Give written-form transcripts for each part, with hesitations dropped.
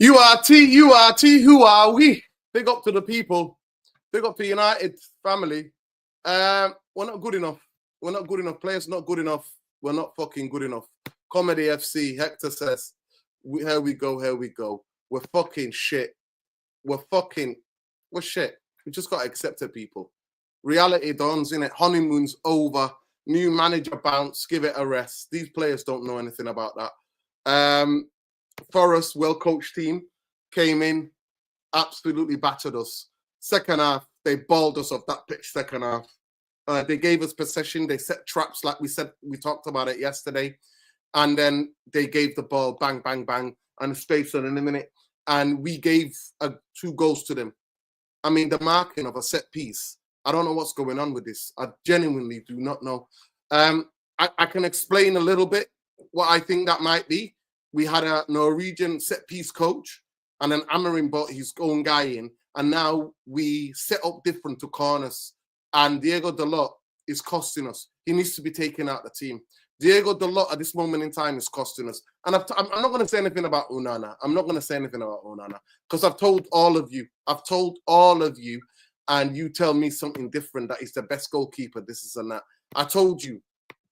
URT, who are we? Big up to the people. Big up to United family. We're not good enough. We're not good enough. Players not good enough. We're not fucking good enough. Comedy FC, Hector says, here we go. We're fucking shit. We're shit. We just got to accept it, people. Reality dawns, innit? Honeymoon's over. New manager bounce. Give it a rest. These players don't know anything about that. Forest, well-coached team, came in, absolutely battered us. Second half, they balled us off that pitch second half. They gave us possession. They set traps like we said. We talked about it yesterday. And then they gave the ball, bang, bang, bang, and space in a minute. And we gave 2 goals to them. I mean, the marking of a set piece. I don't know what's going on with this. I genuinely do not know. I can explain a little bit what I think that might be. We had a Norwegian set-piece coach, and then Amorim brought his own guy in, and now we set up different to corners. And Diego Dalot is costing us. He needs to be taken out of the team. Diego Dalot at this moment in time is costing us. And I'm not going to say anything about Onana. I'm not going to say anything about Onana because I've told all of you, and you tell me something different, that he's the best goalkeeper, this is and that. I told you,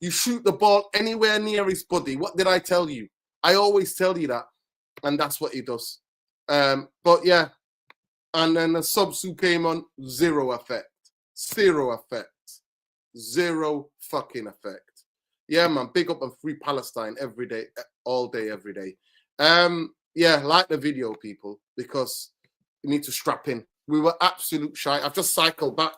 you shoot the ball anywhere near his body. What did I tell you? I always tell you that, and that's what he does. But yeah, and then the subs who came on, zero effect. Zero fucking effect. Yeah, man, big up on Free Palestine every day, all day, every day. Yeah, like the video, people, because you need to strap in. We were absolute shy. I've just cycled back,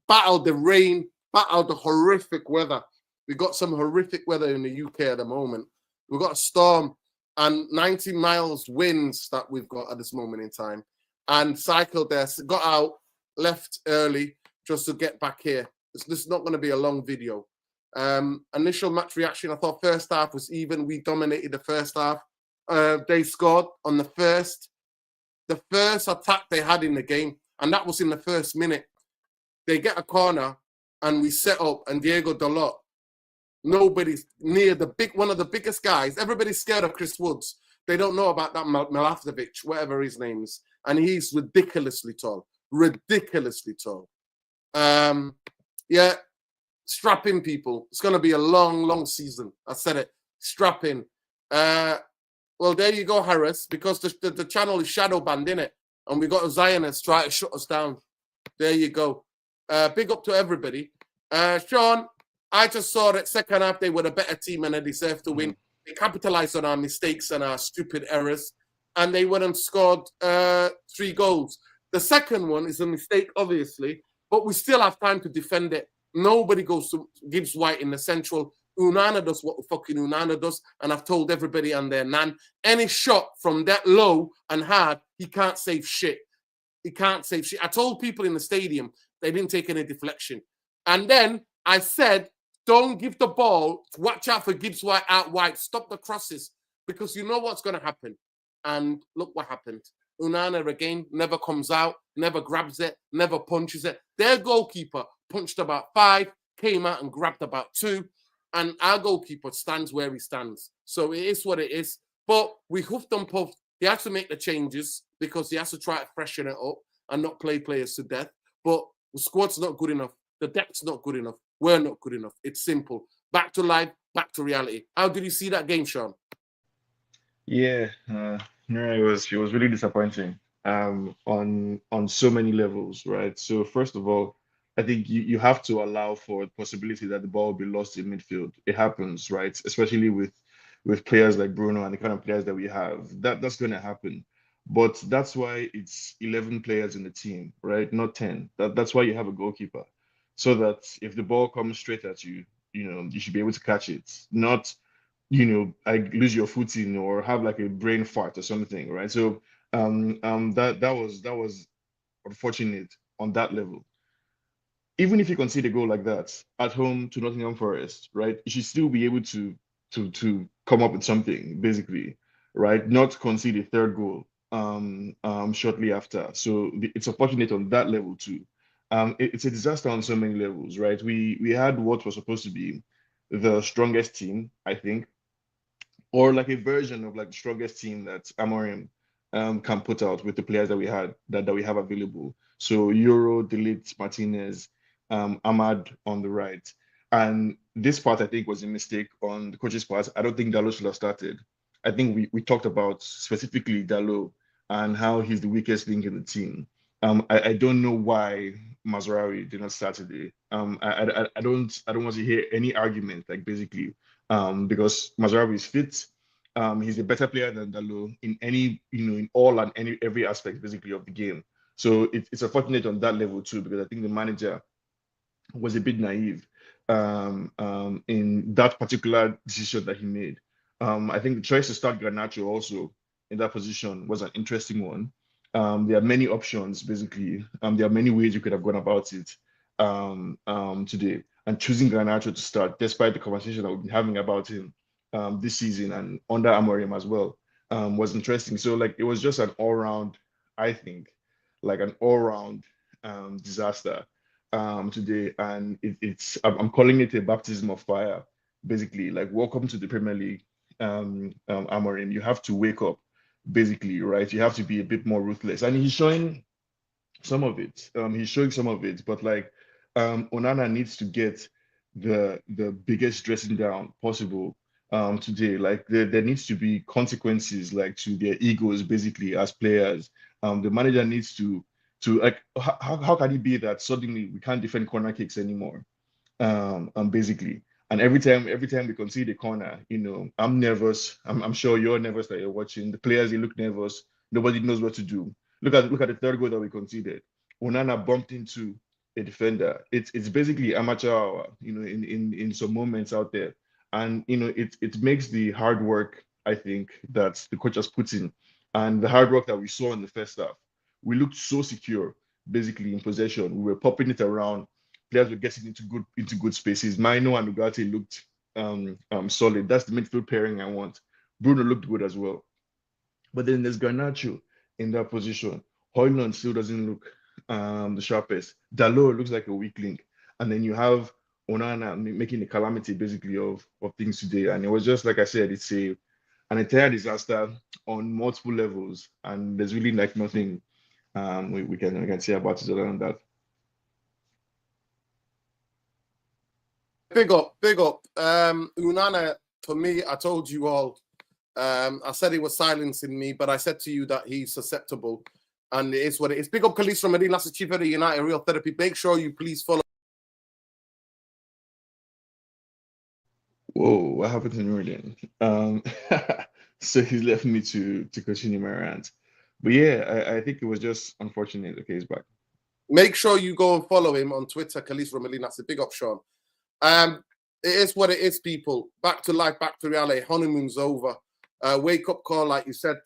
battled the rain, battled the horrific weather. We got some horrific weather in the UK at the moment. We've got a storm and 90 miles winds that we've got at this moment in time. And cycled there, got out, left early just to get back here. This is not going to be a long video. Initial match reaction, I thought first half was even. We dominated the first half. They scored on the first attack they had in the game, and that was in the first minute. They get a corner, and we set up, and Diego Dalot, nobody's near one of the biggest guys. Everybody's scared of Chris Woods. They don't know about that Milavkovic, whatever his name is, and he's ridiculously tall. Yeah, strap in, people. It's going to be a long, long season. I said it. Strap in. Well, there you go, Harris, because the channel is shadow banned, innit? And we got a Zionist try to shut us down. There you go. Big up to everybody. Sean, I just saw that second half they were a better team and they deserved to win. They capitalized on our mistakes and our stupid errors, and they went and scored 3 goals. The second one is a mistake, obviously, but we still have time to defend it. Nobody goes to Gibbs White in the central. Onana does what fucking Onana does, and I've told everybody and their nan, any shot from that low and hard, he can't save shit. He can't save shit. I told people in the stadium, they didn't take any deflection. And then I said, don't give the ball. Watch out for Gibbs White out wide. Stop the crosses, because you know what's going to happen. And look what happened. Onana again never comes out, never grabs it, never punches it. Their goalkeeper punched about 5, came out and grabbed about 2, and our goalkeeper stands where he stands. So it is what it is. But we hoofed and puffed. He has to make the changes because he has to try to freshen it up and not play players to death. But the squad's not good enough. The depth's not good enough. We're not good enough. It's simple. Back to life, back to reality. How did you see that game, Sean? Yeah, no, it was really disappointing on so many levels, right? So first of all, I think you have to allow for the possibility that the ball will be lost in midfield. It happens, right? Especially with players like Bruno and the kind of players that we have. That's going to happen. But that's why it's 11 players in the team, right? Not 10. That's why you have a goalkeeper. So that if the ball comes straight at you, you should be able to catch it. Not I lose your footing or have like a brain fart or something, right? So that was unfortunate on that level. Even if you concede a goal like that at home to Nottingham Forest, right? You should still be able to come up with something, basically, right? Not concede a third goal shortly after. So it's unfortunate on that level too. It's a disaster on so many levels, right? We had what was supposed to be the strongest team, I think, or like a version of like the strongest team that Amorim can put out with the players that we had that we have available. So Euro, Delete, Martinez, Ahmad on the right. And this part I think was a mistake on the coach's part. I don't think Dalot should have started. I think we talked about specifically Dalot and how he's the weakest link in the team. I don't know why Mazraoui did not start today. I don't want to hear any argument like basically because Mazraoui is fit. He's a better player than Dalot in any, in all and every aspect basically of the game. So it's unfortunate on that level too, because I think the manager was a bit naive in that particular decision that he made. I think the choice to start Garnacho also in that position was an interesting one. There are many options, basically. There are many ways you could have gone about it today. And choosing Garnacho to start, despite the conversation that we've been having about him this season and under Amorim as well, was interesting. So, like, it was just an all-round, I think, like an all-round disaster today, and I'm calling it a baptism of fire, basically. Like, welcome to the Premier League, Amorim. You have to wake up, basically, right? You have to be a bit more ruthless, and he's showing some of it. He's showing some of it, but like, Onana needs to get the biggest dressing down possible today. Like, there needs to be consequences, like to their egos, basically, as players. The manager needs to like, how can it be that suddenly we can't defend corner kicks anymore? Basically. And every time we concede a corner, I'm nervous. I'm sure you're nervous that you're watching. The players, they look nervous. Nobody knows what to do. Look at the third goal that we conceded. Onana bumped into a defender. It's basically amateur hour, in some moments out there. And it makes the hard work, I think, that the coach has put in, and the hard work that we saw in the first half. We looked so secure, basically in possession. We were popping it around. Players were getting into good spaces. Maino and Ugarte looked solid. That's the midfield pairing I want. Bruno looked good as well. But then there's Garnacho in that position. Højlund still doesn't look the sharpest. Dalot looks like a weak link. And then you have Onana making a calamity basically of things today. And it was just like I said, it's an entire disaster on multiple levels. And there's really like nothing we can say about it other than that. Big up. Onana, for me, I told you all, I said he was silencing me, but I said to you that he's susceptible, and it is what it is. Big up Khalees from Medina, that's the chief of the United Real Therapy. Make sure you please follow. Whoa, what happened to Nurian? So he's left me to continue my rant. But yeah, I think it was just unfortunate. Okay, he's back. Make sure you go and follow him on Twitter, Khalees from Medina. That's a big up, Sean. It is what it is, people. Back to life, back to reality. Honeymoon's over. Wake up call, like you said.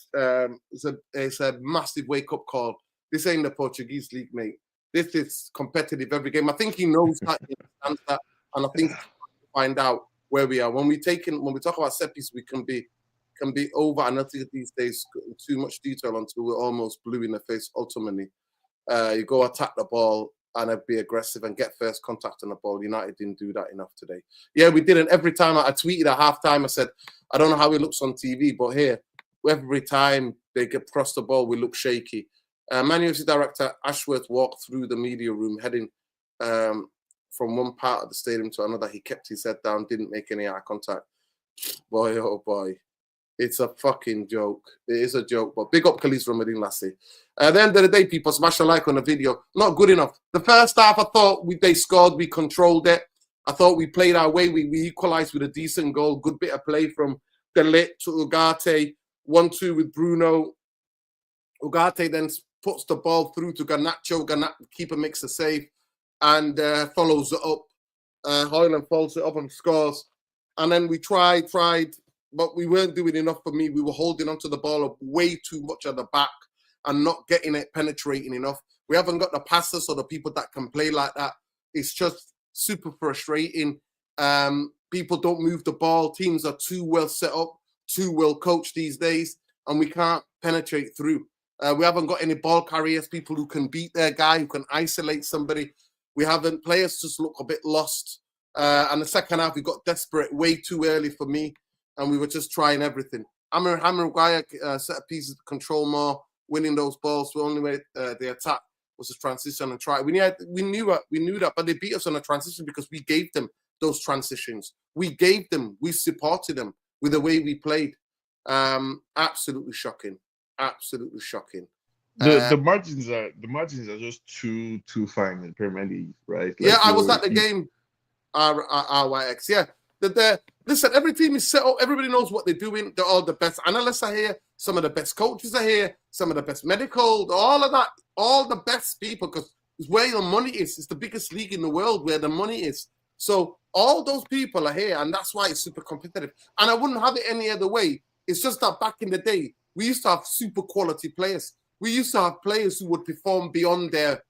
It's a massive wake up call. This ain't the Portuguese league, mate. This is competitive every game. I think he knows that, he understands that, and I think find out where we are. When we talk about set piece, we can be over. And I think these days too much detail until we're almost blue in the face. Ultimately, you go attack the ball and be aggressive and get first contact on the ball. United didn't do that enough today. Yeah, we didn't. Every time I tweeted at halftime, I said, I don't know how it looks on TV, but here, every time they get across the ball, we look shaky. Man United director Ashworth walked through the media room, heading from one part of the stadium to another. He kept his head down, didn't make any eye contact. Boy, oh boy. It's a fucking joke. It is a joke. But big up Khalees from Medina Lassie. At the end of the day, people, smash a like on the video. Not good enough. The first half, I thought they scored. We controlled it. I thought we played our way. We equalized with a decent goal. Good bit of play from Delit to Ugarte. 1-2 with Bruno. Ugarte then puts the ball through to Garnacho. Keeper makes a save and follows it up. Højlund follows it up and scores. And then we tried, but we weren't doing enough for me. We were holding onto the ball way too much at the back and not getting it penetrating enough. We haven't got the passers or the people that can play like that. It's just super frustrating. People don't move the ball. Teams are too well set up, too well coached these days, and we can't penetrate through. We haven't got any ball carriers, people who can beat their guy, who can isolate somebody. We haven't. Players just look a bit lost. And the second half, we got desperate way too early for me. and we were just trying everything. Maguire set a piece of control more, winning those balls. The only way the attack was a transition and try. We knew that, but they beat us on a transition because we gave them those transitions. We supported them with the way we played. Absolutely shocking. Absolutely shocking. The margins are just too fine in Premier League, right? Like, yeah, I was at the game. RYX. Yeah. Listen, every team is set up. Everybody knows what they're doing. They're all the best analysts are here. Some of the best coaches are here. Some of the best medical. All of that. All the best people, because it's where your money is. It's the biggest league in the world where the money is. So all those people are here, and that's why it's super competitive. And I wouldn't have it any other way. It's just that back in the day, we used to have super quality players. We used to have players who would perform beyond their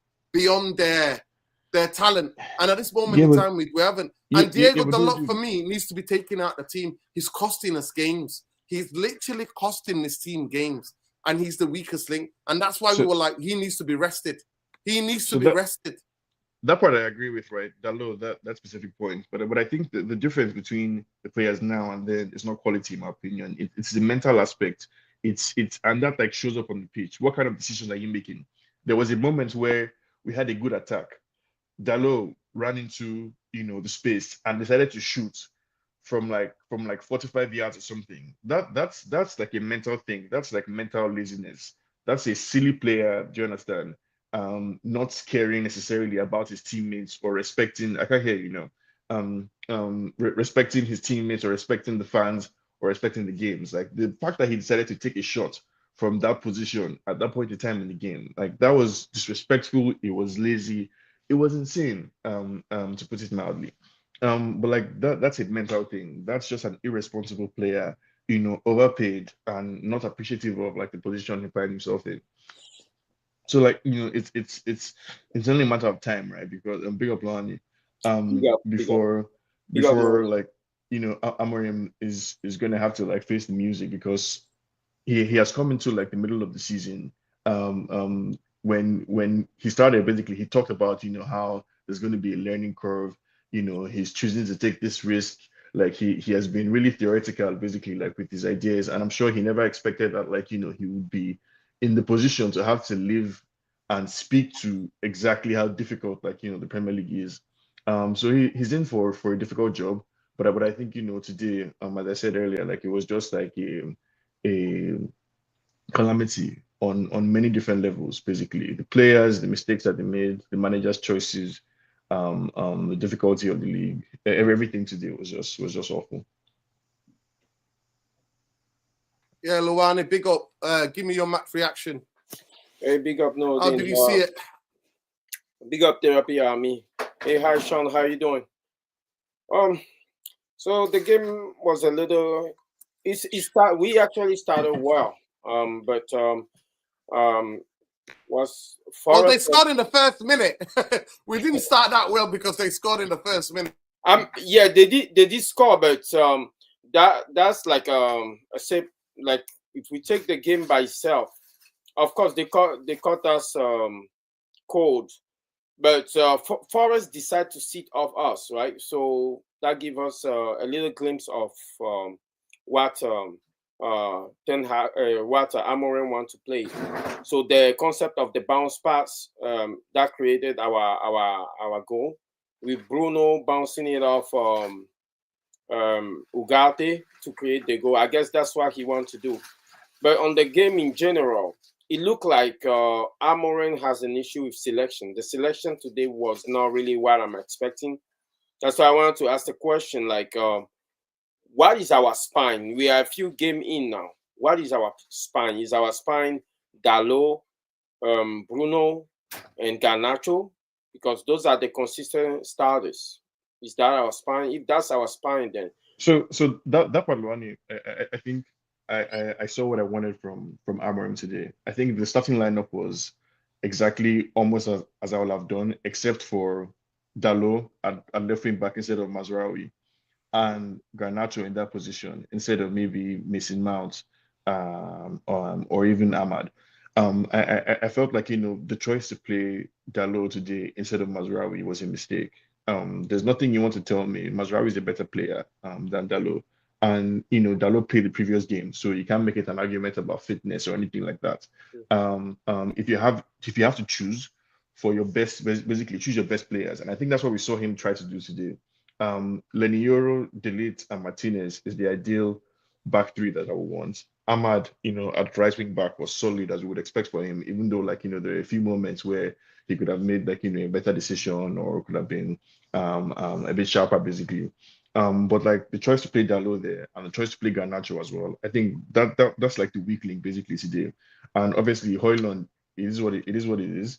talent. And at this moment in time, we haven't. And Diego Dalot, for me, needs to be taken out of the team. He's costing us games. He's literally costing this team games. And he's the weakest link. And that's why we were like, he needs to be rested. He needs to be rested. That part I agree with, right? Dalot, that specific point. But I think the difference between the players now and then is not quality, in my opinion. It's the mental aspect. And that like shows up on the pitch. What kind of decisions are you making? There was a moment where we had a good attack. Dalot ran into the space and decided to shoot from like 45 yards or something. That's like a mental thing. That's like mental laziness. That's a silly player. Do you understand? Not caring necessarily about his teammates or respecting. I can't hear respecting his teammates or respecting the fans or respecting the games. Like the fact that he decided to take a shot from that position at that point in time in the game, like that was disrespectful. It was lazy. It was insane. To put it mildly. But like that's a mental thing. That's just an irresponsible player, overpaid and not appreciative of like the position he finds himself in. So like it's only a matter of time, right? Because big up Lonnie. Before like Amorim is going to have to like face the music, because he has come into like the middle of the season. When he started, basically he talked about how there's going to be a learning curve. He's choosing to take this risk. Like he has been really theoretical, basically, like with his ideas, and I'm sure he never expected that like he would be in the position to have to live and speak to exactly how difficult like the Premier League is. So he's in for a difficult job, but I think today, as I said earlier, like it was just like a calamity on many different levels. Basically, the players, the mistakes that they made, the manager's choices, the difficulty of the league, everything today was just awful. Yeah, Luani, big up. Give me your match reaction. Hey, big up, no. How did you see it? Big up, Therapy Army. Hey, hi, Sean. How you doing? So the game was a little. We actually started well. Was Forest. Well, they scored in the first minute. We didn't start that well because they scored in the first minute. Yeah, they did score, but that's like say like if we take the game by itself, of course they caught us cold, but Forest decided to sit off us, right? So that gives us a little glimpse of what Amorim want to play. So the concept of the bounce pass that created our goal, with Bruno bouncing it off Ugarte to create the goal. I guess that's what he wants to do. But on the game in general, it looked like Amorim has an issue with selection. The selection today was not really what I'm expecting. That's why I wanted to ask the question, like, what is our spine? We are a few games in now. What is our spine? Is our spine Dalot, Bruno, and Garnacho? Because those are the consistent starters. Is that our spine? If that's our spine, then. So that part, Luani, I think I saw what I wanted from Amorim today. I think the starting lineup was exactly almost as I would have done, except for Dalot at left wing back instead of Mazraoui, and Garnacho in that position instead of maybe Mason Mount or even Ahmad. I felt like the choice to play Dalot today instead of Mazraoui was a mistake. There's nothing you want to tell me. Mazraoui is a better player than Dalot. and Dalot played the previous game, so you can't make it an argument about fitness or anything like that. If you have to choose for your best, basically choose your best players, and I think that's what we saw him try to do today. Lenioro, Delete, and Martinez is the ideal back three that I would want. Ahmad, at right wing back was solid as we would expect for him, even though there are a few moments where he could have made a better decision or could have been a bit sharper, basically. But the choice to play Dalo there and the choice to play Garnacho as well, I think that's like the weak link basically today. And obviously Hoyland, it is what it is.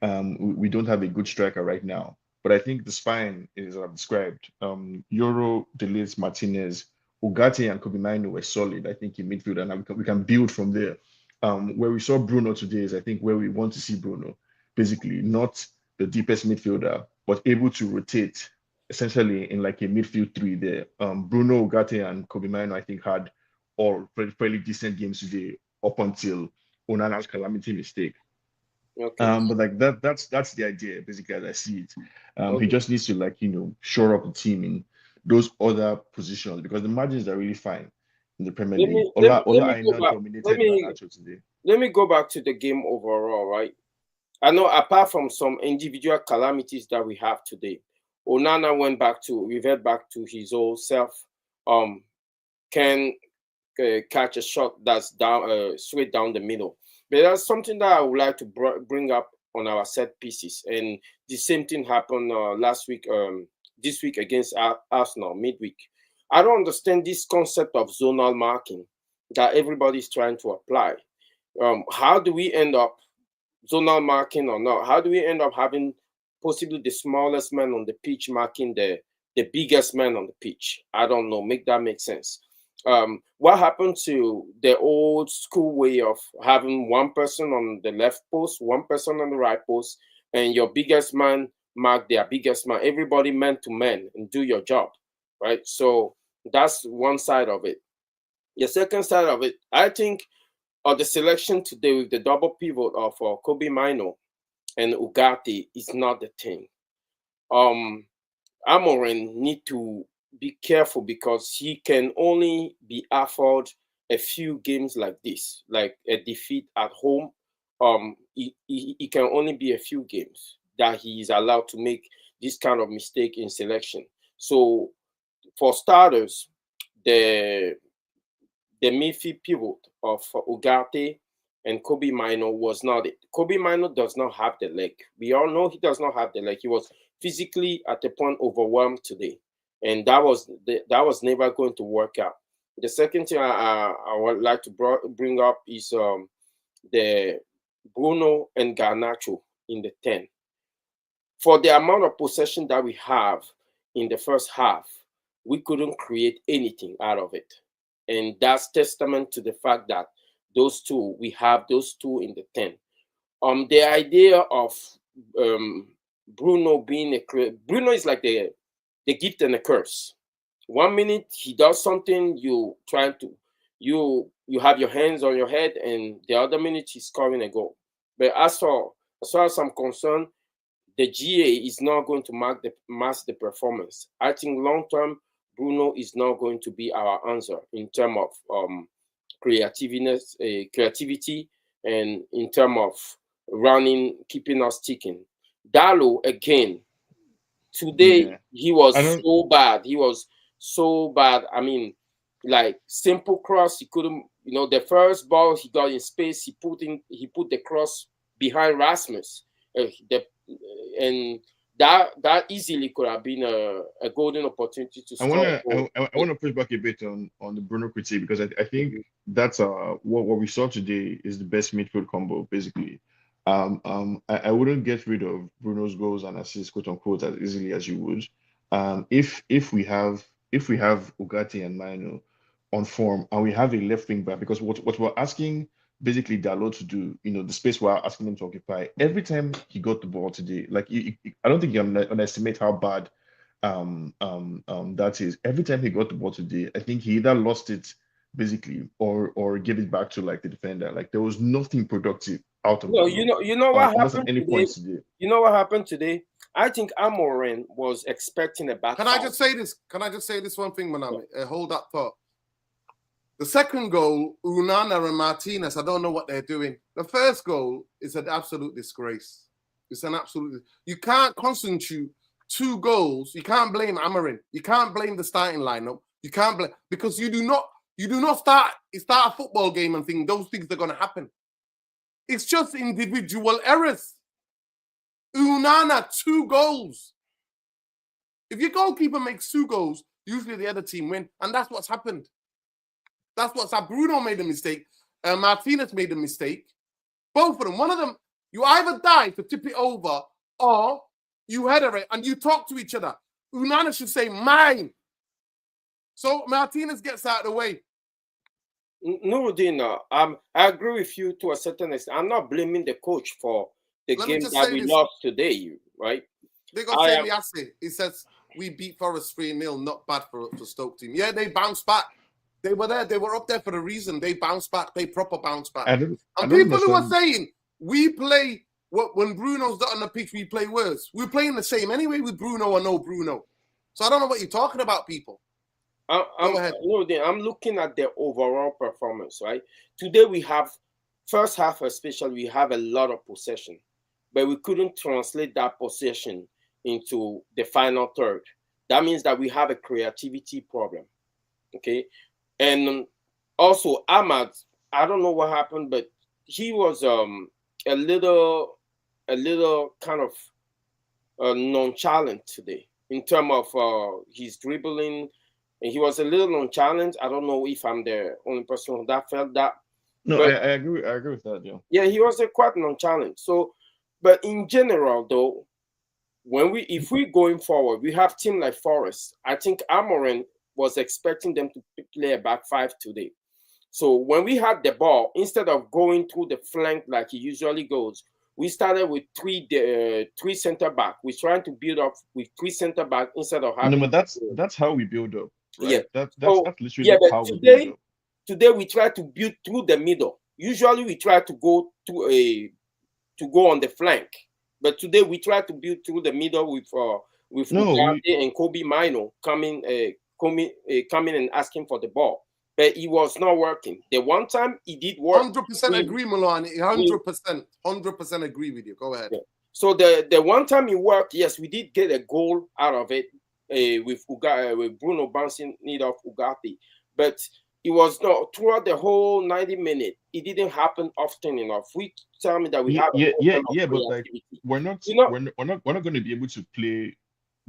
We don't have a good striker right now, but I think the spine is as I've described. Euro, Deleuze, Martinez, Ugarte, and Kobe Mino were solid, I think, in midfield, and we can build from there. Where we saw Bruno today is, I think, where we want to see Bruno, basically not the deepest midfielder, but able to rotate essentially in like a midfield three there. Bruno, Ugarte, and Kobe Mino, I think, had all fairly decent games today up until Onana's calamity mistake. Okay. But that's the idea basically as I see it. Okay. He just needs to shore up the team in those other positions because the margins are really fine in the Premier League. Ola Aina dominated Garnacho today. Let me go back to the game overall, right? I know apart from some individual calamities that we have today, Onana revert back to his old self. Can catch a shot that's down straight down the middle. But that's something that I would like to bring up on our set pieces. And the same thing happened this week against Arsenal midweek. I don't understand this concept of zonal marking that everybody's trying to apply. How do we end up zonal marking or not? How do we end up having possibly the smallest man on the pitch marking the biggest man on the pitch? I don't know. Make that make sense. What happened to the old school way of having one person on the left post, one person on the right post, and your biggest man mark their biggest man, everybody man to man, and do your job, right? So that's one side of it. The second side of it, I think, the selection today with the double pivot of Kobe Mino and Ugarte is not the thing. Amorim need to be careful because he can only be afforded a few games like this, like a defeat at home. He can only be a few games that he is allowed to make this kind of mistake in selection. So for starters, the midfield pivot of Ugarte and Kobe Mino was not it. Kobe Mino does not have the leg. We all know he does not have the leg. He was physically at the point overwhelmed today, and that was never going to work out. The second thing I would like to bring up is the Bruno and Garnacho in the 10. For the amount of possession that we have in the first half, we couldn't create anything out of it. And that's testament to the fact that we have those two in the 10. The idea of Bruno being Bruno is like the gift and the curse. 1 minute he does something, you have your hands on your head, and the other minute he's scoring a goal. But as far as I'm concerned, the GA is not going to mask the performance. I think long term, Bruno is not going to be our answer in terms of creativity, and in terms of running, keeping us ticking. Dalo again today, he was so bad. He was so bad. I mean, like simple cross, he couldn't. The first ball he got in space, he put the cross behind Rasmus, and that easily could have been a golden opportunity to score. I want to push back a bit on the Bruno critique because I think that's what we saw today is the best midfield combo basically. I wouldn't get rid of Bruno's goals and assists, quote unquote, as easily as you would. If we have Ugarte and Mino on form and we have a left wing back, because what we're asking basically Dalot to do, the space we're asking him to occupy, every time he got the ball today, like I don't think you underestimate how bad that is. Every time he got the ball today, I think he either lost it basically or gave it back to like the defender. Like there was nothing productive out of you know what happened today? You know what happened today? I think Amorim was expecting a back. Can I just say this? Can I just say this one thing, Manami? Hold that thought. The second goal, Unana and Martinez, I don't know what they're doing. The first goal is an absolute disgrace. It's an absolute... You can't constitute 2 goals. You can't blame Amorim. You can't blame the starting lineup. You can't blame... Because you do not start a football game and think those things are going to happen. It's just individual errors. Unana, 2 goals. If your goalkeeper makes 2 goals, usually the other team win. And that's what's happened. That's what's happened. Bruno made a mistake. Martinez made a mistake. Both of them. One of them, you either dive to tip it over or you header it and you talk to each other. Unana should say, mine. So Martinez gets out of the way. Nuruddin, I agree with you to a certain extent. I'm not blaming the coach for the game that we lost today, right? They got Sammy Assey. He says, we beat Forest 3-0, not bad for Stoke team. Yeah, they bounced back. They were there. They were up there for a reason. They bounced back. They proper bounced back. And people who are saying, we play, when Bruno's not on the pitch, we play worse. We're playing the same anyway with Bruno or no Bruno. So I don't know what you're talking about, people. I'm looking at the overall performance, right? Today we have, first half especially, we have a lot of possession, but we couldn't translate that possession into the final third. That means that we have a creativity problem, okay? And also Ahmad, I don't know what happened, but he was a little kind of nonchalant today in terms of his dribbling. And he was a little nonchalant. I don't know if I'm the only person that felt that. No, but I agree. I agree with that, yeah. Yeah, he was quite nonchalant. So, but in general, though, if we going forward, we have team like Forest. I think Amorim was expecting them to play a back 5 today. So when we had the ball, instead of going through the flank like he usually goes, we started with three center back. We're trying to build up with 3 center back instead of having. No, but that's how we build up. Right? Yeah, that's literally how we build up. Today we try to build through the middle. Usually we try to go on the flank, but today we try to build through the middle with Ugarte and Kobe Mino coming and asking for the ball. But it was not working. The one time it did work. 100% agree, Milani. 100% agree with you. Go ahead. Yeah. So the one time it worked, yes, we did get a goal out of it with Bruno bouncing it off Ugarte. But it was not throughout the whole 90 minutes. It didn't happen often enough. We tell me that we have but like we're not going to be able to play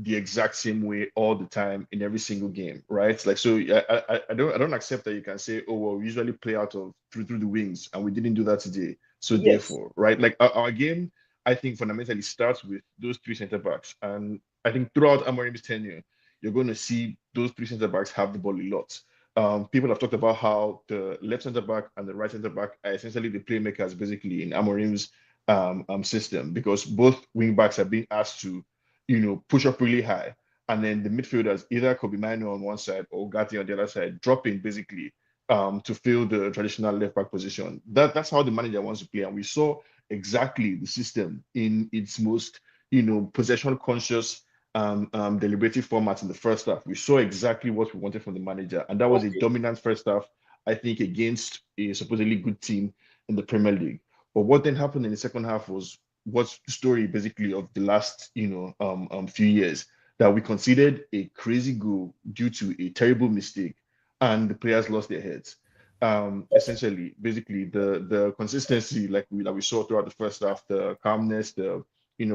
the exact same way all the time in every single game, right? Like, so I don't accept that you can say, oh well, we usually play out of through the wings, and we didn't do that today. So therefore, right? Like our game, I think fundamentally starts with those 3 center backs, and I think throughout Amorim's tenure, you're going to see those 3 center backs have the ball a lot. People have talked about how the left center back and the right center back are essentially the playmakers, basically in Amorim's system, because both wing backs are being asked to push up really high, and then the midfielders, either Kobe Mino on one side or Gatti on the other side, dropping basically to fill the traditional left back position. That's how the manager wants to play, and we saw exactly the system in its most possession conscious deliberative format in the first half. We saw exactly what we wanted from the manager, and that was a dominant first half, I think, against a supposedly good team in the Premier League. But what then happened in the second half was what's the story basically of the last few years, that we conceded a crazy goal due to a terrible mistake and the players lost their heads. Essentially, basically the consistency like we saw throughout the first half, the calmness, the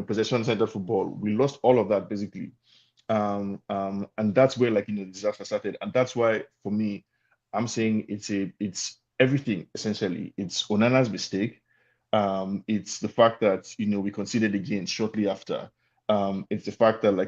possession-centered football, we lost all of that basically. And that's where the disaster started. And that's why for me, I'm saying it's everything essentially. It's Onana's mistake. It's the fact that we conceded again shortly after. It's the fact that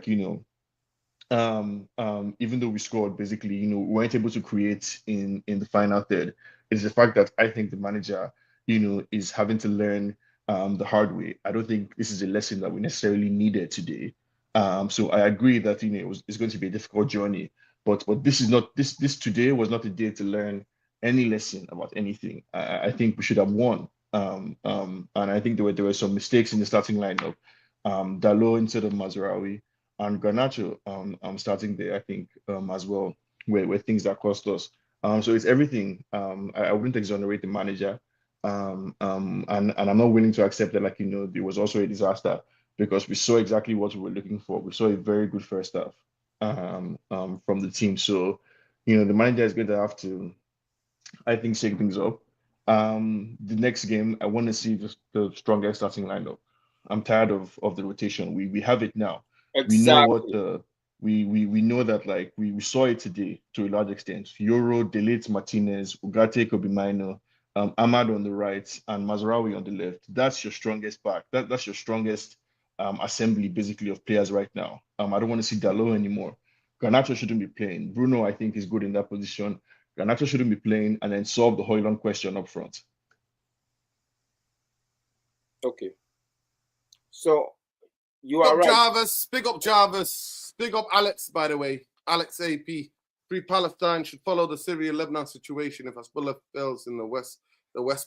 even though we scored, basically, we weren't able to create in the final third. It's the fact that I think the manager, is having to learn the hard way. I don't think this is a lesson that we necessarily needed today. So I agree that it's going to be a difficult journey, but this is not this today was not a day to learn any lesson about anything. I think we should have won. And I think there were some mistakes in the starting lineup. Dalot instead of Mazraoui, and Garnacho starting there, I think, as well, where things that cost us. So it's everything. I wouldn't exonerate the manager. And I'm not willing to accept that, like, it was also a disaster because we saw exactly what we were looking for. We saw a very good first half from the team. So, the manager is going to have to, I think, shake things up. The next game, I want to see the strongest starting lineup. I'm tired of the rotation. We have it now. We know what Exactly. we know that, like, we saw it today to a large extent. Euro, Delete, Martinez, Ugarte, Kobe Mino, Ahmad on the right, and Mazraoui on the left. That's your strongest back. That's your strongest assembly, basically, of players right now. I don't want to see Dalot anymore. Garnacho shouldn't be playing. Bruno, I think, is good in that position. Garnacho shouldn't be playing, and then solve the Højlund question up front. Okay. So you Big are up right. Jarvis. Big up Jarvis. Big up Alex, by the way. Alex AP. Free Palestine should follow the Syria-Lebanon situation if Hezbollah fails in the West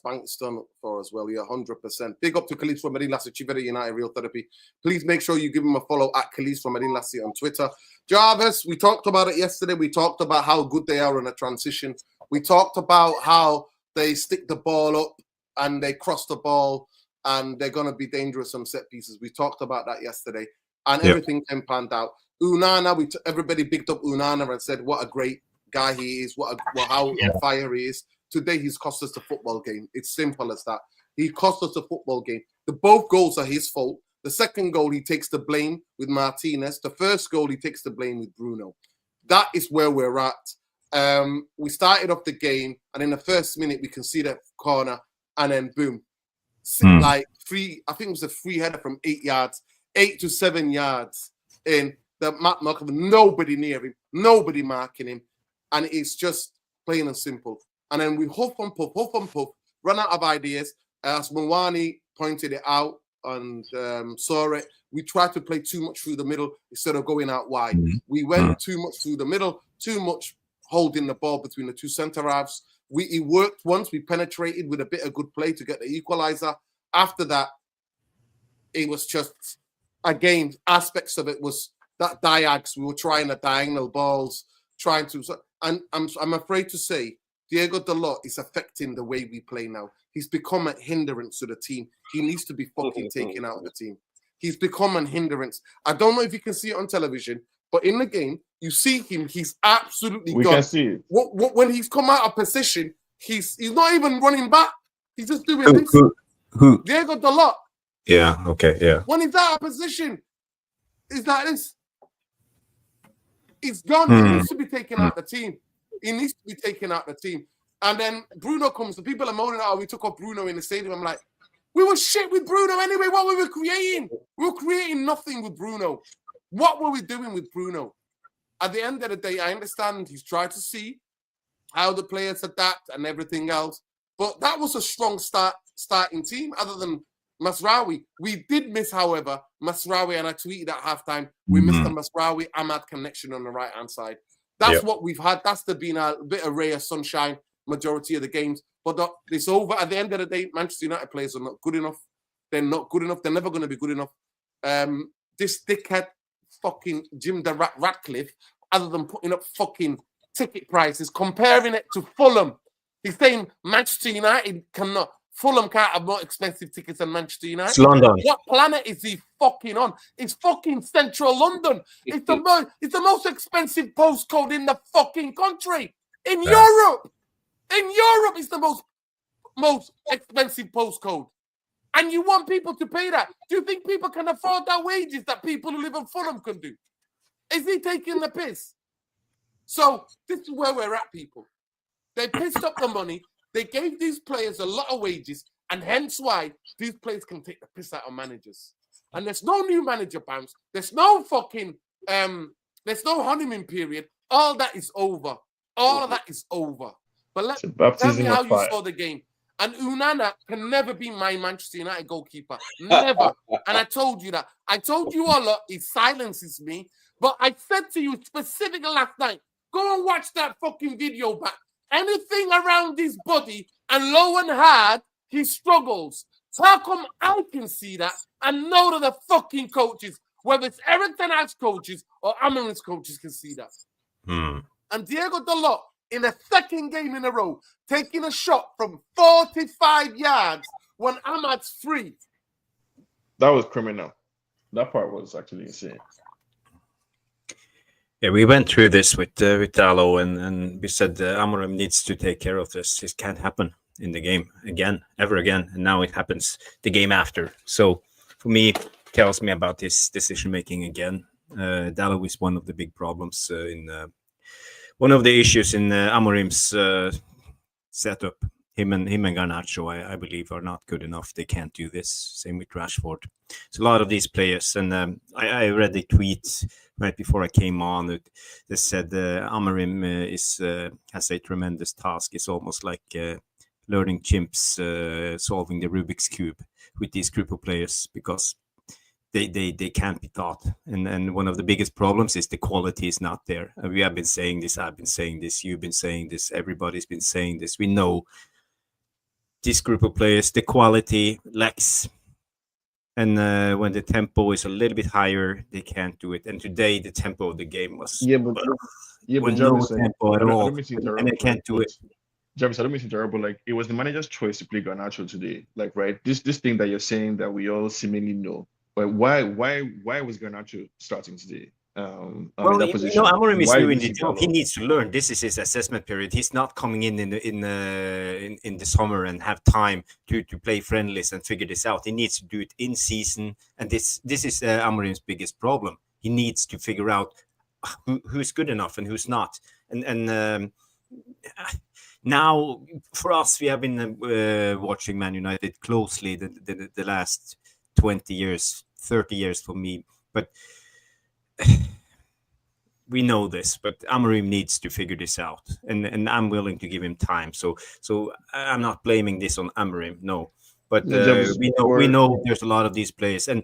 Bank is done for as well. Yeah, 100%. Big up to Khalid from Medin Lassie, Chiveri United Real Therapy. Please make sure you give him a follow at Khalid from Medin Lassie on Twitter. Jarvis, we talked about it yesterday. We talked about how good they are in a transition. We talked about how they stick the ball up and they cross the ball and they're going to be dangerous on set pieces. We talked about that yesterday and everything came panned out. Unana, everybody picked up Unana and said what a great guy he is, how on fire he is. Today, he's cost us the football game. It's simple as that. He cost us the football game. Both goals are his fault. The second goal, he takes the blame with Martinez. The first goal, he takes the blame with Bruno. That is where we're at. We started off the game, and in the first minute, we conceded a corner, and then boom. I think it was a free header from 8 yards, 8 to 7 yards in the mark of nobody near him, nobody marking him. And it's just plain and simple. And then we huff and puff, run out of ideas. As Mwani pointed it out and saw it, we tried to play too much through the middle instead of going out wide. We went too much through the middle, too much holding the ball between the two centre-halves. It worked once. We penetrated with a bit of good play to get the equaliser. After that, it was just, again, aspects of it was that diags. We were trying the diagonal balls, and I'm afraid to say, Diego Dalot is affecting the way we play now. He's become a hindrance to the team. He needs to be fucking taken out of the team. He's become a hindrance. I don't know if you can see it on television, but in the game, you see him. He's absolutely We gone. can see it. When he's come out of position, he's not even running back. He's just doing this. Who? Diego Dalot. Yeah. Okay. Yeah. When he's out of position, he's like this. He's gone. He needs to be taken out of the team. He needs to be taken out of the team. And then Bruno comes. The people are moaning, we took off Bruno in the stadium. I'm like, we were shit with Bruno anyway. What were we creating? We were creating nothing with Bruno. What were we doing with Bruno? At the end of the day, I understand he's tried to see how the players adapt and everything else. But that was a strong starting team other than Mazraoui. We did miss, however, Mazraoui, and I tweeted at halftime, we missed the Mazraoui-Ahmad connection on the right-hand side. That's what we've had. That's been a bit of ray of sunshine majority of the games. But it's over. At the end of the day, Manchester United players are not good enough. They're not good enough. They're never going to be good enough. This dickhead fucking Jim Ratcliffe, other than putting up fucking ticket prices, comparing it to Fulham. He's saying Manchester United cannot. Fulham can't have more expensive tickets than Manchester United. It's London. What planet is he fucking on? It's fucking central London. It's the most expensive postcode in the fucking country. In Europe. In Europe, it's the most expensive postcode. And you want people to pay that. Do you think people can afford that wages that people who live in Fulham can do? Is he taking the piss? So this is where we're at, people. They pissed up the money. They gave these players a lot of wages, and hence why these players can take the piss out of managers. And there's no new manager bounce. There's no fucking, there's no honeymoon period. All that is over. All of that is over. But tell me how you saw the game. And Unana can never be my Manchester United goalkeeper. Never. And I told you that. I told you all that. It silences me. But I said to you specifically last night, go and watch that fucking video back. Anything around his body and low and hard, he struggles. How come I can see that and none of the fucking coaches, whether it's Eric Ten Hag's coaches or Amorim's coaches, can see that? And Diego Dalot, in the second game in a row, taking a shot from 45 yards when Ahmad's free. That was criminal. That part was actually insane. Yeah, we went through this with Dalo, and we said Amorim needs to take care of this. This can't happen in the game again, ever again. And now it happens the game after. So for me, tells me about this decision making again. Dalo is one of the big problems one of the issues in Amorim's setup. Him and Garnacho, I believe, are not good enough. They can't do this. Same with Rashford. So a lot of these players, and I read a tweet right before I came on that said Amorim has a tremendous task. It's almost like learning chimps solving the Rubik's Cube with this group of players, because they can't be taught. And one of the biggest problems is the quality is not there. We have been saying this. I've been saying this. You've been saying this. Everybody's been saying this. We know this group of players, the quality lacks. And when the tempo is a little bit higher, they can't do it. And today, the tempo of the game was but Jarvis, no tempo at all. And they can't do it. Jarvis, I don't mean to interrupt, but like, it was the manager's choice to play Garnacho today. Like, right, this thing that you're saying that we all seemingly know. But why was Garnacho starting today? Well, that position? Amorim is doing the job. He needs to learn. This is his assessment period. He's not coming in the summer and have time to play friendlies and figure this out. He needs to do it in season, and this is Amorim's biggest problem. He needs to figure out who's good enough and who's not. And now for us, we have been watching Man United closely the last 20 years, 30 years for me, but we know this, but Amorim needs to figure this out, and I'm willing to give him time. So I'm not blaming this on Amorim, no. But we know there's a lot of these players, and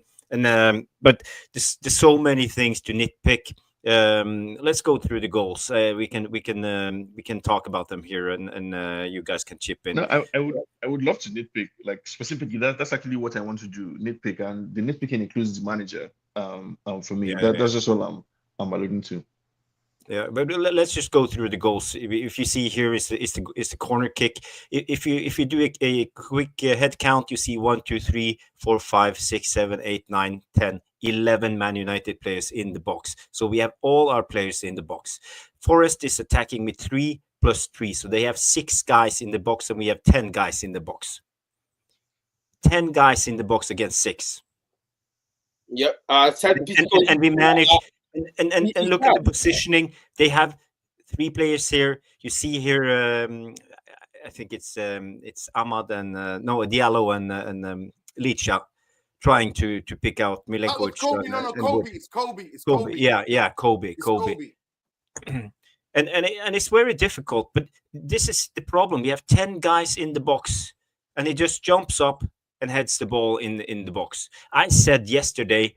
but there's so many things to nitpick. Let's go through the goals. We can talk about them here, and you guys can chip in. No, I would love to nitpick, like specifically. That's actually what I want to do. Nitpick, and the nitpicking includes the manager. For me, that's just all I'm alluding to. Yeah, but let's just go through the goals. If you see here is the corner kick. If you do a quick head count, you see 1, 2, 3, 4, 5, 6, 7, 8, 9, 10, 11 Man United players in the box. So we have all our players in the box. Forest is attacking with 3 plus 3, so they have 6 guys in the box, and we have 10 guys in the box. 10 guys in the box against 6. Yep. And we manage. And look at the positioning. They have 3 players here. You see here, I think it's Ahmad and Diallo and Licha trying to pick out Milenkovic. Kobe. It's Kobe. Yeah, Kobe. and it's very difficult. But this is the problem. We have 10 guys in the box, and he just jumps up and heads the ball in the box. I said yesterday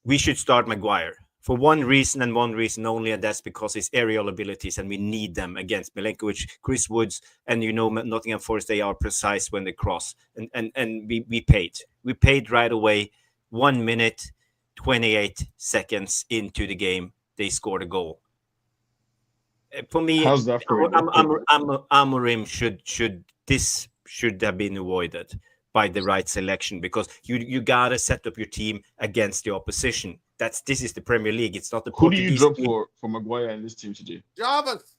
we should start Maguire. For one reason and one reason only, and that's because his aerial abilities, and we need them against Milenkovic, Chris Woods, and Nottingham Forest. They are precise when they cross, and we paid. We paid right away. 1 minute, 28 seconds into the game, they scored a goal. For me, how's that for Amorim should have been avoided by the right selection, because you gotta set up your team against the opposition. This is the Premier League. It's not the Portuguese. Who do you drop for Maguire in this team today? Jarvis.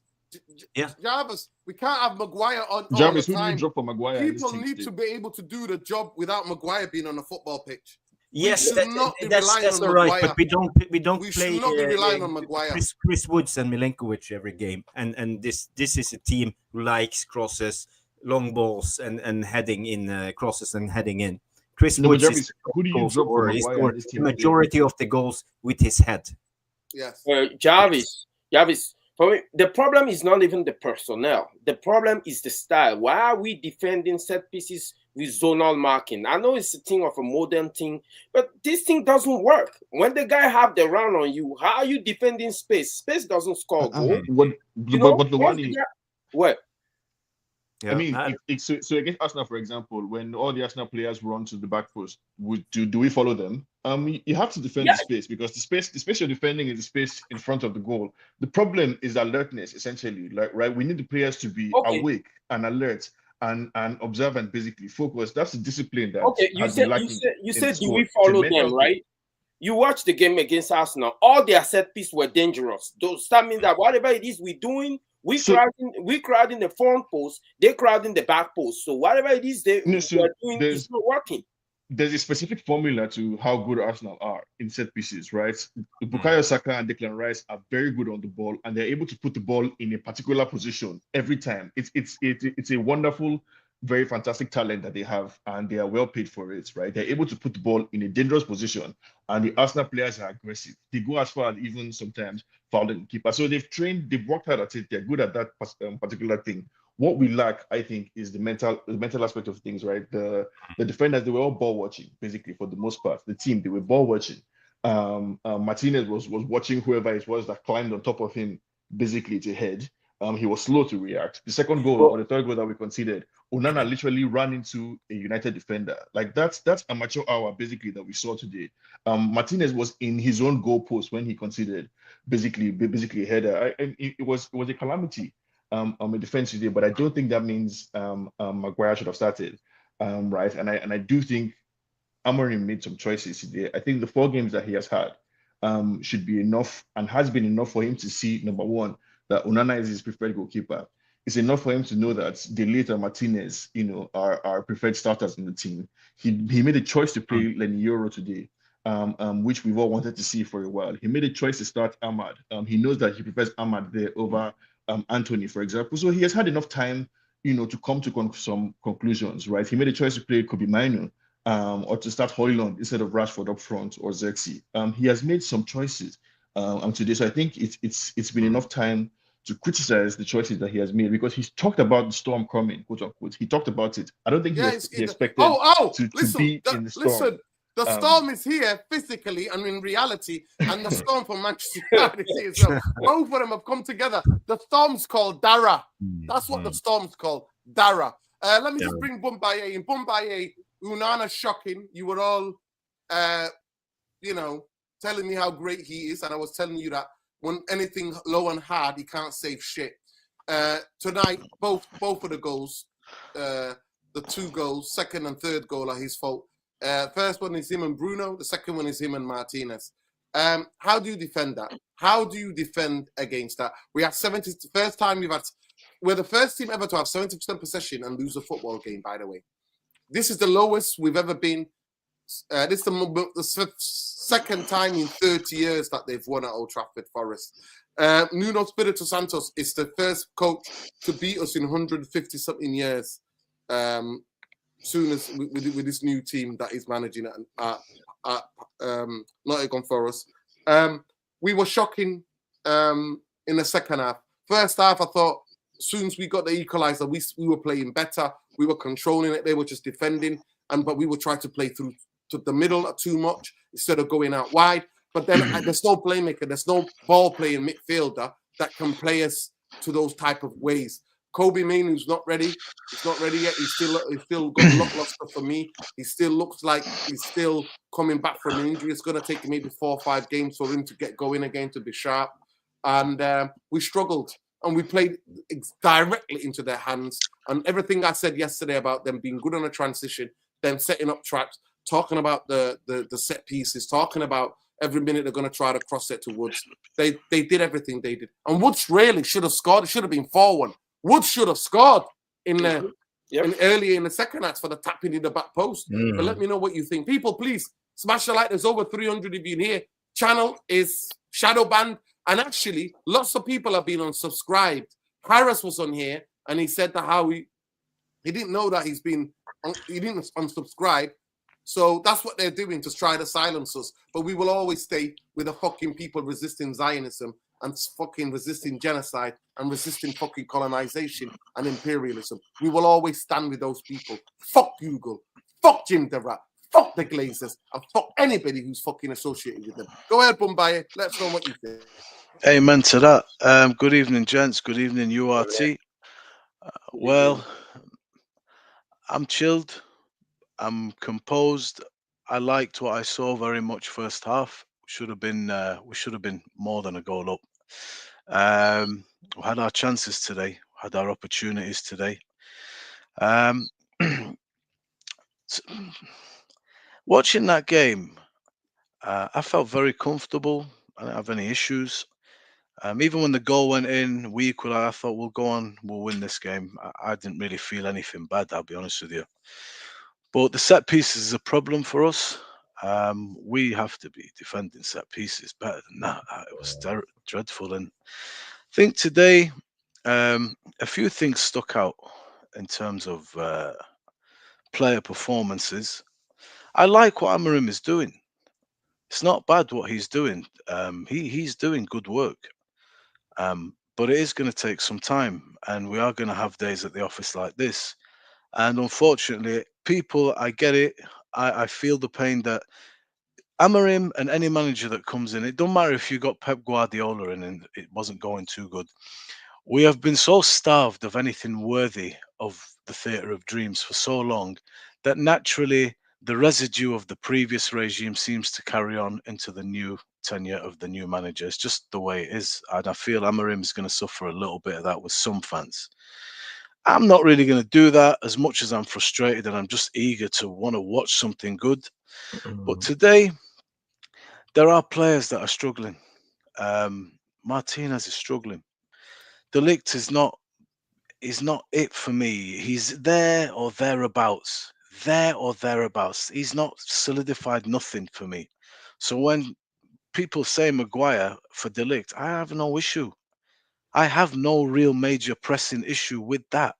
Jarvis, we can't have Maguire on Jarvis, all the time. Who do you drop for Maguire? People need to be able to do the job without Maguire being on the football pitch. Yes, that's all right. But we don't We play. should not be relying on Maguire. Chris Woods and Milenkovic every game, and this is a team who likes crosses, long balls, and heading in crosses and heading in. Chris Woods is who do you drop for Maguire? The majority of the goals with his head. Yes. Jarvis. For me, the problem is not even the personnel. The problem is the style. Why are we defending set pieces with zonal marking? I know it's a thing of a modern thing, but this thing doesn't work. When the guy have the run on you, how are you defending space? Space doesn't score goal. What? Yeah. I mean, so against Arsenal, for example, when all the Arsenal players run to the back post, do we follow them? You have to defend Yeah. the space, because the space you're defending is the space in front of the goal. The problem is alertness, essentially. Like, right, we need the players to be Okay. awake and alert and observant, basically focus. That's the discipline that Okay. You has been said lacking in the do we squad. It's a follow mental them, thing. right? You watch the game against Arsenal. All their set pieces were dangerous. That means that whatever it is we're doing, we crowding the front post, they crowding the back post. So whatever it is we're doing is not working. There's a specific formula to how good Arsenal are in set pieces, right? Bukayo Saka and Declan Rice are very good on the ball, and they're able to put the ball in a particular position every time. It's a wonderful, very fantastic talent that they have, and they are well paid for it, right? They're able to put the ball in a dangerous position, and the Arsenal players are aggressive. They go as far as even sometimes fouling the keeper. So they've worked hard at it. They're good at that particular thing. What we lack, I think, is the mental aspect of things, right? The defenders, they were all ball watching, basically, for the most part. The team, they were ball watching. Martinez was watching whoever it was that climbed on top of him, basically, to head. He was slow to react. The second goal, or the third goal that we conceded, Onana literally ran into a United defender. Like, that's amateur hour, basically, that we saw today. Martinez was in his own goal post when he conceded, basically a header. It was a calamity. On the defense today, but I don't think that means Maguire should have started, right? And I do think Amorim made some choices today. I think the 4 games that he has had should be enough, and has been enough for him to see, number one, that Onana is his preferred goalkeeper. It's enough for him to know that De Ligt and Martinez, are preferred starters in the team. He made a choice to play Lenny Yoro today, which we've all wanted to see for a while. He made a choice to start Ahmad. He knows that he prefers Ahmad there over Anthony, for example. So he has had enough time, to come to some conclusions, right? He made a choice to play Kobe Mino, or to start Højlund instead of Rashford up front, or Xerxes. He has made some choices today. So I think it's been enough time to criticize the choices that he has made, because he's talked about the storm coming, quote unquote. He talked about it. I don't think he expected to be in the storm. Listen, the storm is here physically and in reality, and the storm for Manchester United is here. So both of them have come together. The storm's called Dara. That's what the storm's called, Dara. Let me just bring Bumbaye in. Bumbaye, Onana shocking. You were all, telling me how great he is, and I was telling you that when anything low and hard, he can't save shit. Tonight, both of the goals, the 2 goals, second and third goal are his fault. First one is him and Bruno. The second one is him and Martinez. How do you defend that? How do you defend against that? We have 70. First time we're the first team ever to have 70% possession and lose a football game. By the way, this is the lowest we've ever been. This is the second time in 30 years that they've won at Old Trafford Forest. Nuno Espirito Santos is the first coach to beat us in 150 something years. Soon as with this new team that he's managing at Nottingham Forest. We were shocking in the second half. First half, I thought as soon as we got the equaliser, we were playing better. We were controlling it. They were just defending, but we would try to play through to the middle too much instead of going out wide. But then there's no playmaker. There's no ball-playing midfielder that can play us to those type of ways. Kobe Mainoo's not ready. He's not ready yet. He's still got lackluster for me. He still looks like he's still coming back from an injury. It's going to take maybe 4 or 5 games for him to get going again, to be sharp. And we struggled. And we played directly into their hands. And everything I said yesterday about them being good on a transition, them setting up traps, talking about the set pieces, talking about every minute they're going to try to cross it to Woods. They did everything they did. And Woods really should have scored. It should have been 4-1. Woods should have scored earlier in the second half for the tapping in the back post. But let me know what you think. People, please smash the like. There's over 300 of you in here. Channel is shadow banned. And actually, lots of people have been unsubscribed. Harris was on here, and he said that how he didn't know that he didn't unsubscribe. So that's what they're doing to try to silence us. But we will always stay with the fucking people resisting Zionism and fucking resisting genocide and resisting fucking colonization and imperialism. We will always stand with those people. Fuck Google. Fuck Jim DeRat. Fuck the Glazers. And fuck anybody who's fucking associated with them. Go ahead, Bumbaye. Let us know what you think. Amen to that. Good evening, gents. Good evening, URT. Well, I'm chilled. I'm composed. I liked what I saw very much first half. We should have been more than a goal up. We had our chances today, had our opportunities today. Um, Watching that game, I felt very comfortable. I didn't have any issues. Even when the goal went in, we equalised. I thought we'll go on, we'll win this game. I didn't really feel anything bad. I'll be honest with you. But the set pieces is a problem for us. We have to be defending set pieces better than that. It was dreadful. And I think today, a few things stuck out in terms of player performances. I like what Amorim is doing. It's not bad what he's doing. He's doing good work. But it is going to take some time, and we are going to have days at the office like this. And unfortunately, people, I get it. I feel the pain that Amorim and any manager that comes in, it don't matter if you got Pep Guardiola in and it wasn't going too good. We have been so starved of anything worthy of the theatre of dreams for so long that naturally the residue of the previous regime seems to carry on into the new tenure of the new manager. It's just the way it is. And I feel Amorim is going to suffer a little bit of that with some fans. I'm not really going to do that as much as I'm frustrated and I'm just eager to want to watch something good. But today, there are players that are struggling. Martinez is struggling. De Ligt is not it for me. He's there or thereabouts. There or thereabouts. He's not solidified nothing for me. So when people say Maguire for De Ligt, I have no issue. I have no real major pressing issue with that.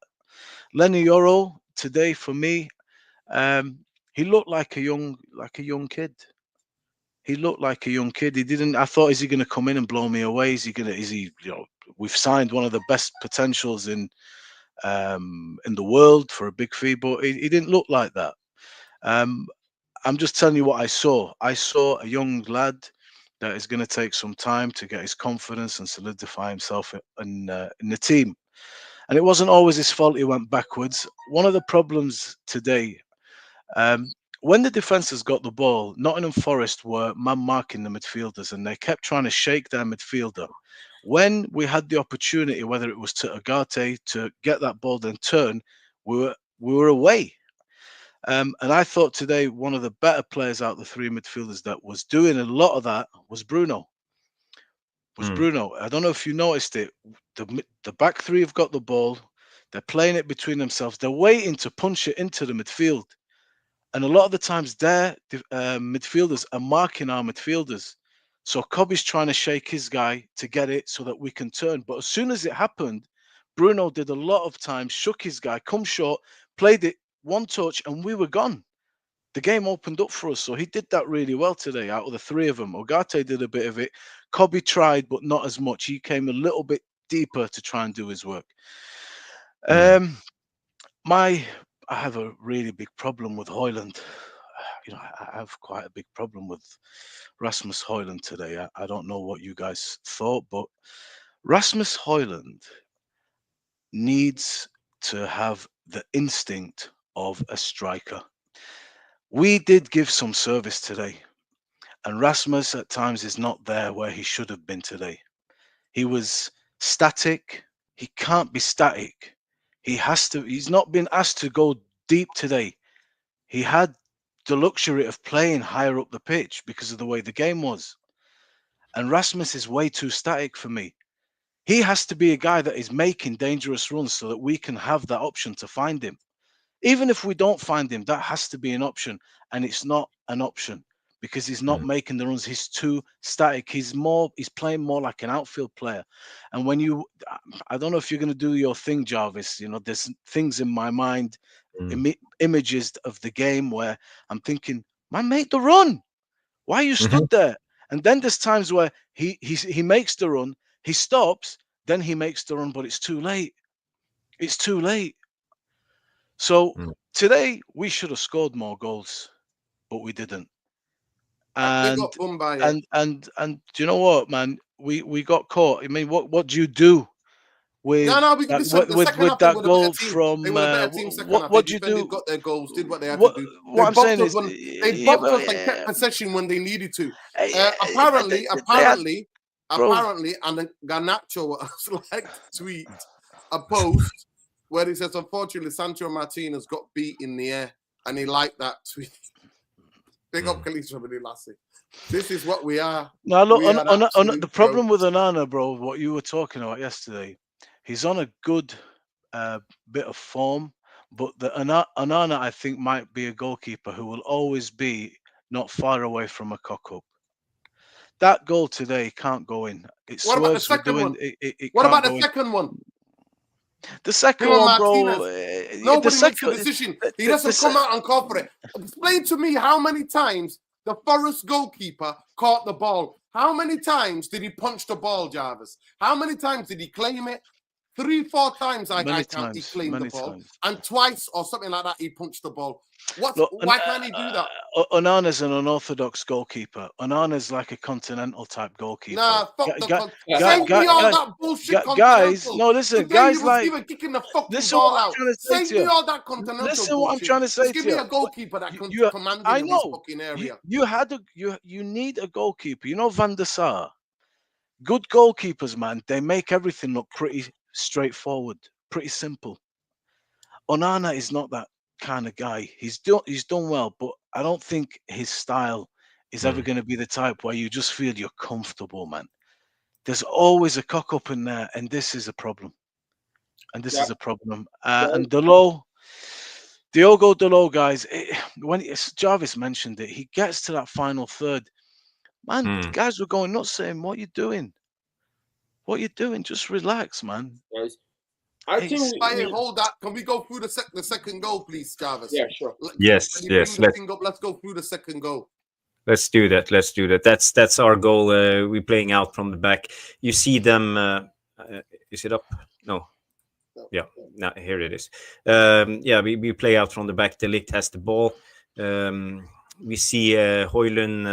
Lenny Yoro today for me, he looked like a young kid. He looked like a young kid. He didn't. I thought, is he going to come in and blow me away? Is he going to? Is he? You know, we've signed one of the best potentials in the world for a big fee, but he didn't look like that. I'm just telling you what I saw. I saw a young lad that is going to take some time to get his confidence and solidify himself in the team. And it wasn't always his fault he went backwards. One of the problems today, when the defenders got the ball, Nottingham Forest were man marking the midfielders and they kept trying to shake their midfielder. When we had the opportunity, whether it was to Agate to get that ball then turn, we were away. And I thought today one of the better players out of the three midfielders that was doing a lot of that was Bruno. Bruno. I don't know if you noticed it. The back three have got the ball. They're playing it between themselves. They're waiting to punch it into the midfield. And a lot of the times their midfielders are marking our midfielders. So Cobby's trying to shake his guy to get it so that we can turn. But as soon as it happened, Bruno did a lot of times, shook his guy, come short, played it one touch, and we were gone. The game opened up for us. So he did that really well today out of the three of them. Ogate did a bit of it. Cobby tried, but not as much. He came a little bit deeper to try and do his work. I have a really big problem with Højlund. You know, I have quite a big problem with Rasmus Højlund today. I don't know what you guys thought, but Rasmus Højlund needs to have the instinct of a striker. We did give some service today, and Rasmus at times is not there where he should have been today. He was static. He can't be static. He's not been asked to go deep today. He had the luxury of playing higher up the pitch because of the way the game was. And Rasmus is way too static for me. He has to be a guy that is making dangerous runs so that we can have that option to find him. Even if we don't find him, that has to be an option. And it's not an option because he's not making the runs. He's too static. He's playing more like an outfield player. And I don't know if you're going to do your thing, Jarvis. You know, there's things in my mind, images of the game where I'm thinking, man, make the run. Why you stood there? And then there's times where he makes the run, he stops, then he makes the run, but it's too late. It's too late. So today we should have scored more goals, but we didn't. And do you know what, man? We got caught. I mean, what do you do with No, no, that, the second with half they that were the better goal team. from They were the better team second half. They what do you defended, do? got their goals, did what they had to do. They What I'm saying boxed us is, when they yeah, boxed us and kept possession when they needed to. but they had, bro. Apparently, and then Garnacho was like tweet a post where he says, unfortunately, Sancho Martinez got beat in the air, and he liked that tweet. Big up Khalees Rabani Lassie. This is what we are. Now look, We are the problem with Onana, bro, what you were talking about yesterday, he's on a good bit of form, but the Onana, I think, might be a goalkeeper who will always be not far away from a cock up. That goal today can't go in. It What about the swerves with second one? doing it What can't about the go in. second one? The second Him and one, bro. Martinez. Nobody makes a decision. He doesn't come out and call for it. Explain to me how many times the Forest goalkeeper caught the ball. How many times did he punch the ball, Jarvis? How many times did he claim it? 3-4 times I count he claimed the ball. And twice or something like that he punched the ball. Why can't he do that? Onana's an unorthodox goalkeeper. Onana's like a continental type goalkeeper. Nah, fuck send me all that bullshit guys, no, listen, today guys, you like, even kicking the fucking listen ball what I'm out. trying to say Send to me you. all that continental Listen bullshit. what I'm trying to say Just to give me you. a goalkeeper that can command I in know. this fucking area. You need a goalkeeper. You know Van der Sar? Good goalkeepers, man, they make everything look pretty straightforward, pretty simple. Onana is not that kind of guy. He's done well, but I don't think his style is ever going to be the type where you just feel you're comfortable, man. There's always a cock up in there, and this is a problem. And Diogo Dalot, guys, when Jarvis mentioned it, he gets to that final third. Man, guys were going nuts saying, what you doing? What you doing? Just relax, man. Guys, I think hold that. Can we go through the second goal, please, Jarvis? Yeah, sure. Yes. Let's go through the second goal. Let's do that. That's our goal. We're playing out from the back. You see them. Is it up? No. Yeah. Now here it is. We play out from the back. De Ligt has the ball. We see Højlund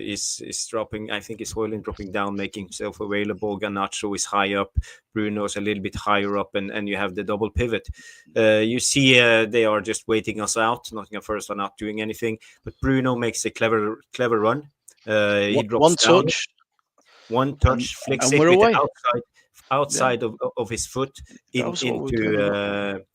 is dropping. I think it's Højlund dropping down, making himself available. Garnacho is high up. Bruno's a little bit higher up, and you have the double pivot. You see they are just waiting us out. Nottingham Forest are not doing anything. But Bruno makes a clever run. He drops down. One touch, flicks it with the outside of his foot into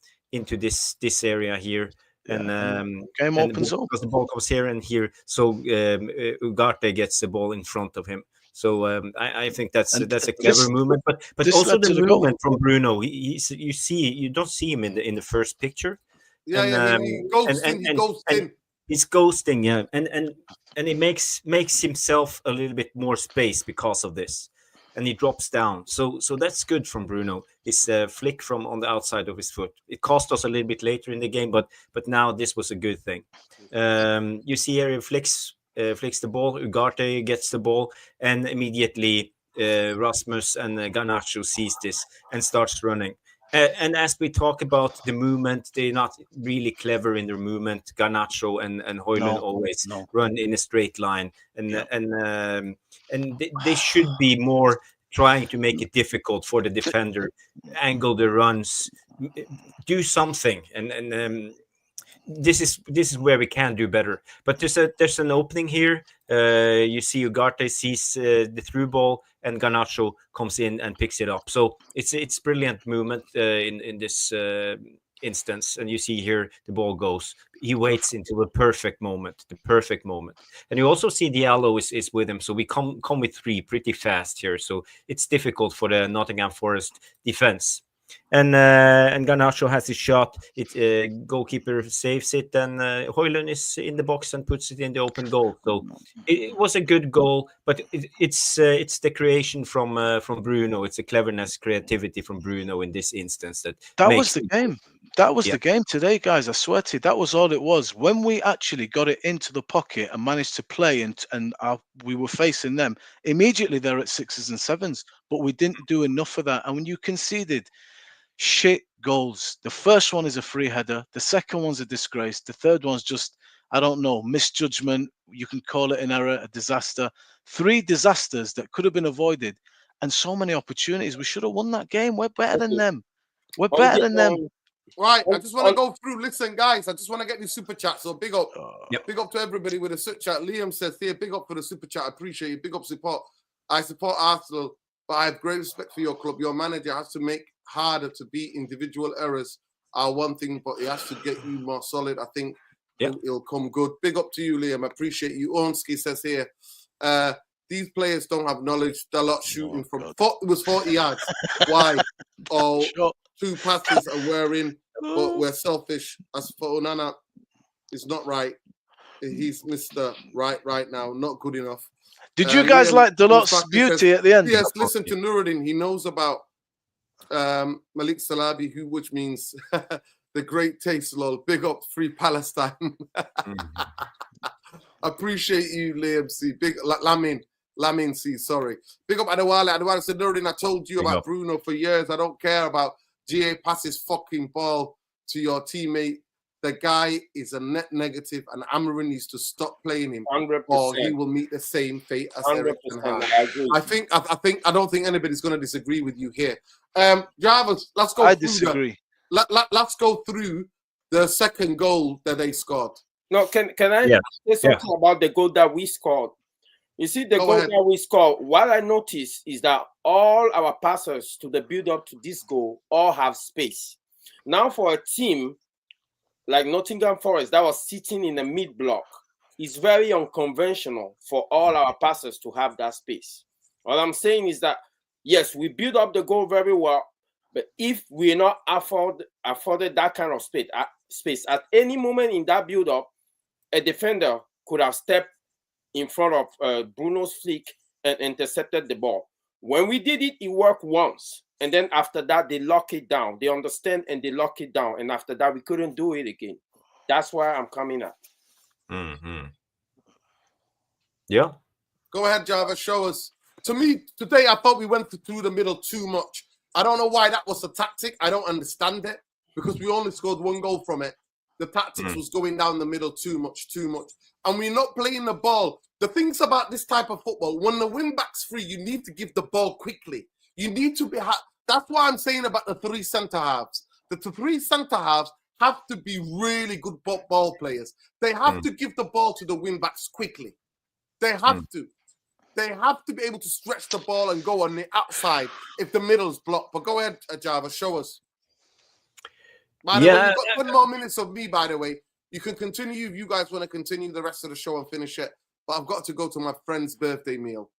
this area here. And game opens up because the ball comes here and here, so Ugarte gets the ball in front of him. So I think that's a clever movement, but also the movement from Bruno. You don't see him in the first picture. He goes in. He's ghosting, yeah, and he makes himself a little bit more space because of this. And he drops down. So that's good from Bruno. It's a flick from on the outside of his foot. It cost us a little bit later in the game, but now this was a good thing. You see here he flicks the ball. Ugarte gets the ball, and immediately Rasmus and Garnacho sees this and starts running. And as we talk about the movement, they're not really clever in their movement. Garnacho and Højlund always run in a straight line, and they should be more trying to make it difficult for the defender, angle the runs, do something, and this is where we can do better. But there's an opening here. You see Ugarte sees the through ball, and Garnacho comes in and picks it up. So it's brilliant movement in this instance. And you see here the ball goes. He waits until the perfect moment. And you also see Diallo is with him. So we come with three pretty fast here. So it's difficult for the Nottingham Forest defense. And Garnacho has his shot. Goalkeeper saves it, and Højlund is in the box and puts it in the open goal. So it was a good goal, but it's the creation from Bruno. It's a cleverness, creativity from Bruno in this instance that was the game. That was the game today, guys. I swear to you, that was all it was. When we actually got it into the pocket and managed to play, and we were facing them immediately. They're at 6s and 7s, but we didn't do enough of that. And when you conceded shit goals. The first one is a free header. The second one's a disgrace. The third one's just, I don't know, misjudgment. You can call it an error, a disaster. 3 disasters that could have been avoided. and so many opportunities. We should have won that game. We're better than them. We're On better the- than them. Right, I just want to on- go through. Listen, guys, I just want to get these super chats. So big up, Yep. big up to everybody with a super chat. Liam says here, big up for the super chat. I appreciate it. Big up support. I support Arsenal, but I have great respect for your club. Your manager has to make harder to beat. Individual errors are one thing, but he has to get you more solid. I think it'll come good. Big up to you, Liam. I appreciate you. Ornsky says here, these players don't have knowledge. They're not shooting from. It was 40 yards. Why? Oh, Sure. 2 passes are wearing, but we're selfish. As for Onana, it's not right. He's Mr. Right now, not good enough. Did you guys Liam like Delot's Mufc beauty says, at the end? Yes, listen to Nuruddin. He knows about Malik Salabi, which means the great taste, lol. Big up, free Palestine. Appreciate you, Liam C. Big Lamin C. Sorry. Big up Adewale. Adewale said, Nuruddin, I told you about Bruno for years. I don't care about GA passes fucking ball to your teammate. The guy is a net negative, and Amorim needs to stop playing him, 100%. or he will meet the same fate as Eric Ten Hag. I agree. I don't think anybody's going to disagree with you here. Jarvis, let's go. I disagree. Let's go through the second goal that they scored. No, can I say something about the goal that we scored? You see, the goal that we scored, what I noticed is that all our passers to the build-up to this goal all have space. Now, for a team like Nottingham Forest that was sitting in the mid-block, it's very unconventional for all our passers to have that space. What I'm saying is that, yes, we build up the goal very well, but if we're not afforded that kind of space at any moment in that build-up, a defender could have stepped in front of Bruno's flick and intercepted the ball. When we did it, it worked once. And then after that, they lock it down. They understand and they lock it down. And after that, we couldn't do it again. That's why I'm coming at. Mm-hmm. Yeah. Go ahead, Java. Show us. To me, today, I thought we went through the middle too much. I don't know why that was a tactic. I don't understand it because we only scored 1 goal from it. The tactics was going down the middle too much. And we're not playing the ball. The things about this type of football, when the wing back's free, you need to give the ball quickly. You need to be... That's why I'm saying about the 3 centre-halves. The 3 centre-halves have to be really good ball players. They have to give the ball to the wing backs quickly. They have to. They have to be able to stretch the ball and go on the outside if the middle's blocked. But go ahead, Java, show us. By the way, you've got 10 more minutes of me, by the way. You can continue if you guys want to continue the rest of the show and finish it. But I've got to go to my friend's birthday meal.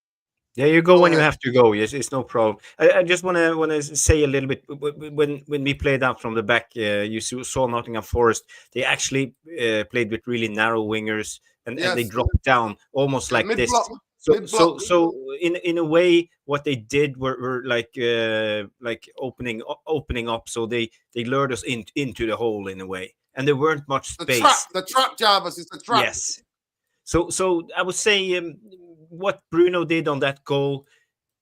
Yeah, you go when you have to go. Yes, it's no problem. I just want to say a little bit when we played out from the back. You saw Nottingham Forest. They actually played with really narrow wingers, and they dropped down almost like this. So in a way, what they did were like opening up. So they lured us into the hole in a way, and there weren't much space. The trap, Jarvis, is the trap. Yes. So I would say what Bruno did on that goal,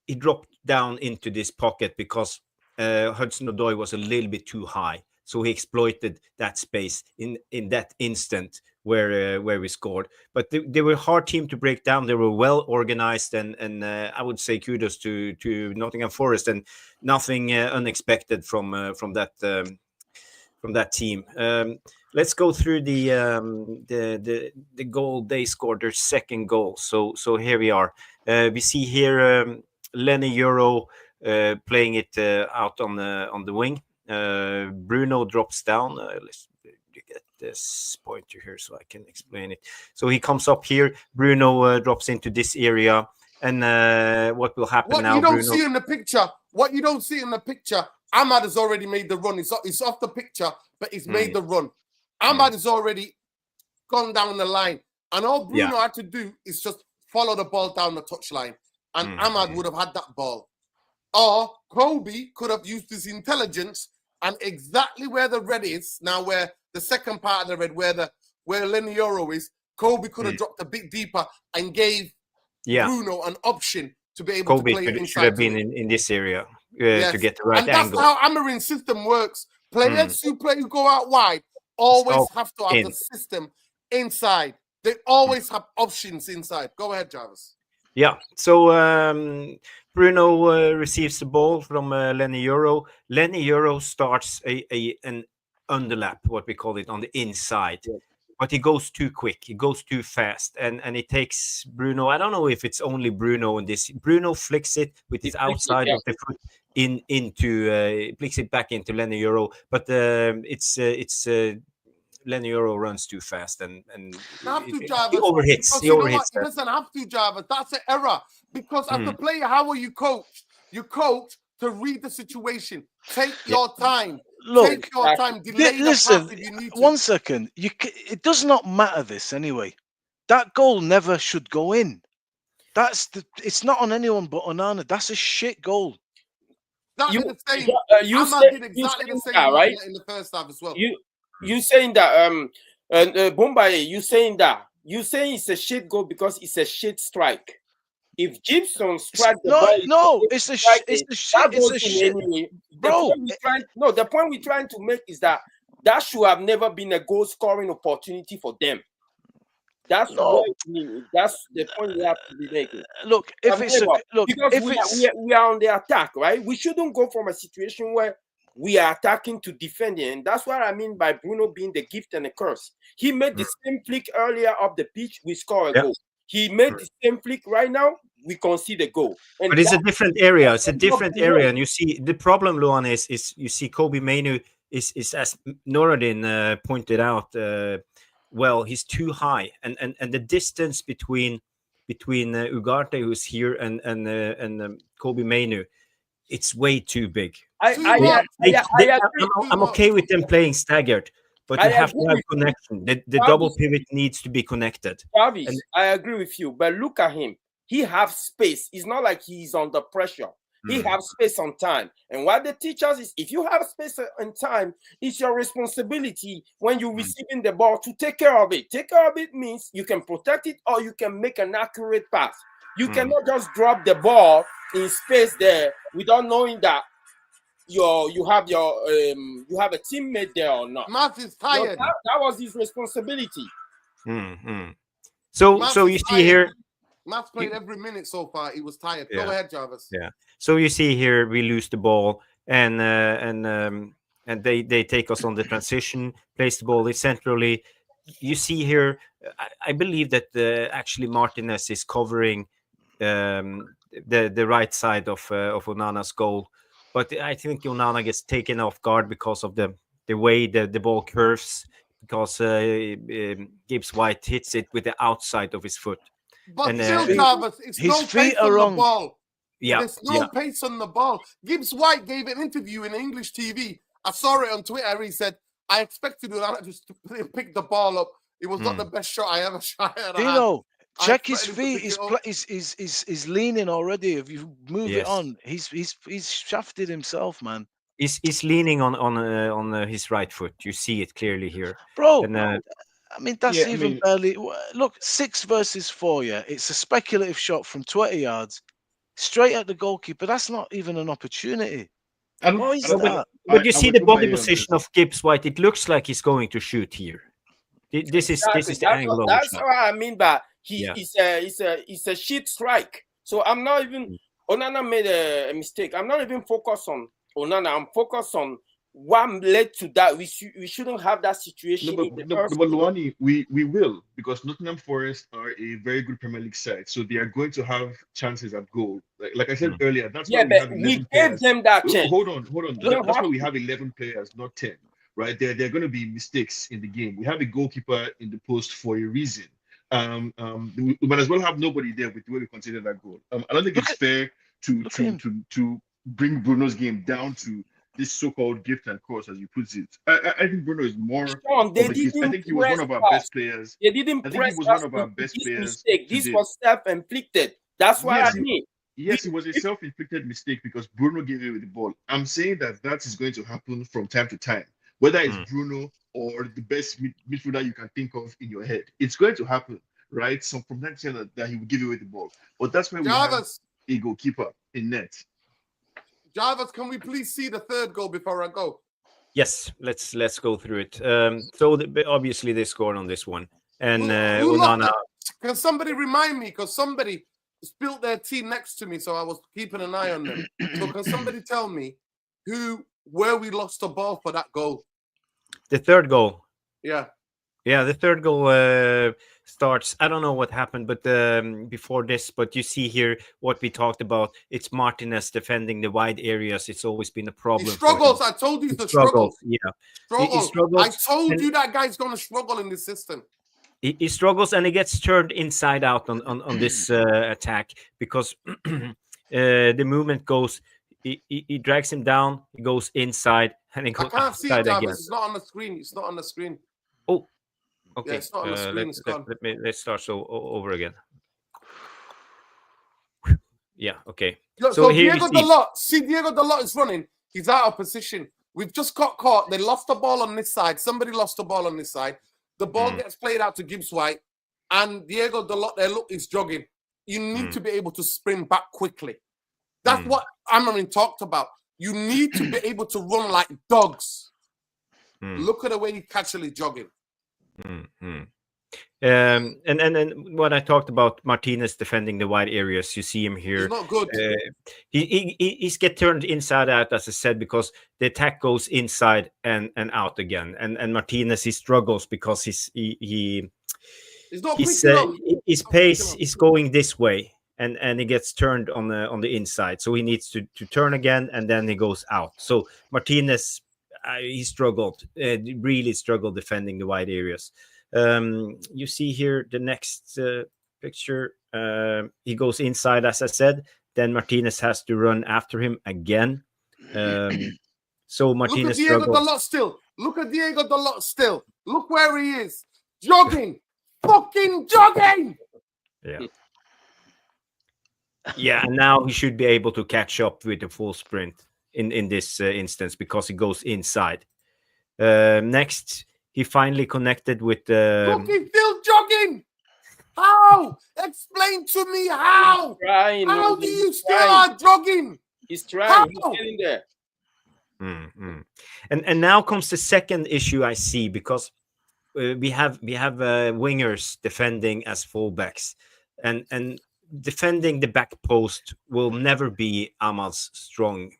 he dropped down into this pocket because Hudson-Odoi was a little bit too high. So he exploited that space in that instant where we scored. But they were a hard team to break down. They were well organized, and I would say kudos to Nottingham Forest, and nothing unexpected from that team. Let's go through the goal they scored, their second goal. So here we are. We see here Lenny Euro playing it out on the wing. Bruno drops down. Let's get this pointer here so I can explain it. So he comes up here. Bruno drops into this area, and what will happen now? What you don't see in the picture. Ahmad has already made the run. It's off the picture, but he's made the run. Ahmad has already gone down the line. And all Bruno had to do is just follow the ball down the touchline. And Ahmad would have had that ball. Or Kobe could have used his intelligence and exactly where the red is, now where the second part of the red, where Lenny Euro is, Kobe could have dropped a bit deeper and gave Bruno an option to be able to play inside. Should have been in this area to get the right angle. And that's how Amorim's system works. Players who go out wide always have to have the system inside. They always have options inside. Go ahead, Jarvis. Yeah. So Bruno receives the ball from Lenny Euro. Lenny Euro starts an underlap, what we call it, on the inside. Yeah. But he goes too quick. He goes too fast, and it takes Bruno. I don't know if it's only Bruno in this. Bruno flicks it with his outside of the foot into flicks it back into Lenny Euro. But it's Lenny Euro runs too fast and Have to, he Jarvis, overhits. because He you know overhits what? He that. doesn't have to, Jarvis. That's an error. Because as a player, how are you coached? You coach to read the situation. Take your time. Look, Take your time. Delay the listen, pass if you need to. 1 second. It does not matter this anyway. That goal never should go in. It's not on anyone but Onana. That's a shit goal. Exactly the same. You Ahmad did exactly the same that, right? in the first half as well. You saying that Bombaye, you saying it's a shit goal because it's a shit strike. If Gibson strike the ball, it's a shit, anyway. bro. The point we're trying to make is that should have never been a goal scoring opportunity for them. That's that's the point we have to be making. Look, because we are on the attack, right? We shouldn't go from a situation where we are attacking to defending, and that's what I mean by Bruno being the gift and the curse. He made the same flick earlier up the pitch, we score a goal. He made the same flick right now, we concede a goal. And but it's a different area. It's a different area, and you see the problem, Luan, is you see Kobe Mainu is as Noradin pointed out. Well, he's too high, and the distance between Ugarte, who's here, and Kobe Mainu, it's way too big. I'm okay with them playing staggered, but you have to have connection. The double pivot needs to be connected. Travis, I agree with you, but look at him. He has space. It's not like he's under pressure. He has space on time. And what the teachers is, if you have space and time, it's your responsibility when you're receiving the ball to take care of it. Take care of it means you can protect it or you can make an accurate pass. You cannot just drop the ball in space there without knowing that you have a teammate there or not. Matt is tired. That was his responsibility. So you see here, Matt's played every minute so far. He was tired. Yeah. Go ahead, Jarvis. Yeah. So you see here, we lose the ball, and they take us on the transition, place the ball centrally. You see here, I believe that actually Martinez is covering the right side of Onana's goal, but I think Onana gets taken off guard because of the way the ball curves, because Gibbs White hits it with the outside of his foot. But still, Jarvis, it's no pace on the ball. Yeah, there's no pace on the ball. Gibbs White gave an interview in English TV. I saw it on Twitter. He said, "I expected Onana just to pick the ball up. It was not the best shot I ever shot." Check his feet. He's leaning already. If you move it on, he's shafted himself, man. He's leaning on his right foot. You see it clearly here, bro. And, I mean, that's barely. Look, 6 versus 4. Yeah, it's a speculative shot from 20 yards, straight at the goalkeeper. That's not even an opportunity. What is that? But you see the body position of Gibbs White. It looks like he's going to shoot here. This is the angle. That's what I mean by it's a shit strike. So I'm not even. Onana made a mistake. I'm not even focused on Onana. I'm focused on what led to that. We shouldn't have that situation. But Luani, we will, because Nottingham Forest are a very good Premier League side, so they are going to have chances at goal. Like I said earlier, that's why we have 11 players. Them that chance. Hold on. That's why we have 11 players, not 10. Right? There are going to be mistakes in the game. We have a goalkeeper in the post for a reason. We might as well have nobody there with the way we consider that goal. I don't think it's fair to bring Bruno's game down to this so-called gift and curse, as you put it. I think Bruno is more. I think he was one of our best players. They didn't I think he was one of our best players. This was self-inflicted. That's what I mean. Yes, it was a self-inflicted mistake because Bruno gave away the ball. I'm saying that is going to happen from time to time, whether it's Bruno or the best midfielder you can think of in your head. It's going to happen, right? So from time to time that he will give away the ball. But that's why we have a goalkeeper in net. Jarvis, can we please see the third goal before I go? Yes, let's go through it. So obviously they scored on this one, and Onana. Can somebody remind me? Because somebody built their team next to me, so I was keeping an eye on them. So can somebody tell me where we lost the ball for that goal? The third goal. Yeah. Yeah, the third goal starts. I don't know what happened, but before this, but you see here what we talked about. It's Martinez defending the wide areas. It's always been a problem. He struggles. I told you the struggles. Yeah, Struggle. he struggles. I told you that guy's going to struggle in this system. He struggles, and he gets turned inside out on this attack because the movement goes. He drags him down. He goes inside, and he goes I can't see it, outside Jarvis. again. It's not on the screen. It's not on the screen. Oh, okay. Yeah, it's not on the screen. It's gone. Let's start over again. Yeah, okay. Look, So so here Diego Dalot. See, Diego Dalot is running. He's out of position. We've just got caught. They lost the ball on this side. Somebody lost the ball on this side. The ball gets played out to Gibbs White, and Diego Dalot there, look, is jogging. You need to be able to sprint back quickly. That's what Amorim talked about. You need to be able to run like dogs. Look at the way he's casually jogging. And what I talked about, Martinez defending the wide areas. You see him here. He's not good. He's get turned inside out, as I said, because the attack goes inside and out again. And Martinez, he struggles because his pace is going this way, and he gets turned on the inside. So he needs to turn again, and then he goes out. So Martinez, he struggled, really struggled defending the wide areas. You see here the next picture. He goes inside, as I said. Then Martinez has to run after him again. So Martinez Look at Diego Dalot still. Look at Diego Dalot still. Look where he is. Jogging. Fucking jogging. Yeah. Yeah, and now he should be able to catch up with the full sprint in this instance because he goes inside. Next, he finally connected with the. Look, he's still jogging. How? Explain to me how. How do you still are jogging? He's trying. He's getting there. And now comes the second issue I see, because we have wingers defending as fullbacks, and defending the back post will never be Ahmad's strong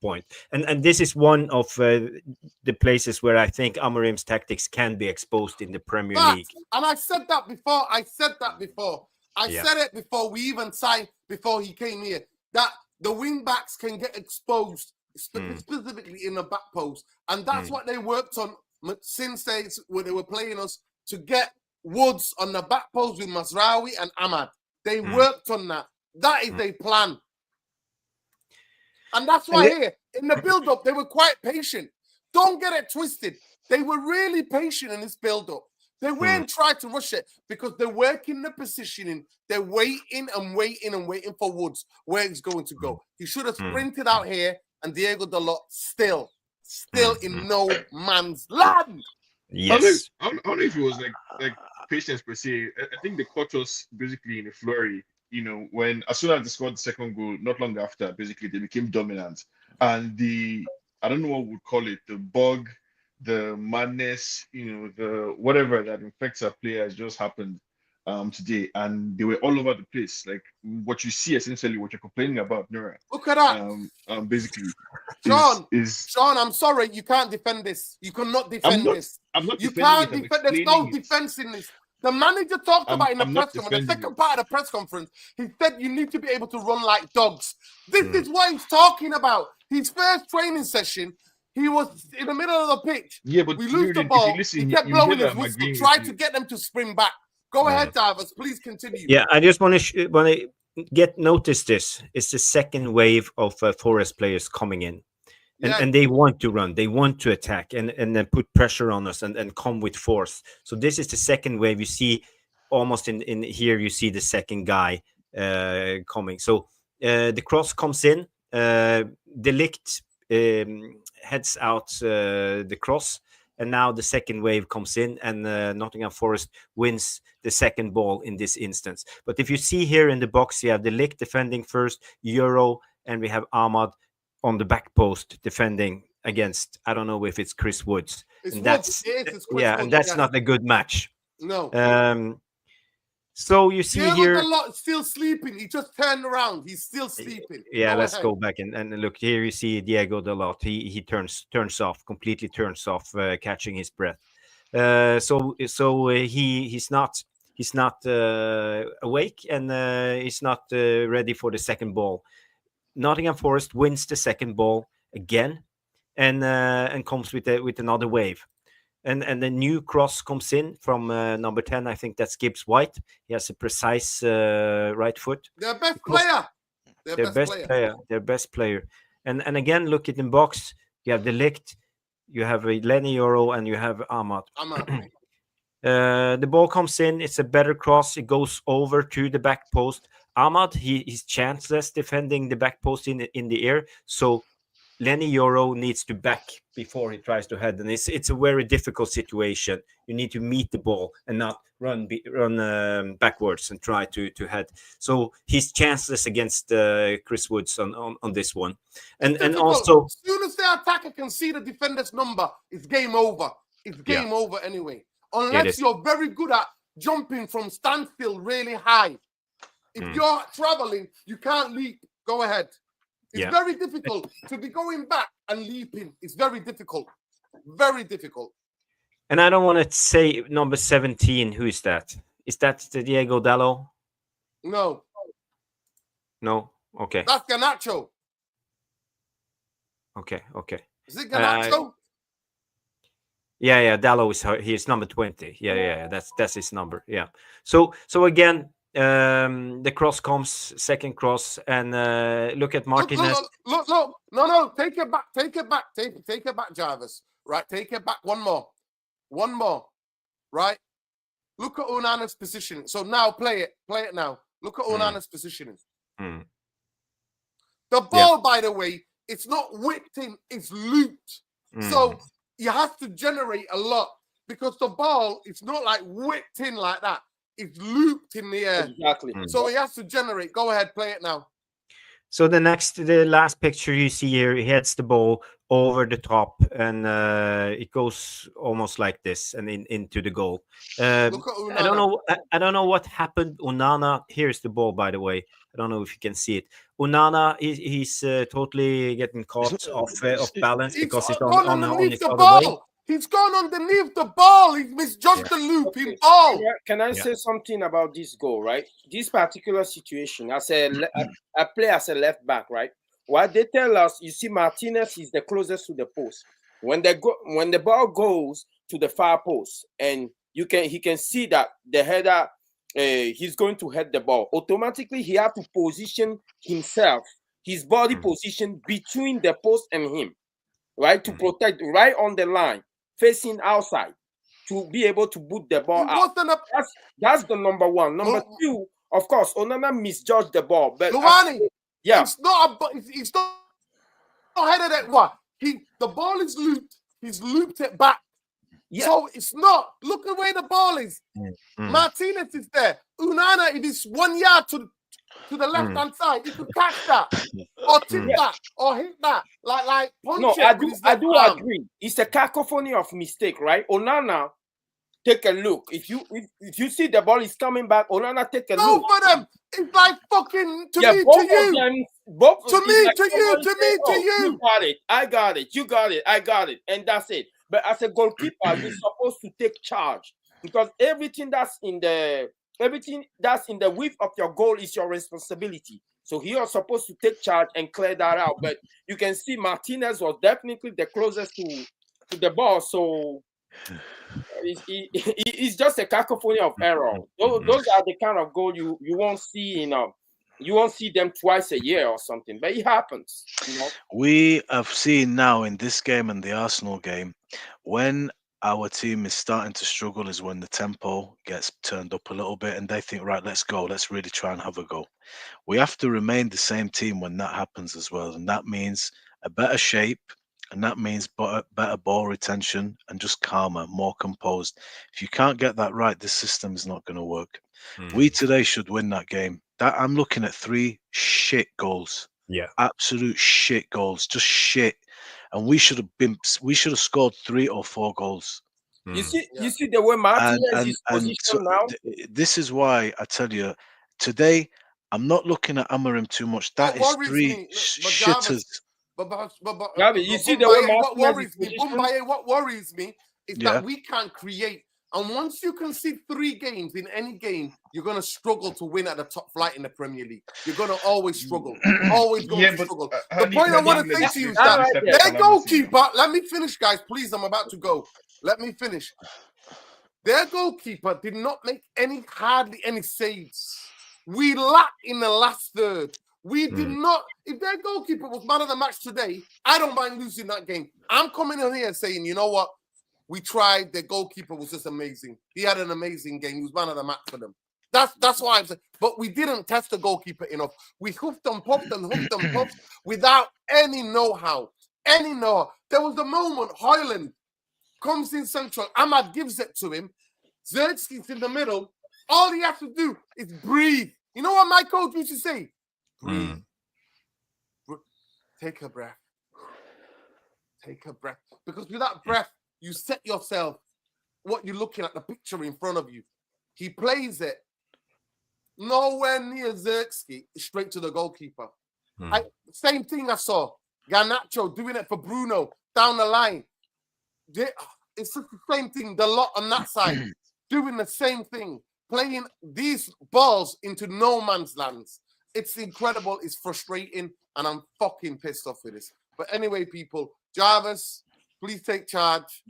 point. And this is one of the places where I think Amorim's tactics can be exposed in the Premier League. And I said that before. I said it before we even signed, before he came here, that the wing backs can get exposed specifically in the back post. And that's what they worked on since they were playing us, to get Woods on the back post with Mazraoui and Ahmad. They worked on that. That is their plan. And that's why here, in the build-up, they were quite patient. Don't get it twisted. They were really patient in this build-up. They weren't trying to rush it because they're working the positioning. They're waiting and waiting and waiting for Woods, where he's going to go. He should have sprinted out here, and Diego Dalot still in no man's land. Yes. I don't know if it was like patience per se. I think they caught us basically in a flurry. You know, when as soon as they scored the second goal, not long after, basically they became dominant. And I don't know what we'd call it, the bug, the madness, you know, the whatever that infects our players just happened today, and they were all over the place. Like what you see, essentially, what you're complaining about, Nura. Look at that. Basically, Sean, I'm sorry, you can't defend this. You cannot defend this. I'm not. You can't defend. There's no defense in this. The manager talked about in the press conference, the second part of the press conference, he said you need to be able to run like dogs. This is what he's talking about. His first training session, he was in the middle of the pitch. Yeah, but we lose the ball. He kept blowing his whistle, tried to get them to spring back. Go ahead, Divers. Please continue. Yeah, I just want to notice this. It's the second wave of Forest players coming in. And they want to run, they want to attack, and then put pressure on us and come with force. So this is the second wave. You see almost in here, you see the second guy coming. So the cross comes in, De Ligt heads out the cross, and now the second wave comes in, and Nottingham Forest wins the second ball in this instance. But if you see here in the box, you have De Ligt defending first, Euro, and we have Ahmad on the back post defending against, I don't know if it's Chris Woods. It's and Woods. That's not a good match. No. So you see Diego here. Dalot is still sleeping. He just turned around. He's still sleeping. Yeah, Go let's ahead. go back and look here. You see Diego Dalot. He turns off, completely turns off, catching his breath. So he's not awake, and he's not ready for the second ball. Nottingham Forest wins the second ball again, and comes with another wave. And the new cross comes in from number 10. I think that's Gibbs White. He has a precise right foot. Their best player. Their best player. And again, look at the box. You have De Ligt, you have Lenny Euro, and you have Ahmad. The ball comes in. It's a better cross. It goes over to the back post. Ahmad, he's chanceless defending the back post in the air. So Lenny Euro needs to back before he tries to head, and it's a very difficult situation. You need to meet the ball and not run backwards and try to head. So he's chanceless against Chris Woods on this one, and also as soon as the attacker can see the defender's number, it's game over. It's game over anyway, unless you're very good at jumping from standstill really high. If you're traveling, you can't leap. Go ahead. It's very difficult to be going back and leaping. It's very difficult. Very difficult. And I don't want to say number 17. Who is that? Is that the Diego Dalot? No. No? Okay. That's Garnacho. Okay. Is it Garnacho? Yeah. Dalot he's number 20. Yeah. That's his number. Yeah. So again, the cross comes, second cross, and look at Martinez. Look. No. Take it back. Take it back, Jarvis. Right. Take it back. One more. Right. Look at Onana's positioning. So now play it now. Look at Onana's positioning. The ball, by the way, it's not whipped in, it's looped. So you have to generate a lot because the ball, it's not like whipped in like that. It's looped in the air. Exactly. So he has to generate. Go ahead, play it now. So the last picture you see here, he hits the ball over the top, and it goes almost like this and into the goal. Look at Onana. I don't know what happened. Onana, here's the ball, by the way. I don't know if you can see it. Onana, he's totally getting caught off balance because he's on his other way. He's gone underneath the ball. He's misjudged the looping ball. Can I say something about this goal, right? This particular situation, I play as a left back, right? What they tell us, you see, Martinez is the closest to the post. When the ball goes to the far post, and he can see that the header, he's going to head the ball. Automatically, he has to position himself, his body position between the post and him, right, to protect right on the line, facing outside, to be able to boot the ball out. That's the number one. Number two, of course, Onana misjudged the ball, but Luani, it's not headed at what? The ball is looped. He's looped it back. Yeah. So it's not. Look at where the ball is. Martinez is there. Onana, it is 1 yard to the left hand side. He could catch that, or tip that, or hit that. Like punch no, it. I do agree. It's a cacophony of mistake, right? Onana, take a look. If you see the ball is coming back, Onana, take a look. Both of them. It's like fucking to me to you. To me to you. You got it. I got it. You got it. I got it. And that's it. But as a goalkeeper, you're supposed to take charge because everything that's in the width of your goal is your responsibility. So you are supposed to take charge and clear that out. But you can see Martinez was definitely the closest to the ball. So it's just a cacophony of error. Those are the kind of goal you won't see you won't see them twice a year or something, but it happens. You know? We have seen now in this game and the Arsenal game, when our team is starting to struggle is when the tempo gets turned up a little bit and they think, right, let's go. Let's really try and have a go. We have to remain the same team when that happens as well. And that means a better shape, and that means better ball retention and just calmer, more composed. If you can't get that right, this system is not going to work. We today should win that game. I'm looking at 3 shit goals. Yeah. Absolute shit goals. Just shit. And we should have scored 3 or 4 goals. You see the way Martinez is positioned now. This is why I tell you today. I'm not looking at Amorim too much. That is three shitters. You see the way what worries me, positioned? what worries me is that we can't create. And once you concede 3 games in any game, you're going to struggle to win at the top flight in the Premier League. You're going to always struggle. Always going to struggle. The point I want to say to you is that their goalkeeper, let me finish, guys. Please, I'm about to go. Let me finish. Their goalkeeper did not make hardly any saves. We lacked in the last third. We did not. If their goalkeeper was man of the match today, I don't mind losing that game. I'm coming in here saying, you know what? We tried. Their goalkeeper was just amazing. He had an amazing game. He was man of the match for them. That's why I'm saying. But we didn't test the goalkeeper enough. We hoofed and puffed without any know-how. There was a moment Højlund comes in central. Ahmad gives it to him. Zerkski's in the middle. All he has to do is breathe. You know what my coach used to say? Breathe. Take a breath. Take a breath. Because with that breath, you set yourself what you're looking at, the picture in front of you. He plays it nowhere near Zerkski, straight to the goalkeeper. Same thing I saw. Garnacho doing it for Bruno down the line. It's the same thing. The lot on that side doing the same thing. Playing these balls into no man's lands. It's incredible. It's frustrating. And I'm fucking pissed off with this. But anyway, people, Jarvis, please take charge.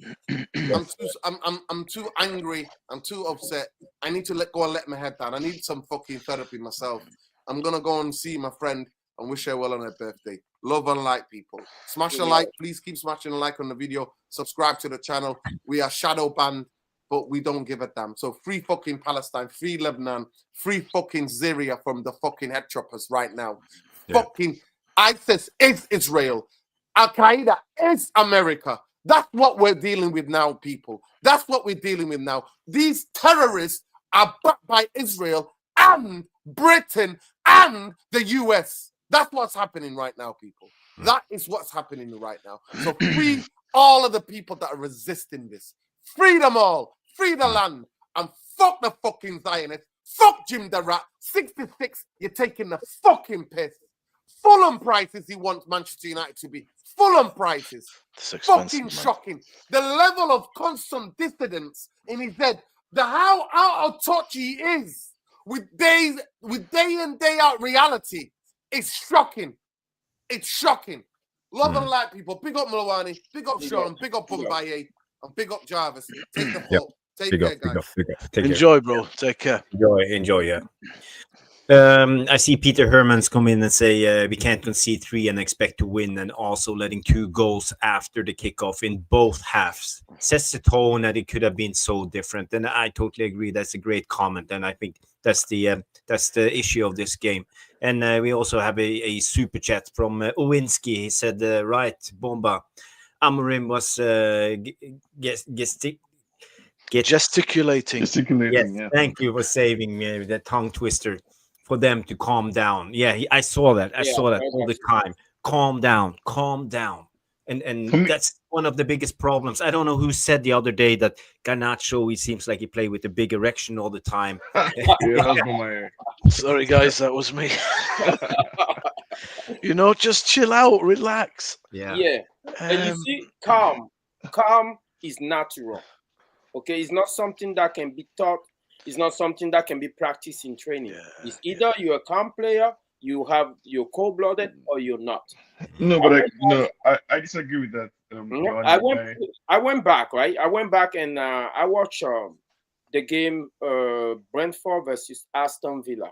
I'm too angry. I'm too upset. I need to let my head down. I need some fucking therapy myself. I'm going to go and see my friend and wish her well on her birthday. Love and like, people. Smash a like. Please keep smashing a like on the video. Subscribe to the channel. We are shadow banned, but we don't give a damn. So free fucking Palestine, free Lebanon, free fucking Syria from the fucking head choppers right now. Yeah. Fucking ISIS is Israel. Al-Qaeda is America. That's what we're dealing with now, people. That's what we're dealing with now. These terrorists are backed by Israel and Britain and the US. That's what's happening right now, people. That is what's happening right now. So free all of the people that are resisting this. Free them all. Free the land. And fuck the fucking Zionists. Fuck Jim the Rat. 66, you're taking the fucking piss. Fulham prices he wants Manchester United to be. Fulham prices. Fucking shocking. The level of constant dissidence in his head. How out of touch he is with day in, day out reality. It's shocking. It's shocking. Love and light, people. Big up Mlawani. Big up Sean. Big up Bumbaye. And big up Jarvis. Take the full. Take care, guys. Enjoy, bro. Take care. Enjoy, yeah. I see Peter Hermans come in and say we can't concede 3 and expect to win, and also letting 2 goals after the kickoff in both halves sets the tone that it could have been so different. And I totally agree. That's a great comment, and I think that's the issue of this game. And we also have a super chat from Owinski. He said, "Right, Bomba, Amorim was gesticulating. Yes, yeah. Thank you for saving me the tongue twister." For them to calm down. Yeah, I saw that. I saw that all the time. Calm down. And that's one of the biggest problems. I don't know who said the other day that Garnacho, he seems like he played with a big erection all the time. Sorry, guys, that was me. Just chill out, relax. Yeah. And you see, calm is natural. Okay, it's not something that can be taught. It's not something that can be practiced in training. It's either you're a calm player, you're cold-blooded, or you're not. No, but I disagree with that. I went back, right? I went back and I watched the game Brentford versus Aston Villa,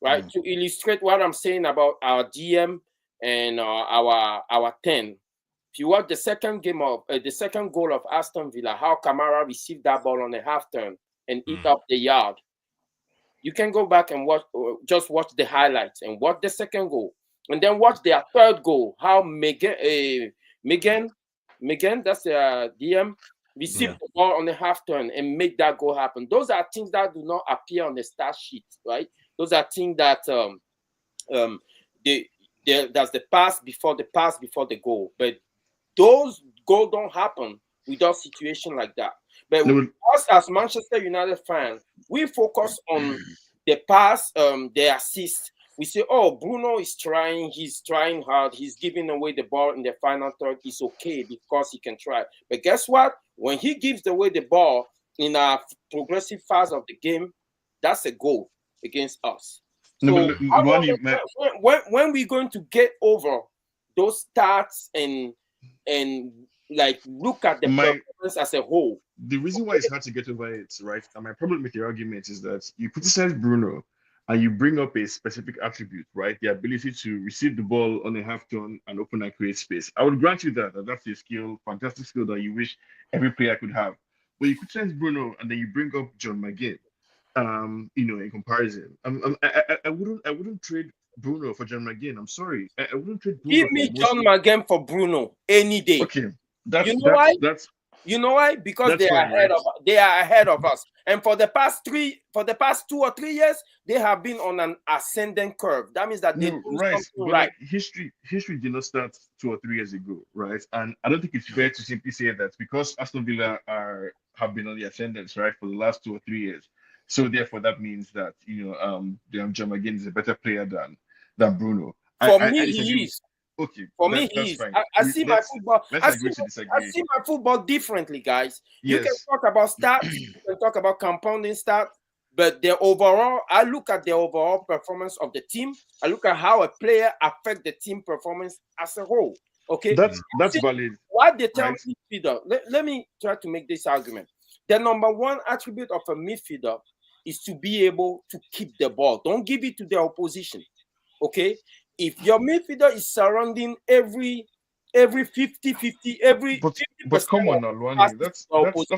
right? To illustrate what I'm saying about our DM and our 10. If you watch the second goal of Aston Villa, how Kamara received that ball on a half turn and eat up the yard. You can go back and just watch the highlights and watch the second goal. And then watch their third goal. How Megan, that's the DM, received the ball on the half turn and make that goal happen. Those are things that do not appear on the stat sheet, right? Those are things that that's the pass before the goal. But those goals don't happen without situation like that. But No, us as Manchester United fans, we focus on the pass, the assist. We say, oh, Bruno is trying, he's trying hard, he's giving away the ball in the final third. It's okay because he can try. But guess what? When he gives away the ball in a progressive phase of the game, that's a goal against us. no, but So when we're going to get over those stats and like look at the performance as a whole? The reason why it's hard to get over it, right? And my problem with your argument is that you criticize Bruno and you bring up a specific attribute, right? The ability to receive the ball on a half turn and open and create space. I would grant you that that's a skill, fantastic skill that you wish every player could have. But you criticize Bruno and then you bring up John McGinn, in comparison. I wouldn't trade Bruno for John McGinn. I'm sorry. I wouldn't trade Bruno. Give me John McGinn for Bruno any day. Okay. Why? You know why? Because they are ahead of us. And for the past 2 or 3 years, they have been on an ascending curve. That means that they do something right. Like history did not start 2 or 3 years ago, right? And I don't think it's fair to simply say that because Aston Villa have been on the ascendance, right, for the last 2 or 3 years. So therefore, that means that John McGinn is a better player than Bruno. For me, he is. Okay. For me, he is. I see my football. I see my football differently, guys. Yes. You can talk about stats, you can talk about compounding stats, but I look at the overall performance of the team. I look at how a player affects the team performance as a whole. Okay, that's valid. What they tell midfielder. Let me try to make this argument. The number one attribute of a midfielder is to be able to keep the ball. Don't give it to the opposition. Okay. If your midfielder is surrounding every 50-50, but come on now, Luani, that's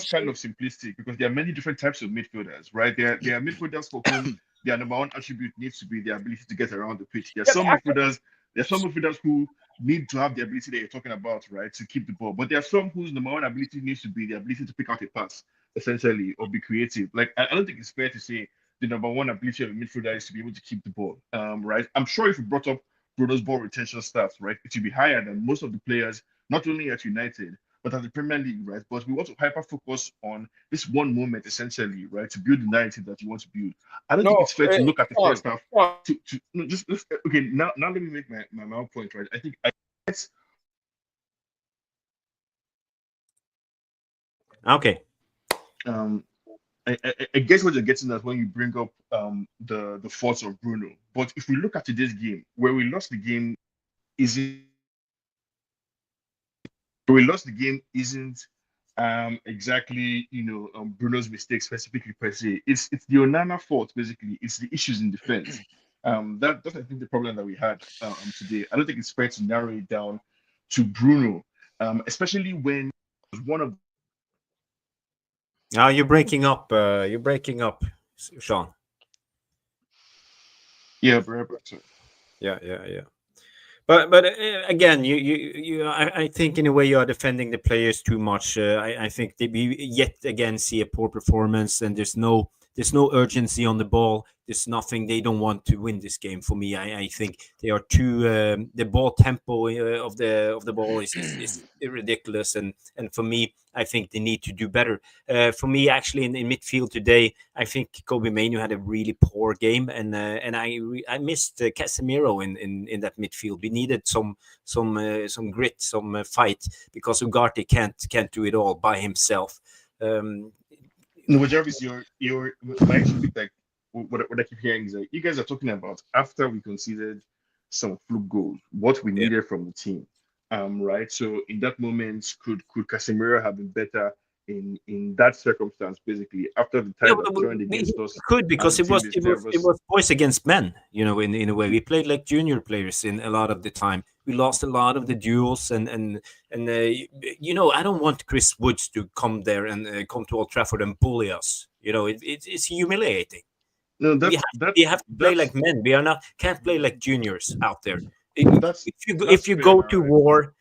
kind of simplistic because there are many different types of midfielders, right? There are midfielders for whom their number one attribute needs to be the ability to get around the pitch. There are some midfielders who need to have the ability that you're talking about, right, to keep the ball. But there are some whose number one ability needs to be the ability to pick out a pass, essentially, or be creative. Like I don't think it's fair to say the number one ability of a midfielder is to be able to keep the ball, right? I'm sure if you brought up Bruno's ball retention stats, right, it should be higher than most of the players, not only at United, but at the Premier League, right? But we want to hyper-focus on this one moment, essentially, right, to build the narrative that you want to build. I don't think it's fair to look at the first half. Okay, now let me make my point, right? I think okay. I guess what you're getting at when you bring up the faults of Bruno. But if we look at today's game, where we lost the game isn't exactly Bruno's mistake specifically per se. It's the Onana fault basically. It's the issues in defense. That's I think the problem that we had today. I don't think it's fair to narrow it down to Bruno, especially when it was one of. You're breaking up. Sean. Yeah, Yeah. But again, I think in a way you are defending the players too much. I think we yet again see a poor performance, and there's no urgency on the ball. There's nothing. They don't want to win this game. For me, I think they are too. The ball tempo of the ball is ridiculous, and for me, I think they need to do better. For me, actually, in midfield today, I think Kobe Mainoo had a really poor game, and I missed Casemiro in that midfield. We needed some grit, some fight, because Ugarte can't do it all by himself. No, Jarvis, my actually like what I keep hearing is that you guys are talking about after we conceded some fluke goals, what we needed from the team, right? So in that moment, could Casemiro have been better in that circumstance? Basically, after the time that turned against us, could, because it was boys against men. In a way, we played like junior players in a lot of the time. We lost a lot of the duels, and I don't want Chris Woods to come there and come to Old Trafford and bully us. It's humiliating. No, we have to play like men. We can't play like juniors out there. If you go to war,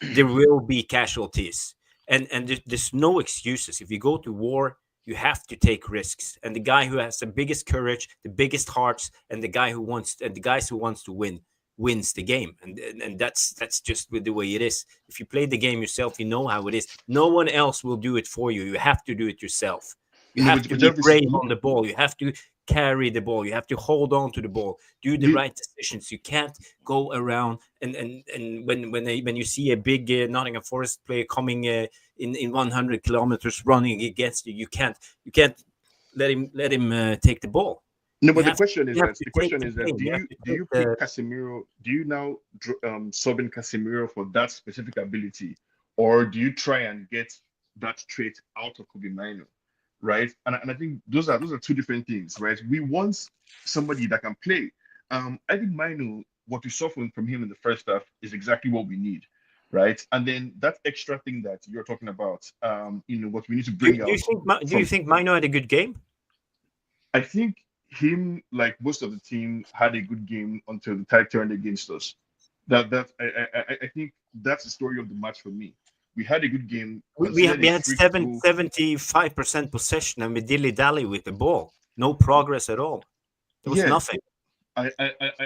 there will be casualties, and there's no excuses. If you go to war, you have to take risks. And the guy who has the biggest courage, the biggest hearts, and the guys who wants to win, wins the game, and that's just with the way it is. If you play the game yourself, you know how it is. No one else will do it for you. You have to do it yourself. You have to be brave on the ball. You have to carry the ball. You have to hold on to the ball. Do the right decisions. You can't go around and when you see a big Nottingham Forest player coming in 100 kilometers running against you, you can't let him take the ball. No, but the question is that do you pick Casemiro? Do you now sub in Casemiro for that specific ability, or do you try and get that trait out of Kobe Mino, right? And I think those are two different things, right? We want somebody that can play. I think Mino, what we saw from him in the first half is exactly what we need, right? And then that extra thing that you're talking about, what we need to bring out. Do you think Mino had a good game? I think him, like most of the team, had a good game until the tide turned against us. I think that's the story of the match for me. We had a good game. We had 75% possession and we dilly-dally with the ball. No progress at all. There was nothing. I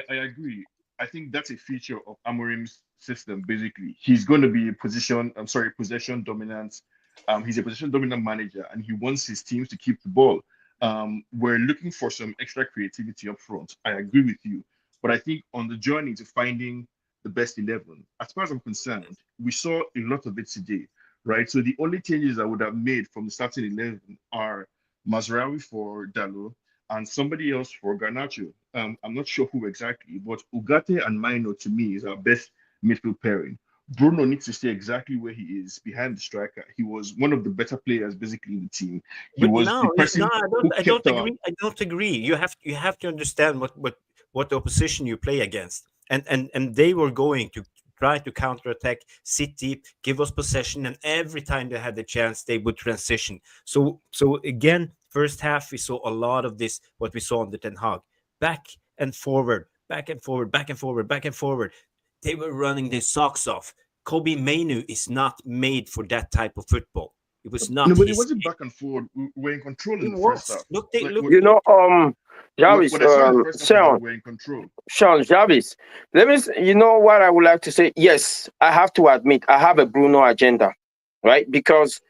agree. I think that's a feature of Amorim's system, basically. He's going to be possession dominant. He's a possession dominant manager, and he wants his teams to keep the ball. We're looking for some extra creativity up front. I agree with you. But I think on the journey to finding the best 11, as far as I'm concerned, we saw a lot of it today, right? So the only changes I would have made from the starting 11 are Mazraoui for Dalot and somebody else for Garnacho. I'm not sure who exactly, but Ugarte and Mino, to me, is our best midfield pairing. Bruno needs to stay exactly where he is, behind the striker. He was one of the better players, basically, in the team. I don't agree. I don't agree. You have to understand what the opposition you play against, and they were going to try to counterattack, sit deep, give us possession, and every time they had the chance, they would transition. So again, first half we saw a lot of this. What we saw on the Ten Hag, back and forward, back and forward, back and forward, back and forward. They were running their socks off. Kobe Mino is not made for that type of football. It was not. No, but it wasn't back and forward. We were in control in the first half. Jarvis, Sean, we're in control. Sean, Jarvis, you know what I would like to say? Yes, I have to admit, I have a Bruno agenda, right? Because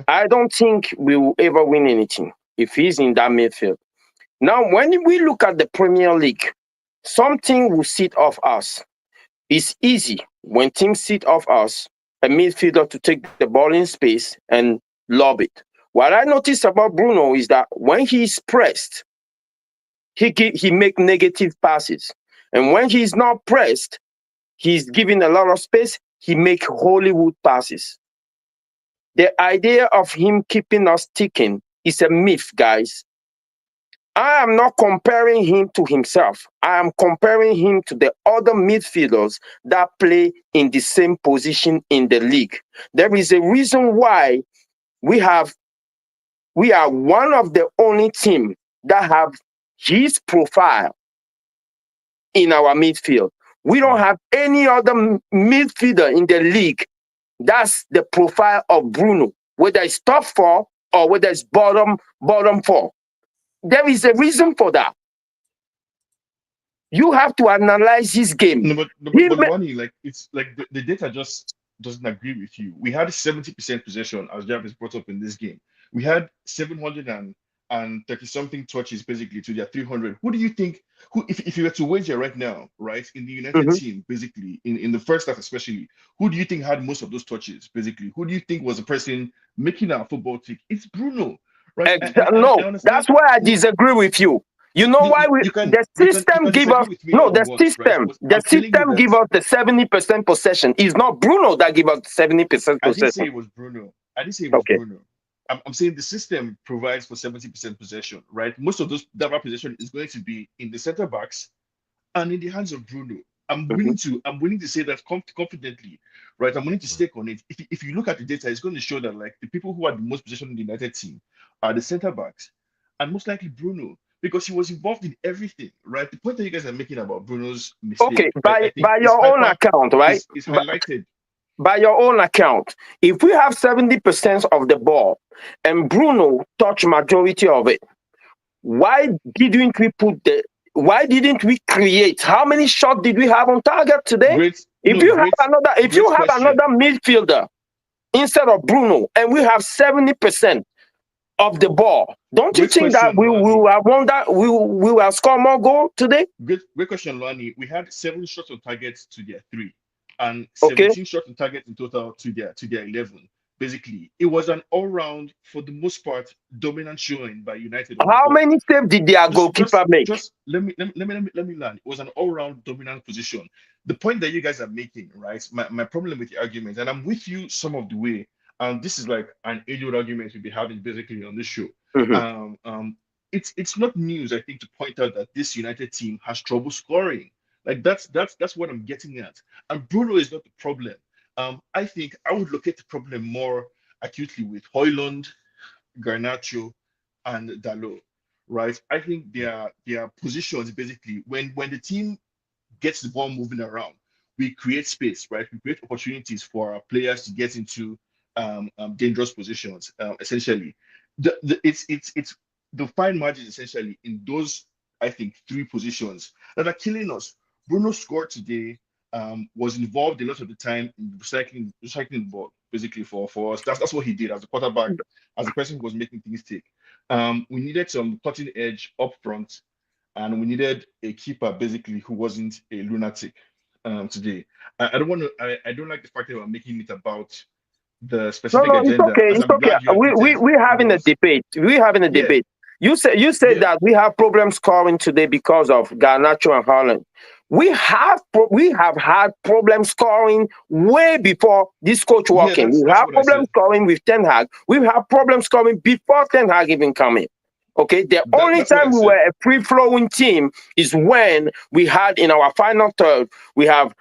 I don't think we will ever win anything if he's in that midfield. Now, when we look at the Premier League, something will sit off us. It's easy when teams sit off us, a midfielder to take the ball in space and lob it. What I noticed about Bruno is that when he's pressed, he make negative passes. And when he's not pressed, he's given a lot of space, he make Hollywood passes. The idea of him keeping us ticking is a myth, guys. I am not comparing him to himself. I am comparing him to the other midfielders that play in the same position in the league. There is a reason why we are one of the only team that have his profile in our midfield. We don't have any other midfielder in the league that's the profile of Bruno, whether it's top four or whether it's bottom four. There is a reason for that. You have to analyze his game. No, but Wani, it's like the data just doesn't agree with you. We had 70% possession, as Jarvis brought up in this game. We had 730 something touches basically to their 300. Who do you think? If you were to wager right now, right, in the United team, basically in the first half especially, who do you think had most of those touches? Basically, who do you think was the person making our football tick? It's Bruno. Right. No, that's why I disagree with you. You know why the system give us the system give us the 70% possession. It's not Bruno that give us 70% possession. I didn't say it was Bruno. Bruno. I'm saying the system provides for 70% possession, right? Most of that possession is going to be in the center backs and in the hands of Bruno. I'm willing to say that confidently, right? I'm willing to stake on it. If you look at the data, it's going to show that like the people who had the most possession in the United team are the center backs and most likely Bruno, because he was involved in everything, right? The point that you guys are making about Bruno's mistake. Okay, by your own account, right? It's highlighted. By your own account, if we have 70% of the ball and Bruno touch majority of it, why didn't we put why didn't we create? How many shots did we have on target today? If you have another midfielder instead of Bruno, and we have 70% of the ball, don't you think that we will have won that? We will have scored more goal today? Great question, Luani. We had 7 shots on target to their 3, and 17 shots on target in total to their 11. Basically, it was an all-round, for the most part, dominant showing by United. How many saves did their goalkeeper make? Just let me land. It was an all-round dominant position. The point that you guys are making, right? My problem with the argument, and I'm with you some of the way, and this is like an age-old argument we'll be having basically on this show. It's not news, I think, to point out that this United team has trouble scoring. Like that's what I'm getting at. And Bruno is not the problem. I think I would locate the problem more acutely with Højlund, Garnacho, and Dalot, right? I think their positions basically, when the team gets the ball moving around, we create space, right? We create opportunities for our players to get into dangerous positions. Essentially, it's the fine margins essentially in those, I think, 3 positions that are killing us. Bruno scored today. Was involved a lot of the time in recycling the ball, basically for us. That's what he did as a quarterback, as the person who was making things tick. We needed some cutting edge up front, and we needed a keeper basically who wasn't a lunatic today. I don't like the fact that we're making it about the specific agenda. It's okay. We're having a debate. Debate. You said that we have problems scoring today because of Garnacho and Haaland. We have had problems scoring way before this coach walking. We have problems scoring with Ten Hag. We have problems scoring before Ten Hag even coming. Okay, the only time we were a free-flowing team is when we had in our final third, we have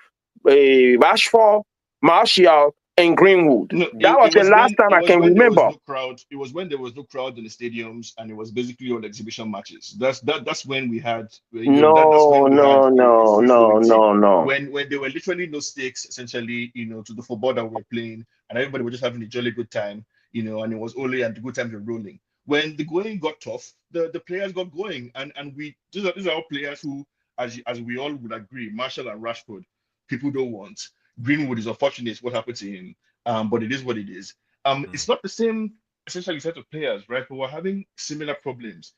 Rashford, Martial, and Greenwood. That was the last time I can remember. It was when there was no crowd in the stadiums, and it was basically all exhibition matches. That's when we had. No. When there were literally no stakes, essentially, to the football that we were playing, and everybody was just having a jolly good time, and it was only and the good times were rolling. When the going got tough, the players got going, and these are all players who, as we all would agree, Martial and Rashford, people don't want. Greenwood is unfortunate what happened to him, but it is what it is. It's not the same essentially set of players, right? But we're having similar problems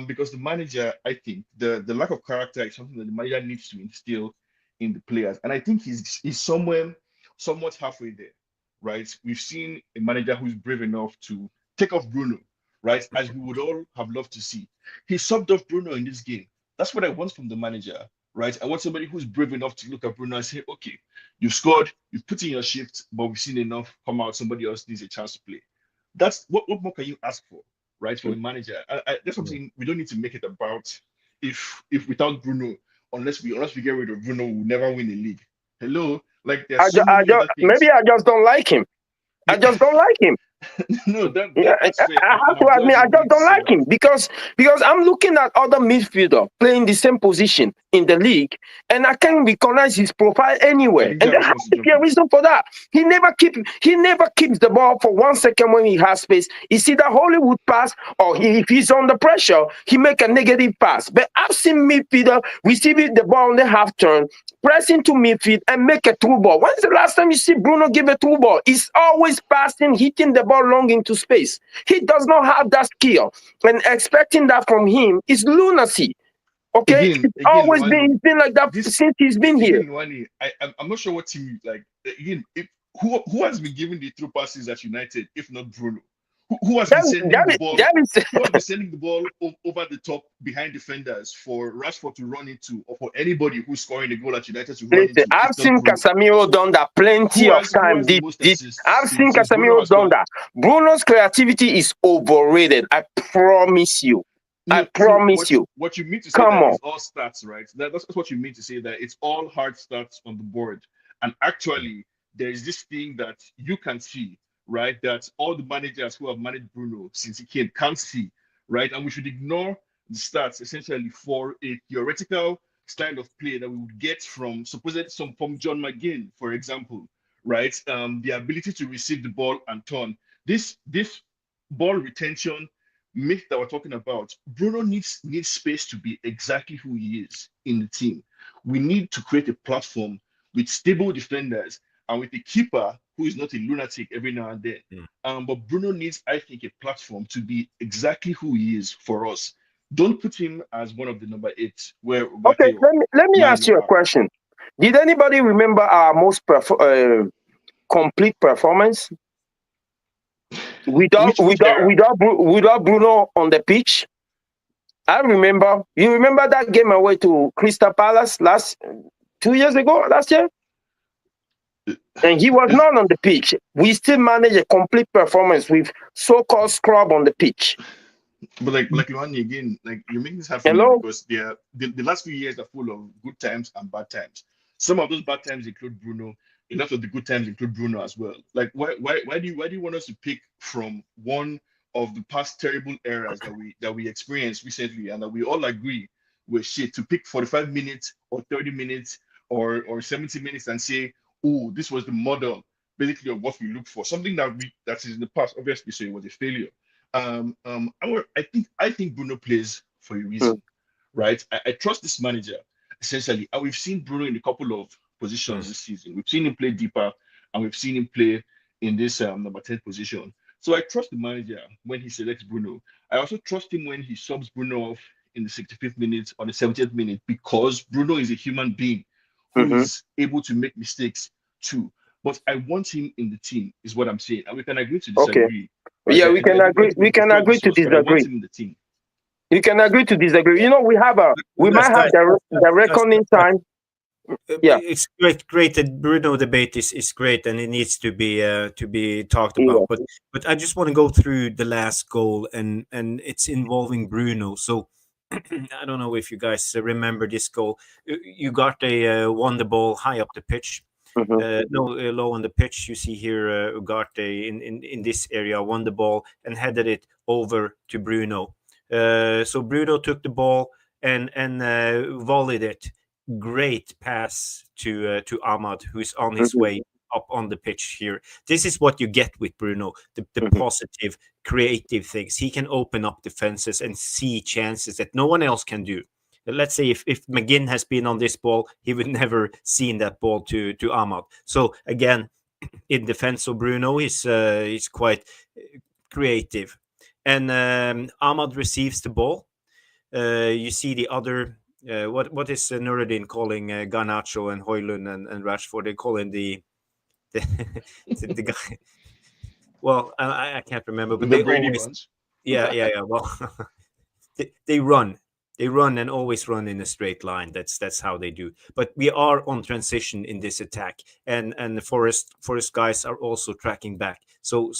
because the manager, I think, the lack of character is something that the manager needs to instill in the players, and I think he's somewhat halfway there, right? We've seen a manager who's brave enough to take off Bruno, right? As we would all have loved to see. He subbed off Bruno in this game. That's what I want from the manager. Right, I want somebody who's brave enough to look at Bruno and say, okay, you've scored, you've put in your shift, but we've seen enough come out. Somebody else needs a chance to play. That's what more can you ask for, right, from the manager? That's something we don't need to make it about. If without Bruno, unless we get rid of Bruno, we'll never win a league. Hello, like there's so many other things. Maybe I just don't like him. I just don't like him. No, that's fair. I have to admit, I just don't like him because I'm looking at other midfielder playing the same position in the league, and I can't recognize his profile anywhere. And there has to be a reason for that. He never keeps the ball for 1 second when he has space. It's either Hollywood pass or if he's under pressure, he make a negative pass. But I've seen midfielder receiving the ball on the half turn, press into midfield and make a through ball. When's the last time you see Bruno give a through ball? He's always passing, hitting the ball long into space. He does not have that skill, and expecting that from him is lunacy. Okay, it's always been like that since he's been here. Wani, I'm not sure what team like. Again, who has been giving the through passes at United, if not Bruno? Who has been sending the ball? Who has been sending the ball over the top behind defenders for Rashford to run into, or for anybody who's scoring a goal at United to run into? I've seen Casemiro done that plenty of times. I've seen Casemiro done that. Bruno's creativity is overrated. I promise you. I promise you. What you mean to say that is all stats, right? That's what you mean to say, that it's all hard stats on the board. And actually, there is this thing that you can see, right, that all the managers who have managed Bruno since he came can't see, right? And we should ignore the stats essentially for a theoretical style of play that we would get from from John McGinn, for example, right? The ability to receive the ball and turn. This ball retention myth that we're talking about, Bruno needs space to be exactly who he is in the team. We need to create a platform with stable defenders and with a keeper who is not a lunatic every now and then. But Bruno needs, I think, a platform to be exactly who he is for us. Don't put him as one of the number 8 where Okay, Ugarte or let me ask you Manu a are. question. Did anybody remember our most complete performance without Which era? without Bruno on the pitch? I remember. You remember that game away to Crystal Palace last 2 years ago, last year? And he was not on the pitch. We still managed a complete performance with so-called scrub on the pitch. But like Luani again, like you're making this hard for me Hello? because the last few years are full of good times and bad times. Some of those bad times include Bruno. A lot of the good times include Bruno as well. Like why do you want us to pick from one of the past terrible eras that we experienced recently and that we all agree were shit, to pick 45 minutes or 30 minutes or 70 minutes and say, oh, this was the model basically of what we look for. Something that is in the past, obviously, so it was a failure. I think Bruno plays for a reason, right? I trust this manager essentially, and we've seen Bruno in a couple of positions this season. We've seen him play deeper, and we've seen him play in this number 10 position. So I trust the manager when he selects Bruno. I also trust him when he subs Bruno off in the 65th minute or the 70th minute, because Bruno is a human being who is able to make mistakes too. But I want him in the team, is what I'm saying, and we can agree to Okay. disagree. Right? Yeah, we can agree. We can agree to But I want disagree. him in the team. You can agree to disagree. You know, we Guys, might have the reckoning time. Yeah. It's great that Bruno debate is great, and it needs to be talked about. But I just want to go through the last goal, and it's involving Bruno. So I don't know if you guys remember this goal. Ugarte won the ball high up the pitch. Low on the pitch. You see here Ugarte in this area won the ball and headed it over to Bruno. So Bruno took the ball and volleyed it. Great pass to Ahmad, who's on his way up on the pitch here. This is what you get with Bruno, the positive, creative things. He can open up defenses and see chances that no one else can do. Let's say if McGinn has been on this ball, he would never seen that ball to Ahmad. So again, in defense, so Bruno is quite creative. And Ahmad receives the ball. You see the other... what is Nuruddin calling Garnacho and Højlund and Rashford? They call him the guy. Well, I can't remember, but they Brady always runs. yeah. Well, they run and always run in a straight line. That's how they do. But we are on transition in this attack, and the Forest guys are also tracking back. So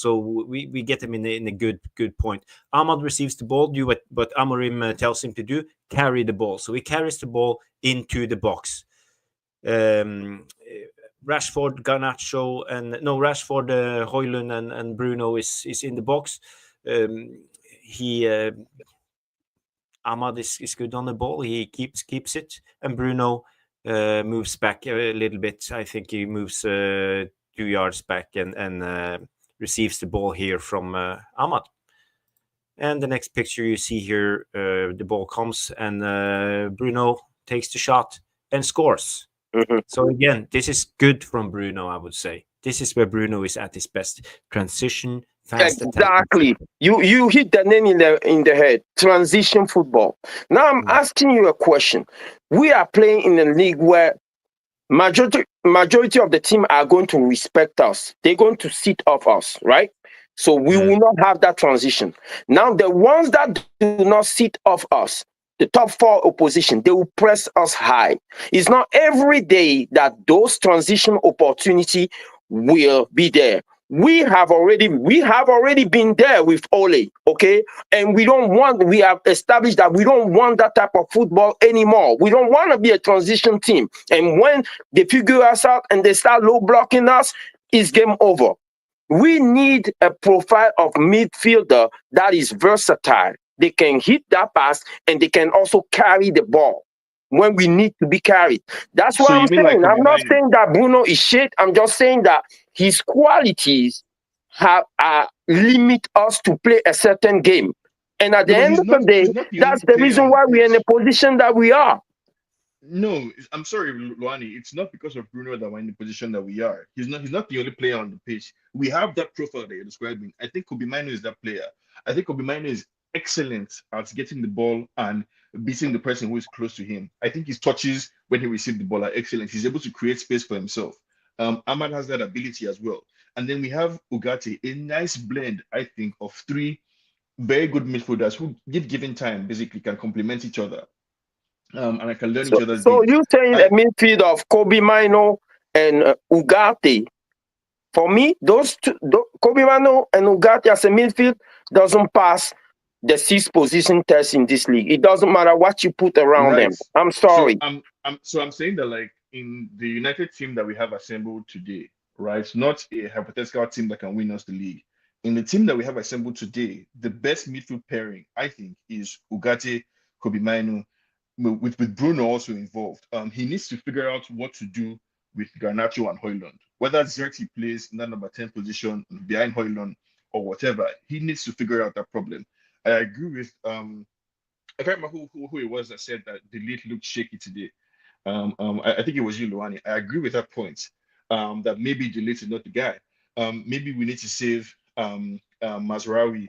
we get them in a good point. Ahmad receives the ball, do what Amorim tells him to do, carry the ball. So he carries the ball into the box. Rashford, Garnacho, Højlund and Bruno is in the box. Ahmad is good on the ball. He keeps it, and Bruno moves back a little bit. I think he moves 2 yards back and receives the ball here from Ahmad. And the next picture you see here, the ball comes and Bruno takes the shot and scores. So again, this is good from Bruno, I would say. This is where Bruno is at his best. Transition, fast exactly. You hit the name in the head. Transition football. Now I'm asking you a question. We are playing in a league where majority of the team are going to respect us. They're going to sit off us, right? So we will not have that transition. Now the ones that do not sit off us, the top 4 opposition, they will press us high. It's not every day that those transition opportunity will be there. We have already been there with Ole, okay? And we have established that we don't want that type of football anymore. We don't want to be a transition team. And when they figure us out and they start low blocking us, it's game over. We need a profile of midfielder that is versatile. They can hit that pass and they can also carry the ball when we need to be carried. That's what I'm saying. Like I'm not saying that Bruno is shit. I'm just saying that his qualities limit us to play a certain game. And at No, the but end of the day, he's not the that's only the player reason on the why we're in the pitch. position that we are. No, I'm sorry, Luani. It's not because of Bruno that we're in the position that we are. He's not the only player on the pitch. We have that profile that you're describing. I think Kobe Mino is that player. I think Kobe Mino is excellent at getting the ball and beating the person who is close to him. I think his touches when he received the ball are excellent. He's able to create space for himself. Ahmad has that ability as well. And then we have Ugarte, a nice blend, I think, of three very good midfielders who, if given time, basically can complement each other. And I can learn each other's So games. you saying I the midfield of Kobe Mino and Ugarte? For me, those two, Kobe Mino and Ugarte as a midfield doesn't pass the sixth position test in this league. It doesn't matter what you put around them. Right. I'm So sorry. I'm saying that, like, in the United team that we have assembled today, right? Not a hypothetical team that can win us the league. In the team that we have assembled today, the best midfield pairing, I think, is Ugarte, Kobe Mino, with Bruno also involved. He needs to figure out what to do with Garnacho and Højlund. Whether Xerxes plays in that number 10 position behind Højlund or whatever, he needs to figure out that problem. I agree with I can't remember who it was that said that the lead looked shaky today. I think it was you, Luani. I agree with that point. That maybe the lead is not the guy. Maybe we need to save Mazraoui,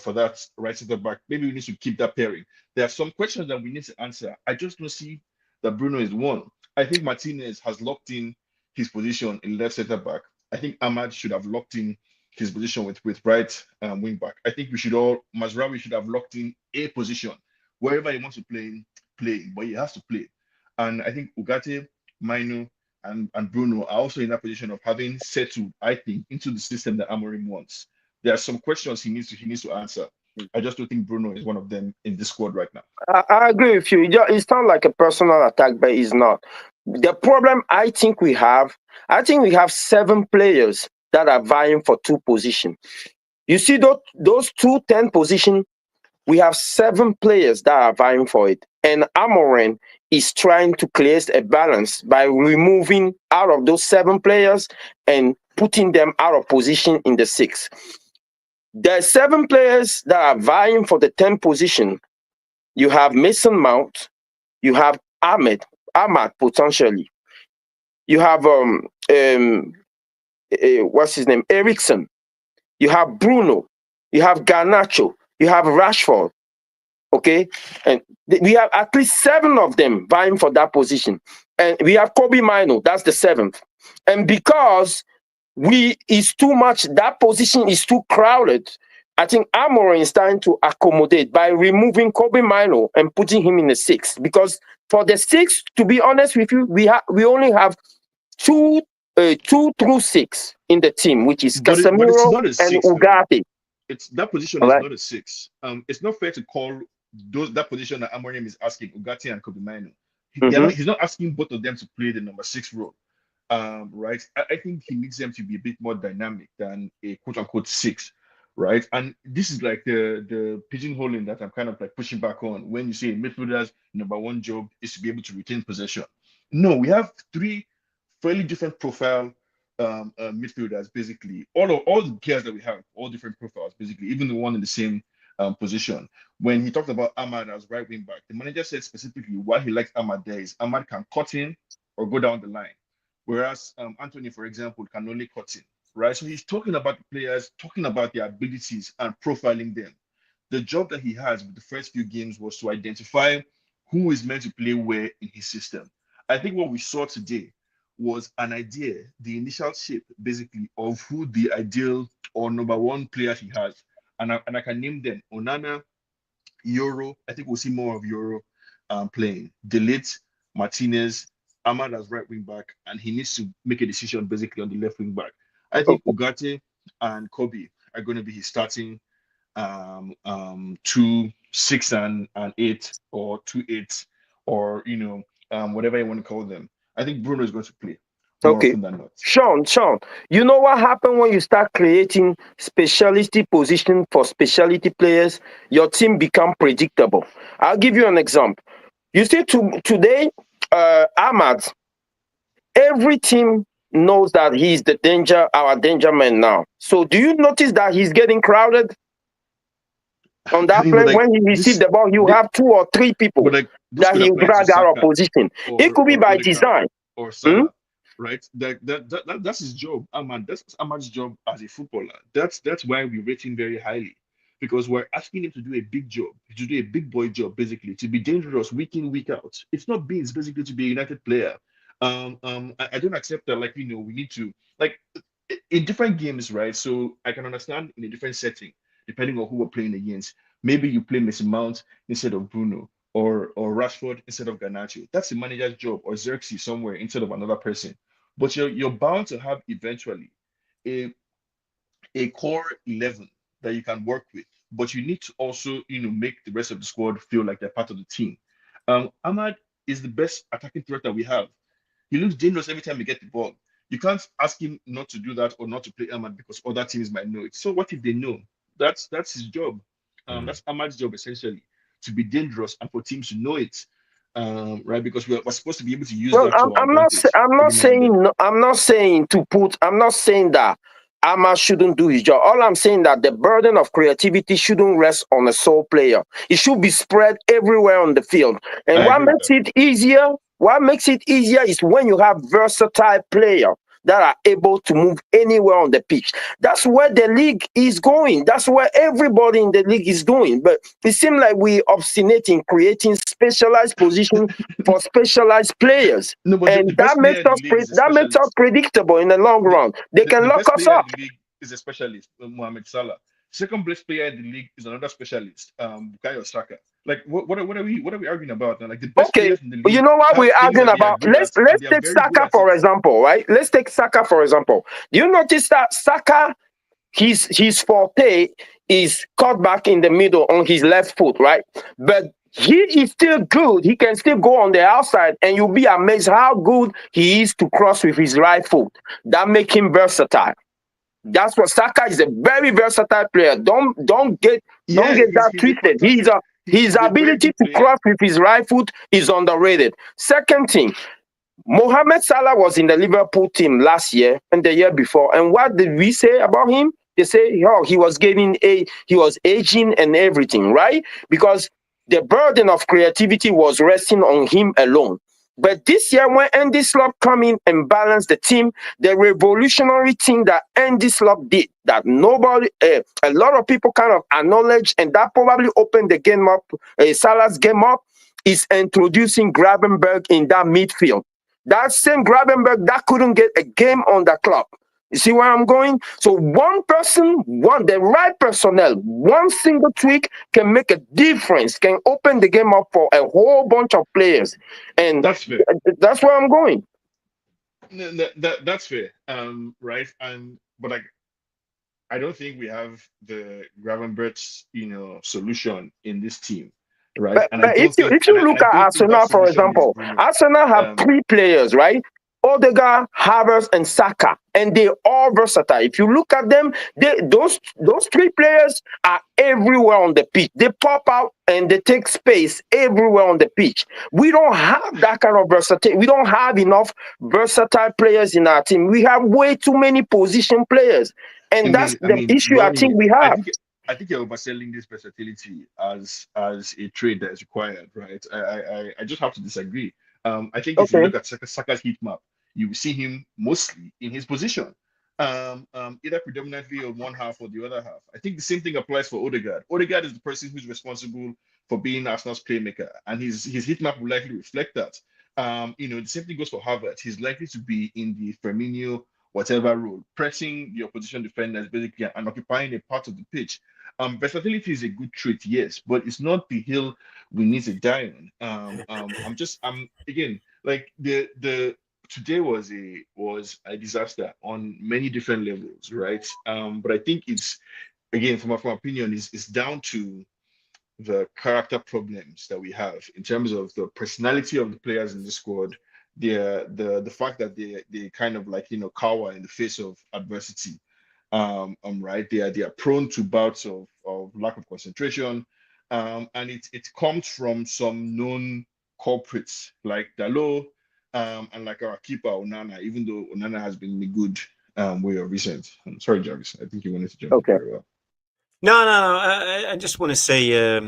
for that right center back. Maybe we need to keep that pairing. There are some questions that we need to answer. I just don't see that Bruno is one. I think Martinez has locked in his position in left center back. I think Ahmad should have locked in his position with right wing back. I think Mazraoui should have locked in a position wherever he wants to play, but he has to play. And I think Ugarte, Mino, and Bruno are also in that position of having settled, I think, into the system that Amorim wants. There are some questions he needs to answer. I just don't think Bruno is one of them in this squad right now. I agree with you. It sounds like a personal attack, but it's not. The problem I think we have 7 players that are vying for 2 positions. You see those 2 10 positions, we have 7 players that are vying for it. And Amorim is trying to create a balance by removing out of those 7 players and putting them out of position in the 6. There are 7 players that are vying for the 10 position. You have Mason Mount, you have Ahmad potentially. You have what's his name? Ericsson. You have Bruno. You have Garnacho. You have Rashford. Okay, and we have at least 7 of them vying for that position, and we have Kobe Mino. That's the 7th, and because it's too much, that position is too crowded. I think Amorim is trying to accommodate by removing Kobe Mino and putting him in the 6th. Because for the 6th, to be honest with you, we only have 2 through 6 in the team, which is But it's Casemiro not a and 6, though. Ugarte. That position All is right? not a 6. It's not fair to call that position that Amorim is asking Ugarte and Kobe Mino. He's not asking both of them to play the number 6 role. Right? I think he needs them to be a bit more dynamic than a quote unquote 6, right? And this is like the pigeonholing that I'm kind of like pushing back on when you say midfielders' number 1 job is to be able to retain possession. No, we have 3 fairly different profile midfielders, basically. All the players that we have, all different profiles, basically, even the one in the same position. When he talked about Ahmad as right wing back, the manager said specifically why he likes Ahmad there is Ahmad can cut in or go down the line. Whereas Anthony, for example, can only cut in, right? So he's talking about the players, talking about their abilities and profiling them. The job that he has with the first few games was to identify who is meant to play where in his system. I think what we saw today was an idea, the initial shape, basically, of who the ideal or number 1 player he has. And I can name them: Onana, Euro. I think we'll see more of Euro playing. Delete, Martinez, Ahmad as right wing back, and he needs to make a decision basically on the left wing back. I think Ugarte and Kobe are going to be his starting 2, 6, and 8, or 2, 8, or whatever you want to call them. I think Bruno is going to play more often than not. Sean, you know what happened when you start creating specialty position for specialty players? Your team become predictable. I'll give you an example. You see, today, Ahmad, every team knows that he's our danger man now. So do you notice that he's getting crowded? On that You know, play, like when he received this, the ball, you have 2 or 3 people but like this that could he'll apply to drag out of Saka position. It could be or by Odegaard design. or Hmm? Salah, right? That's his job. Ahmad, that's Ahmad's job as a footballer. That's why we rate him very highly. Because we're asking him to do a big job, to do a big boy job, basically, to be dangerous week in, week out. It's not beans, basically, to be a United player. I don't accept that, like, we need to, like, in different games, right? So I can understand in a different setting, depending on who we're playing against. Maybe you play Mason Mount instead of Bruno, or Rashford instead of Garnacho. That's the manager's job, or Xerxes somewhere instead of another person. But you're bound to have eventually a core 11 that you can work with, but you need to also, make the rest of the squad feel like they're part of the team. Ahmad is the best attacking threat that we have. He looks dangerous every time he gets the ball. You can't ask him not to do that or not to play Ahmad because other teams might know it. So what if they know? That's his job. That's Ahmad's job essentially, to be dangerous and for teams to know it. Right? Because we're supposed to be able to use Well, that to our advantage I'm not every now and then. saying no, I'm not saying that Ama shouldn't do his job. All I'm saying that the burden of creativity shouldn't rest on a sole player. It should be spread everywhere on the field. And I agree with that. what makes it easier is when you have versatile players that are able to move anywhere on the pitch. That's where the league is going. That's where everybody in the league is going. But it seems like we obstinate in creating specialized positions for specialized players, No, but the and that best player makes in the us league is a that makes us specialist. predictable in the long the, run. They can the lock best us player in up. the league is a specialist, Mohamed Salah. Second best player in the league is another specialist, Bukayo Saka. Like what are we arguing about now? Like the best Okay, players in the you league know what have we're things arguing that they are about? good at, and Let's they are take very good Saka at for it. example, right? Let's take Saka for example. Do you notice that Saka, his forte is cut back in the middle on his left foot, right? But he is still good. He can still go on the outside, and you'll be amazed how good he is to cross with his right foot. That makes him versatile. That's what Saka is, a very versatile player. Don't Yeah, get that he's a twisted. fantastic. His He's a very ability good to player. cross with his right foot is underrated. Second thing, Mohamed Salah was in the Liverpool team last year and the year before. And what did we say about him? They say, oh, he was aging and everything, right? Because the burden of creativity was resting on him alone. But this year, when Andy Slot come in and balance the team, the revolutionary thing that Andy Slot did, that a lot of people kind of acknowledge, and that probably opened the game up, Salah's game up, is introducing Gravenberg in that midfield. That same Gravenberg that couldn't get a game on the club. You see where I'm going? So one person, the right personnel, one single tweak can make a difference, can open the game up for a whole bunch of players. And That's fair. that's where I'm going. That's fair. Right. But like I don't think we have the Gravenberch, solution in this team, right? And I But if don't you think, if you look at that Arsenal, for solution is example, Bruno. Arsenal have Um, 3 players, right? Odegaard, Havertz, and Saka, and they all versatile. If you look at them, those 3 players are everywhere on the pitch. They pop out and they take space everywhere on the pitch. We don't have that kind of versatility. We don't have enough versatile players in our team. We have way too many position players, and that's I the mean, issue I Ronnie, think we have. I think you're overselling this versatility as a trade that is required, right? I just have to disagree. I think if you Okay. look at Saka's heat map, you will see him mostly in his position, either predominantly on one half or the other half. I think the same thing applies for Odegaard. Odegaard is the person who's responsible for being Arsenal's playmaker, and his heat map will likely reflect that. The same thing goes for Havertz. He's likely to be in the Firmino whatever role, pressing the opposition defenders basically and occupying a part of the pitch. Versatility is a good trait, yes, but it's not the hill we need to die on. I'm again like the today was a disaster on many different levels, right? But I think it's again from my opinion is down to the character problems that we have in terms of the personality of the players in the squad, the fact that they kind of like cower in the face of adversity. Right, they are prone to bouts of lack of concentration, and it comes from some known culprits like Dalot, and like our keeper Onana. Even though Onana has been in a good way of recent. I'm sorry, Jarvis. I think you wanted to jump in Okay. very well. No. I just want to say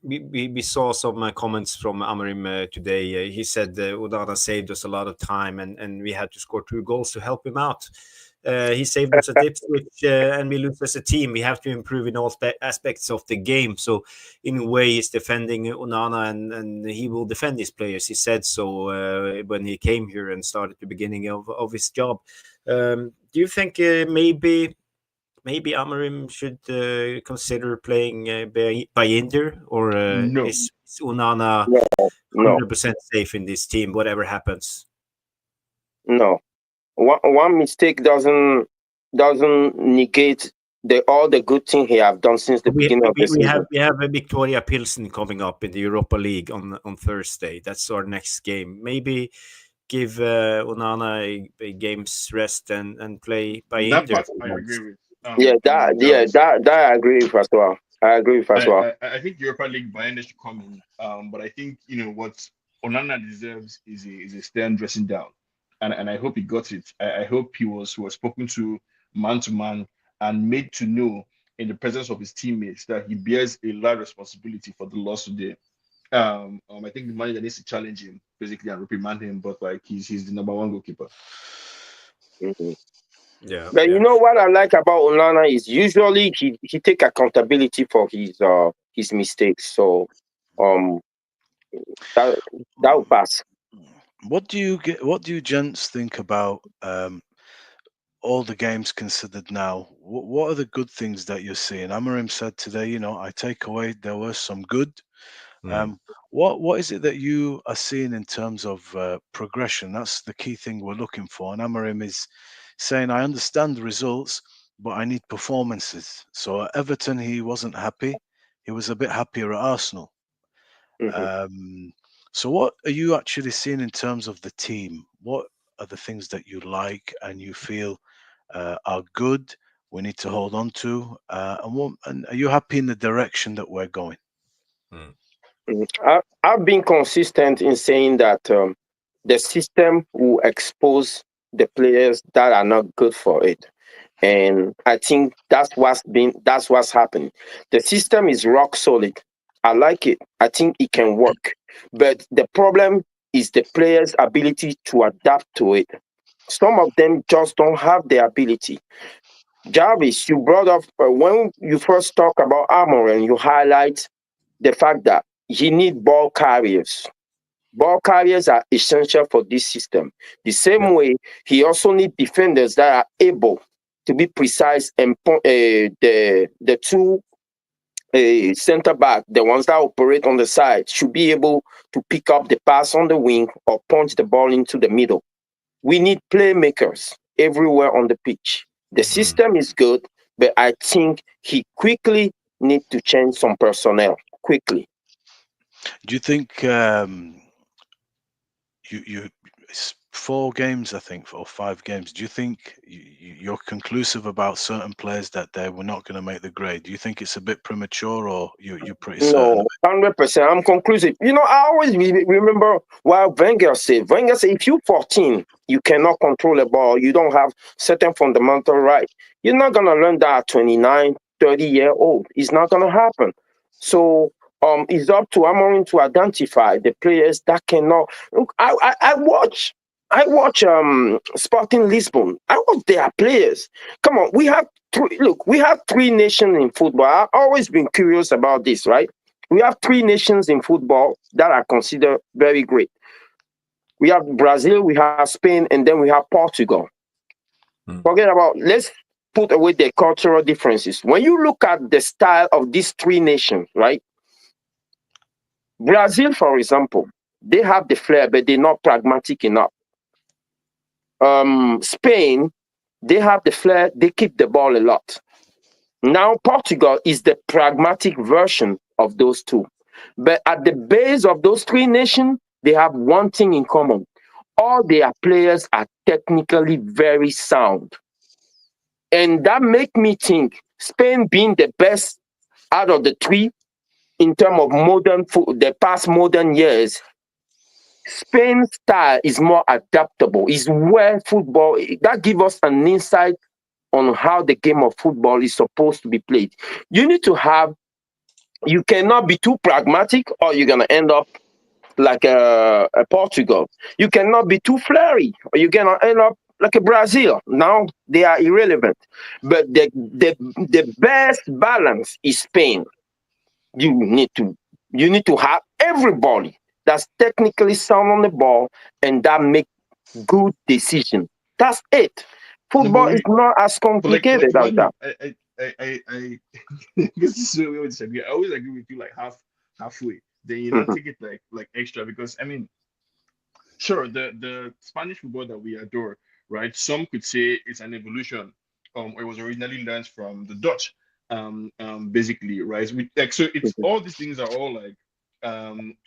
we saw some comments from Amorim today. He said Onana saved us a lot of time, and we had to score 2 goals to help him out. He saved us at Ipswich, and we lose as a team. We have to improve in all aspects of the game. So, in a way, he's defending Onana, and he will defend his players. He said so when he came here and started the beginning of his job. Do you think maybe Amorim should consider playing Bayindir, or No. is Onana No, 100% safe in this team, whatever happens? no. One mistake doesn't negate all the good thing he have done since the beginning of the season. We have a Victoria Pilsen coming up in the Europa League on Thursday. That's our next game. Maybe give Onana a game's rest and play That Bayindir. part I agree with. That I agree with as well. I agree with as well. I think Europa League Bayern should come in. But I think what Onana deserves is a stern dressing down, and I hope he got it. I hope he was spoken to man, and made to know in the presence of his teammates that he bears a large responsibility for the loss today. I think the manager needs to challenge him basically and reprimand him, but like he's the number 1 goalkeeper. Mhm. Yeah. But you know what I like about Onana is usually he take accountability for his mistakes. So that will pass. What do you gents think about all the games considered now? What are the good things that you're seeing? Amorim said today, I take away there was some good. What is it that you are seeing in terms of progression? That's the key thing we're looking for. And Amorim is saying, I understand the results, but I need performances. So at Everton, he wasn't happy. He was a bit happier at Arsenal. So what are you actually seeing in terms of the team? What are the things that you like and you feel are good, we need to hold on to? And are you happy in the direction that we're going? I've been consistent in saying that the system will expose the players that are not good for it. And I think that's what's happening. The system is rock solid. I like it. I think it can work. But the problem is the players' ability to adapt to it. Some of them just don't have the ability. Jarvis, you brought up when you first talk about Amorim, you highlight the fact that you need ball carriers. Ball carriers are essential for this system. The same way, he also needs defenders that are able to be precise and the two center back, the ones that operate on the side, should be able to pick up the pass on the wing or punch the ball into the middle. We need playmakers everywhere on the pitch. The system is good, but I think he quickly needs to change some personnel quickly. Do you think it's 4 games, I think, or 5 games? Do you think you're conclusive about certain players that they were not going to make the grade? Do you think it's a bit premature, or you're pretty certain? No, 100%. I'm conclusive. I always remember what Wenger said. Wenger said, if you're 14, you cannot control a ball. You don't have certain fundamental right. You're not going to learn that at 29, 30-year-old. It's not going to happen. So it's up to Amorim to identify the players that cannot. Look, I watch Sporting Lisbon. I watch their players. Come on, we have 3 nations in football. I've always been curious about this, right? We have 3 nations in football that are considered very great. We have Brazil, we have Spain, and then we have Portugal. Let's put away the cultural differences. When you look at the style of these 3 nations, right? Brazil, for example, they have the flair, but they're not pragmatic enough. Spain, they have the flair, they keep the ball a lot. Now, Portugal is the pragmatic version of those 2. But at the base of those 3 nations, they have one thing in common. All their players are technically very sound. And that makes me think Spain being the best out of the 3 in terms of the past modern years, Spain's style is more adaptable. It's where football, that gives us an insight on how the game of football is supposed to be played. You cannot be too pragmatic, or you're gonna end up like a Portugal. You cannot be too flary, or you're gonna end up like a Brazil. Now they are irrelevant. But the best balance is Spain. You need to have everybody that's technically sound on the ball and that make good decision. That's it. No, Football is not as complicated as that. I this is where we always disagree. I always agree with you like halfway. Then you not Mhm. take it like extra because I mean, sure, the Spanish football that we adore, right? Some could say it's an evolution. It was originally learned from the Dutch, basically, right? Like so, it's all these things are all like,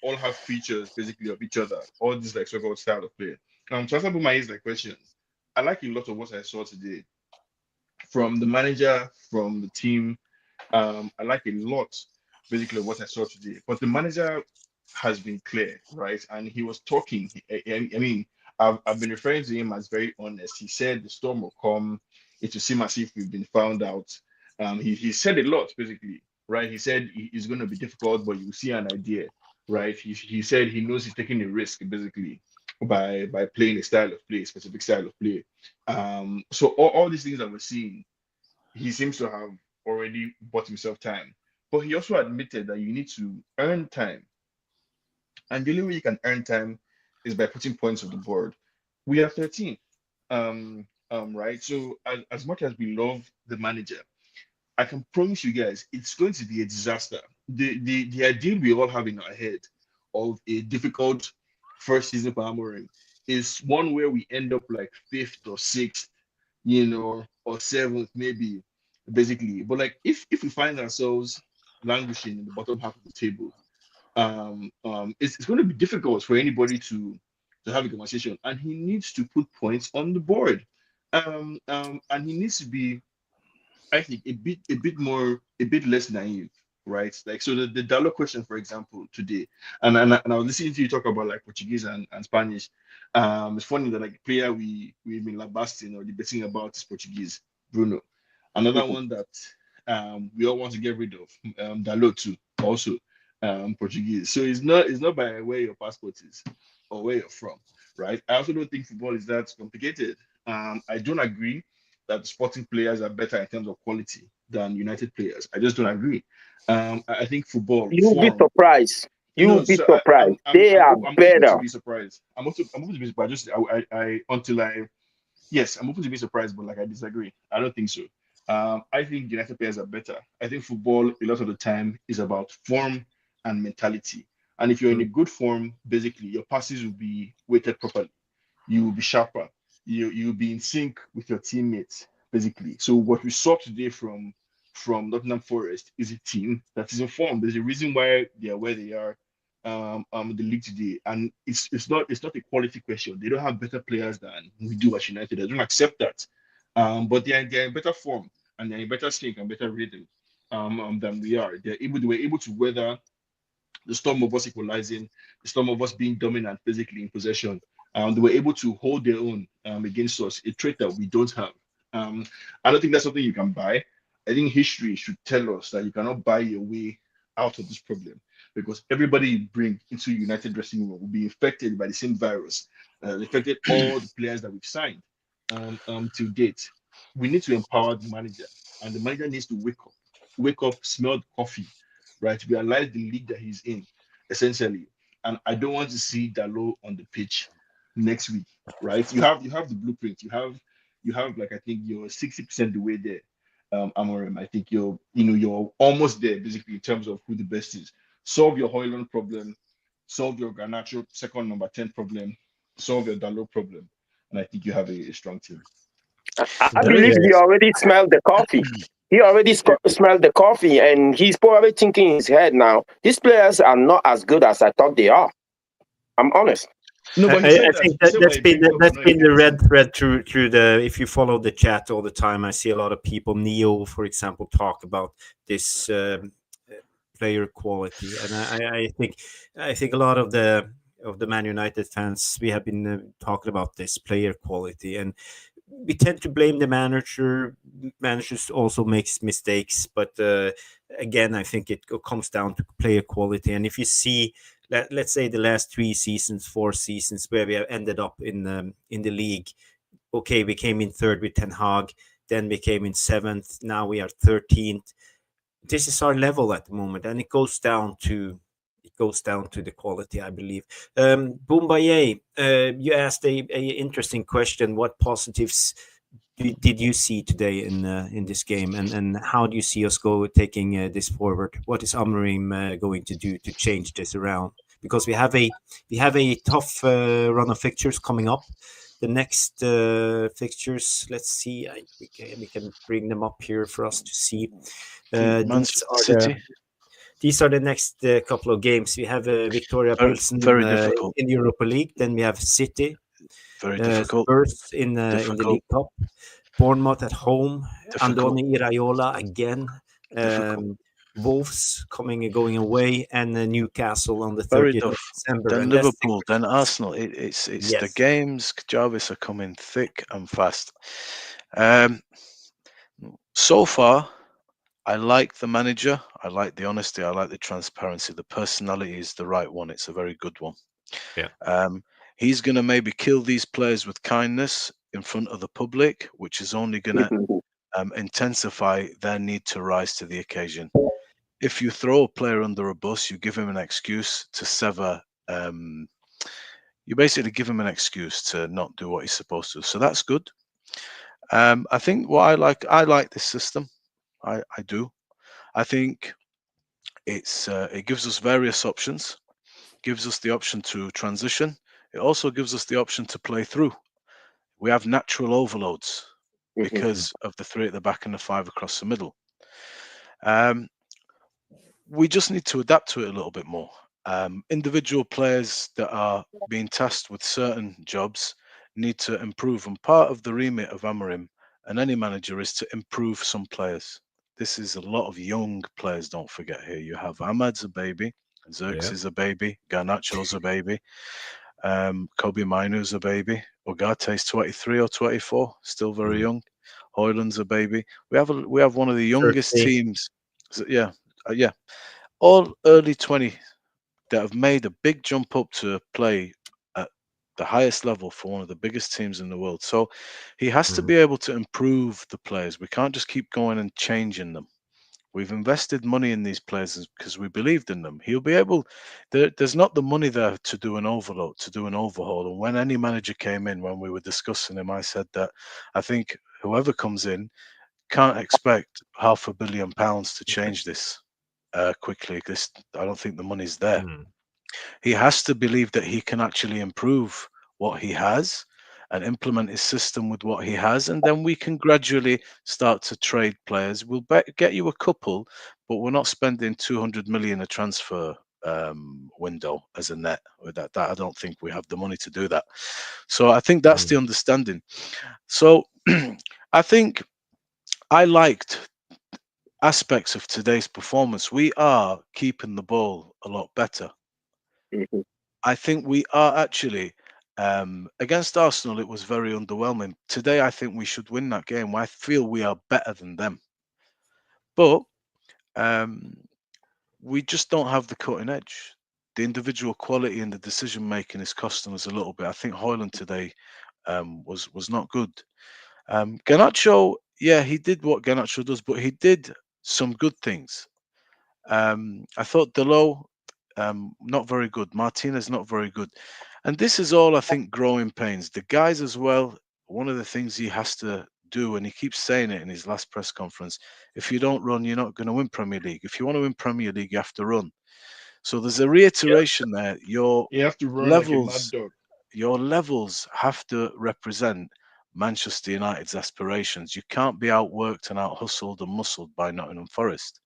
all have features basically of each other. All these like so-called style of play. To answer my like question, I like a lot of what I saw today from the manager, from the team. I like a lot, basically, what I saw today. But the manager has been clear, right? And he was talking. I mean, I've been referring to him as very honest. He said the storm will come. It will seem as if we've been found out. He said a lot, basically, right? He said it's going to be difficult, but you see an idea, right? He said he knows he's taking a risk, basically, by playing a style of play, specific style of play. So all these things that we're seeing, he seems to have already bought himself time. But he also admitted that you need to earn time. And the only way you can earn time is by putting points on the board. We are 13. Right. So as much as we love the manager, I can promise you guys it's going to be a disaster. The ideal we all have in our head of a difficult first season for Amorim is one where we end up like fifth or sixth, or seventh maybe, basically. But like if we find ourselves languishing in the bottom half of the table, it's going to be difficult for anybody to have a conversation, and he needs to put points on the board, and he needs to be, I think, a bit less naive, right? Like so, the Dalo question, for example, today, and I was listening to you talk about like Portuguese and Spanish. It's funny that like a player we've been lambasting or debating about is Portuguese, Bruno. Another one that we all want to get rid of, Dalo too, also Portuguese. So it's not by where your passport is or where you're from, right? I also don't think football is that complicated. I don't agree that Sporting players are better in terms of quality than United players. I just don't agree. I think football You'll be form. surprised. You'll No, be so surprised. They are I'm open to better. be surprised. I'm open to be surprised. Just I until I Yes, I'm open to be surprised, but like I disagree. I don't think so. I think United players are better. I think football a lot of the time is about form and mentality. And if you're in a good form, basically your passes will be weighted properly. You will be sharper. You'll be in sync with your teammates, basically. So what we saw today from Nottingham Forest is a team that is informed. There's a reason why they are where they are, the league today, and it's not a quality question. They don't have better players than we do at United. I don't accept that, but they're in better form and they're in better sync and better rhythm, than we are. They were able to weather the storm of us equalizing, the storm of us being dominant physically in possession. They were able to hold their own, against us, a trait that we don't have. I don't think that's something you can buy. I think history should tell us that you cannot buy your way out of this problem because everybody you bring into United dressing room will be infected by the same virus, infected all the players that we've signed, to date. We need to empower the manager, and the manager needs to wake up, smell the coffee, right? Realize the league that he's in, essentially. And I don't want to see Dalo on the pitch next week, right? You have the blueprint. You have like I think you're 60% the way there. Amorim, I think you're almost there basically in terms of who the best is. Solve your Hoyland problem, solve your Garnacho second number 10 problem, solve your Dalo problem, and I think you have a strong team. I There believe he is already smelled the coffee. He already smelled the coffee, and he's probably thinking in his head now, these players are not as good as I thought they are. I'm honest. No, but he I said that think he said that's we're a big club, we're that's not a been the big red team. thread through the. If you follow the chat all the time, I see a lot of people. Neo, for example, talk about this player quality, and I think a lot of the Man United fans we have been talking about this player quality, and we tend to blame the manager. Managers also makes mistakes, but again, I think it comes down to player quality. And if you see, let's say the last 3 seasons, 4 seasons, where we have ended up in the league. Okay, we came in third with Ten Hag, then we came in seventh. Now we are 13th. This is our level at the moment, and it goes down to the quality, I believe. Boumbaye, you asked a interesting question. What positives did you see today in this game, and how do you see us taking this forward? What is Amorim going to do to change this around? Because we have a tough run of fixtures coming up. The next fixtures, let's see, we can bring them up here for us to see. City. These are the next couple of games. We have Victoria Pilsen Very difficult. in the Europa League. Then we have City, Very difficult. Spurs in the League Cup, Bournemouth at home, Difficult. Andoni Iraola again, Wolves going away, and Newcastle on the 30th of December. Then and Liverpool, then Arsenal. It's Yes. the games, Jarvis, are coming thick and fast. So far, I like the manager. I like the honesty. I like the transparency. The personality is the right one. It's a very good one. Yeah. He's going to maybe kill these players with kindness in front of the public, which is only going to intensify their need to rise to the occasion. If you throw a player under a bus, you give him an excuse to sever. You basically give him an excuse to not do what he's supposed to. So that's good. I think what I like this system. I do. I think it gives us various options. Gives us the option to transition. It also gives us the option to play through. We have natural overloads because of the 3 at the back and the 5 across the middle. We just need to adapt to it a little bit more. Individual players that are being tasked with certain jobs need to improve. And part of the remit of Amorim and any manager is to improve some players. This is a lot of young players, don't forget here. You have Ahmad's a baby, Zirks is a baby, Garnacho's a baby, Kobe Mainoo's a baby, Ogate's 23 or 24, still very young. Hoyland's a baby. We have one of the youngest teams. Yeah. All early 20 that have made a big jump up to play at the highest level for one of the biggest teams in the world. So he has to be able to improve the players. We can't just keep going and changing them. We've invested money in these players because we believed in them. He'll be able. There's not the money there to do an overload, to do an overhaul. And when any manager came in, when we were discussing him, I said that I think whoever comes in can't expect £500 million to change this quickly. Because I don't think the money's there. He has to believe that he can actually improve what he has and implement his system with what he has, and then we can gradually start to trade players. We'll get you a couple, but we're not spending 200 million a transfer window as a net. With that I don't think we have the money to do that. So I think that's the understanding. So I think I liked aspects of today's performance. We are keeping the ball a lot better. I think we are actually against Arsenal. It was very underwhelming. Today, I think we should win that game. I feel we are better than them, but we just don't have the cutting edge. The individual quality and the decision making is costing us a little bit. I think Hoyland today was not good. Garnacho, yeah, he did what Garnacho does, but he did some good things. I thought Delo, not very good. Martinez, not very good. And this is all, I think, growing pains. The guys as well, one of the things he has to do, and he keeps saying it in his last press conference, if you don't run, you're not going to win Premier League. If you want to win Premier League, you have to run. So there's a reiteration there. You have to run like a mad dog. Your levels have to represent Manchester United's aspirations. You can't be outworked and out-hustled and muscled by Nottingham Forest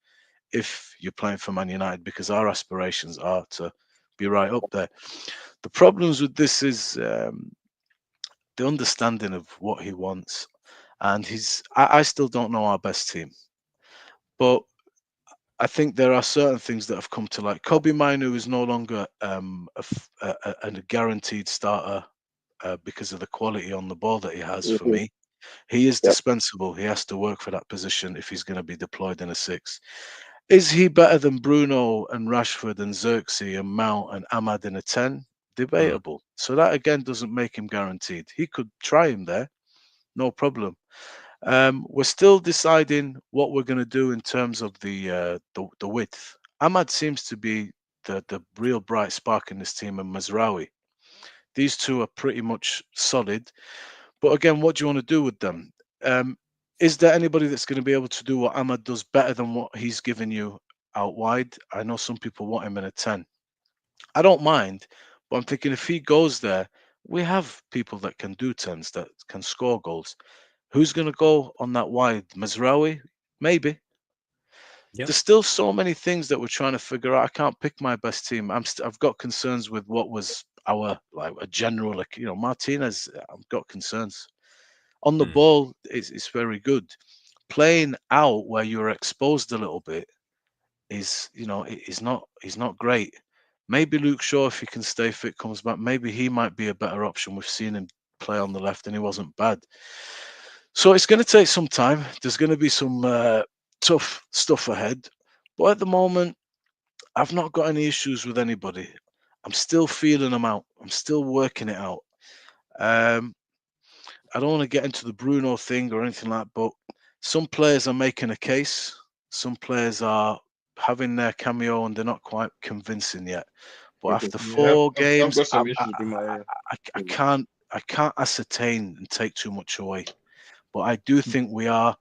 if you're playing for Man United, because our aspirations are to be right up there. The problems with this is the understanding of what he wants, and I still don't know our best team, but I think there are certain things that have come to light. Kobe Mainoo is no longer a guaranteed starter because of the quality on the ball that he has for me. He is Yep. dispensable. He has to work for that position if he's going to be deployed in a 6. Is he better than Bruno and Rashford and Xerxes and Mount and Ahmad in a 10? Debatable. So that again doesn't make him guaranteed. He could try him there, no problem. We're still deciding what we're going to do in terms of the width. Ahmad seems to be the real bright spark in this team, and Mazraoui. These two are pretty much solid. But again, what do you want to do with them? Is there anybody that's going to be able to do what Ahmad does better than what he's given you out wide? I know some people want him in a 10. I don't mind, but I'm thinking if he goes there, we have people that can do 10s, that can score goals. Who's going to go on that wide? Mazraoui? Maybe. Yeah. There's still so many things that we're trying to figure out. I can't pick my best team. I've got concerns with what was our a general, Martinez. I've got concerns. On the ball, it's very good. Playing out where you're exposed a little bit is not great. Maybe Luke Shaw, if he can stay fit, comes back. Maybe he might be a better option. We've seen him play on the left, and he wasn't bad. So it's going to take some time. There's going to be some tough stuff ahead. But at the moment, I've not got any issues with anybody. I'm still feeling them out. I'm still working it out. I don't want to get into the Bruno thing or anything like that, but some players are making a case. Some players are having their cameo and they're not quite convincing yet. But after Yeah, 4 I've games, got some issues with my. I can't ascertain and take too much away. But I do think we are.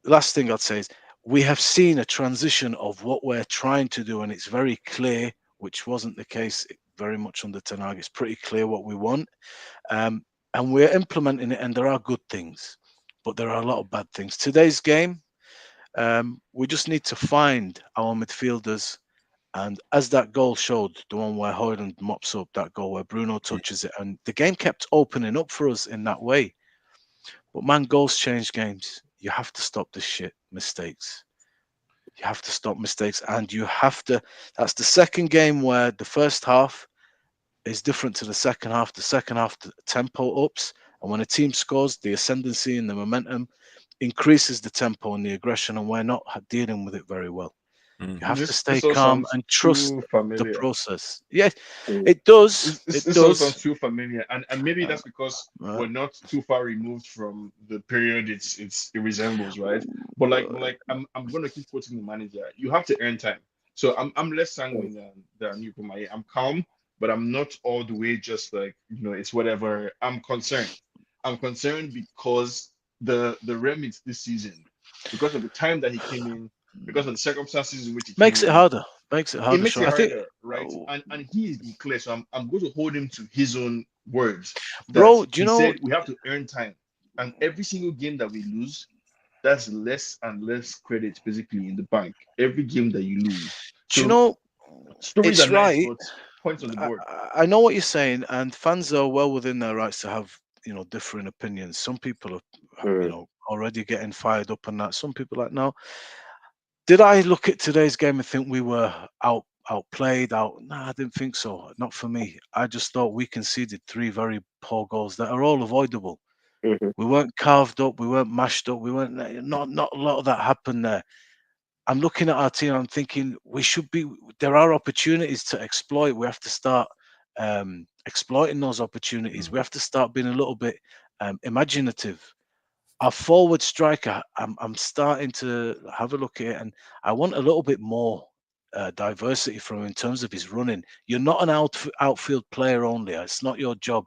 Last thing I'd say is we have seen a transition of what we're trying to do, and it's very clear, which wasn't the case very much under Ten Hag. It's pretty clear what we want, and we're implementing it. And there are good things, but there are a lot of bad things. Today's game, we just need to find our midfielders. And as that goal showed, the one where Højlund mops up, that goal where Bruno touches it, and the game kept opening up for us in that way. But man, goals change games. You have to stop this shit, mistakes. You have to stop mistakes, and you have to. That's the second game where the first half is different to the second half. The second half, the tempo ups, and when a team scores, the ascendancy and the momentum increases the tempo and the aggression, and we're not dealing with it very well. You have to stay This all calm sounds and trust too the familiar. process. Yes, it does. This all sounds too familiar, and maybe that's because Right. we're not too far removed from the period it resembles, right? But like I'm gonna keep quoting the manager. You have to earn time. So I'm less sanguine than you, Pumaye. I'm calm, but I'm not all the way just like it's whatever. I'm concerned. I'm concerned because the remit this season, because of the time that he came in, because of the circumstances in which he Makes came it in, harder. Makes it it harder. makes So it I think, harder, right? And he has been clear. So I'm going to hold him to his own words that bro, do you he know? said we have to earn time. And every single game that we lose, that's less and less credit basically in the bank. Every game that you lose. Do you So know? stories It's are nice, right. but points on the board. I know what you're saying, and fans are well within their rights to have differing opinions. Some people are already getting fired up on that. Some people are like, no. Did I look at today's game and think we were outplayed? No, I didn't think so. Not for me. I just thought we conceded 3 very poor goals that are all avoidable. We weren't carved up. We weren't mashed up. We weren't. Not a lot of that happened there. I'm looking at our team. I'm thinking we should be. There are opportunities to exploit. We have to start exploiting those opportunities. We have to start being a little bit imaginative. Our forward striker, I'm starting to have a look at it, and I want a little bit more diversity from him in terms of his running. You're not an outfield player only. It's not your job.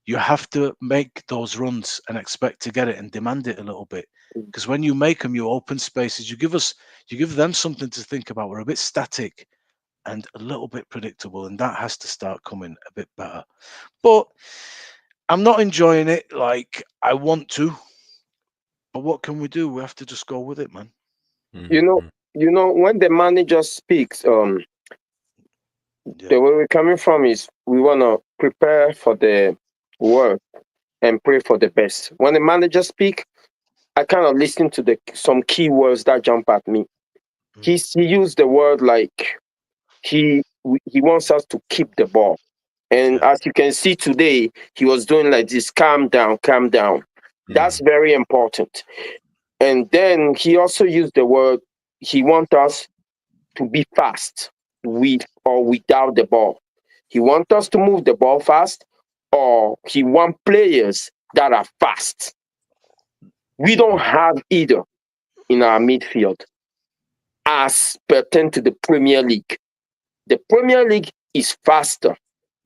You have to make those runs and expect to get it and demand it a little bit. Because when you make them, you open spaces. You give them something to think about. We're a bit static and a little bit predictable, and that has to start coming a bit better. But I'm not enjoying it like I want to. But what can we do? We have to just go with it, man. When the manager speaks, the way we're coming from is we want to prepare for the worst and pray for the best. When the manager speak, I kind of listen to some key words that jump at me. He used the word like he wants us to keep the ball. And as you can see today, he was doing like this, calm down, calm down. That's very important. And then he also used the word, he wants us to be fast with or without the ball. He wants us to move the ball fast, or he wants players that are fast. We don't have either in our midfield as pertain to the Premier League. The Premier League is faster.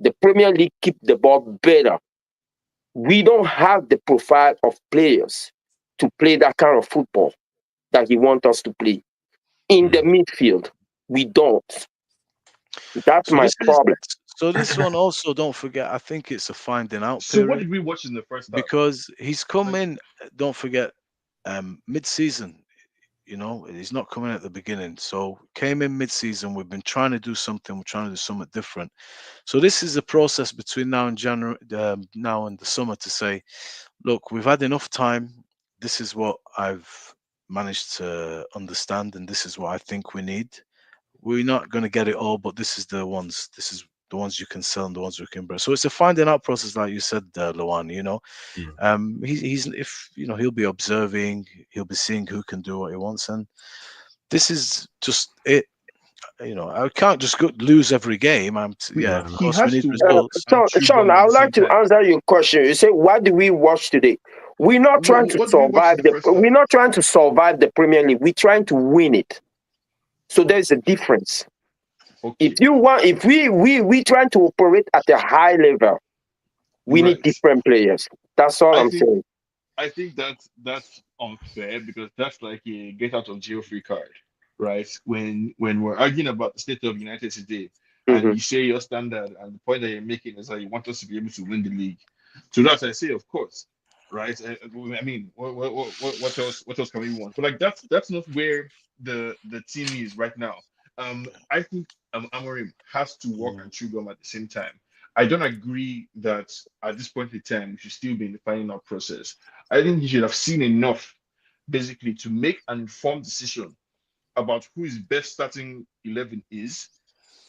The Premier League keep the ball better. We don't have the profile of players to play that kind of football that he wants us to play. In the midfield, we don't. That's my problem. So this one also, don't forget, I think it's a finding out So what period did we watch in the first half? because he's come in, don't forget, mid-season. You know, he's not coming at the beginning. So came in mid-season. We've been trying to do something. We're trying to do something different. So this is a process between now and January, now and the summer to say, look, we've had enough time. This is what I've managed to understand, and this is what I think we need. We're not going to get it all, but this is the ones. This is the ones you can sell and the ones we can bring. So it's a finding out process, like you said, Luan. You know, he's if you know he'll be observing, he'll be seeing who can do what he wants, and this is just it. You know, I can't just lose every game. Of course we need results. Sean, I would like to answer your question. You say, what do we watch today? We're not trying to survive we're not trying to survive the Premier League. We're trying to win it. So there's a difference. Okay. If we trying to operate at a high level, we need different players. That's all I'm saying. I think that's unfair because that's like a get out of jail free card, right? When we're arguing about the state of United today, and you say your standard, and the point that you're making is that you want us to be able to win the league. So that's I say, of course, right? I mean, what else can we want? But like that's not where the team is right now. I think Amorim has to work and chew gum at the same time. I don't agree that at this point in time we should still be in the finding out process. I think he should have seen enough, basically, to make an informed decision about who his best starting 11 is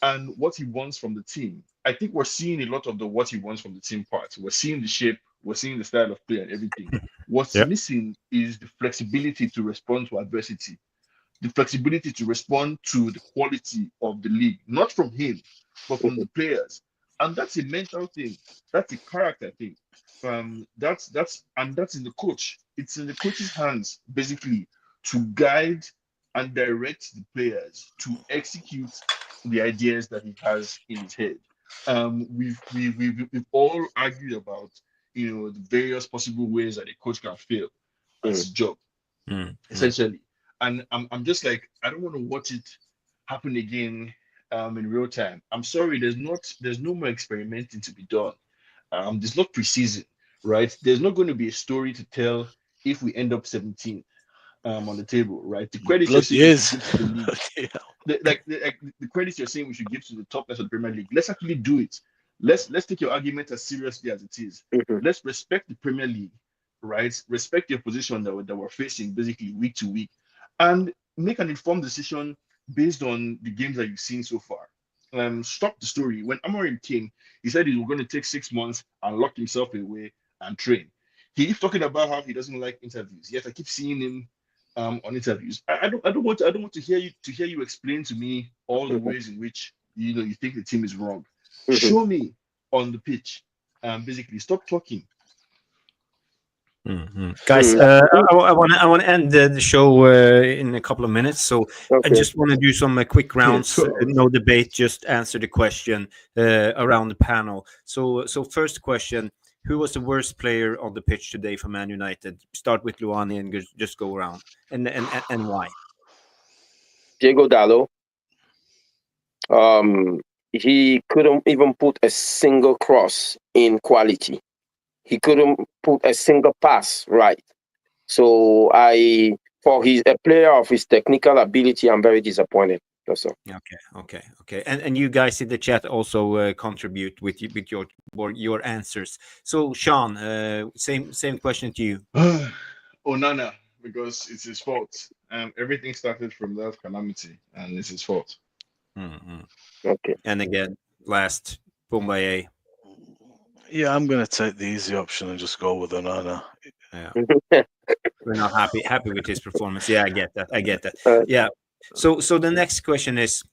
and what he wants from the team. I think we're seeing a lot of the what he wants from the team part. We're seeing the shape, we're seeing the style of play and everything. What's missing is the flexibility to respond to adversity, the flexibility to respond to the quality of the league, not from him, but from the players. And that's a mental thing. That's a character thing. That's in the coach. It's in the coach's hands, basically, to guide and direct the players to execute the ideas that he has in his head. We've all argued about the various possible ways that a coach can fail at his job, essentially. And I'm just like, I don't want to watch it happen again in real time. I'm sorry, there's no more experimenting to be done. There's not preseason, right? There's not going to be a story to tell if we end up 17th on the table, right? The credits you're saying we should give to the league, the credits you're saying we should give to the top of the Premier League. Let's actually do it. Let's take your argument as seriously as it is. Let's respect the Premier League, right? Respect your position that we're facing basically week to week, and make an informed decision based on the games that you've seen so far. Stop the story. When Amorim came, he said he was going to take 6 months and lock himself away and train. He keeps talking about how he doesn't like interviews. Yet I keep seeing him on interviews. I don't want to hear you explain to me all the ways in which you think the team is wrong. Show me on the pitch. Basically, stop talking. Guys, I want to end the show in a couple of minutes, so I just want to do some quick rounds. No debate, just answer the question around the panel. So first question: who was the worst player on the pitch today for Man United? Start with Luani and just go around, and why? Diego Dallo. He couldn't even put a single cross in quality. He couldn't put a single pass right. So a player of his technical ability, I'm very disappointed. That's all. Okay. And you guys in the chat also contribute with your answers. So Sean, same question to you. Onana, because it's his fault. Everything started from that calamity, and it's his fault. Okay. And again, last Boumbaye. Yeah, I'm going to take the easy option and just go with Onana. Yeah. We're not happy with his performance. Yeah, I get that. Yeah. So the next question is,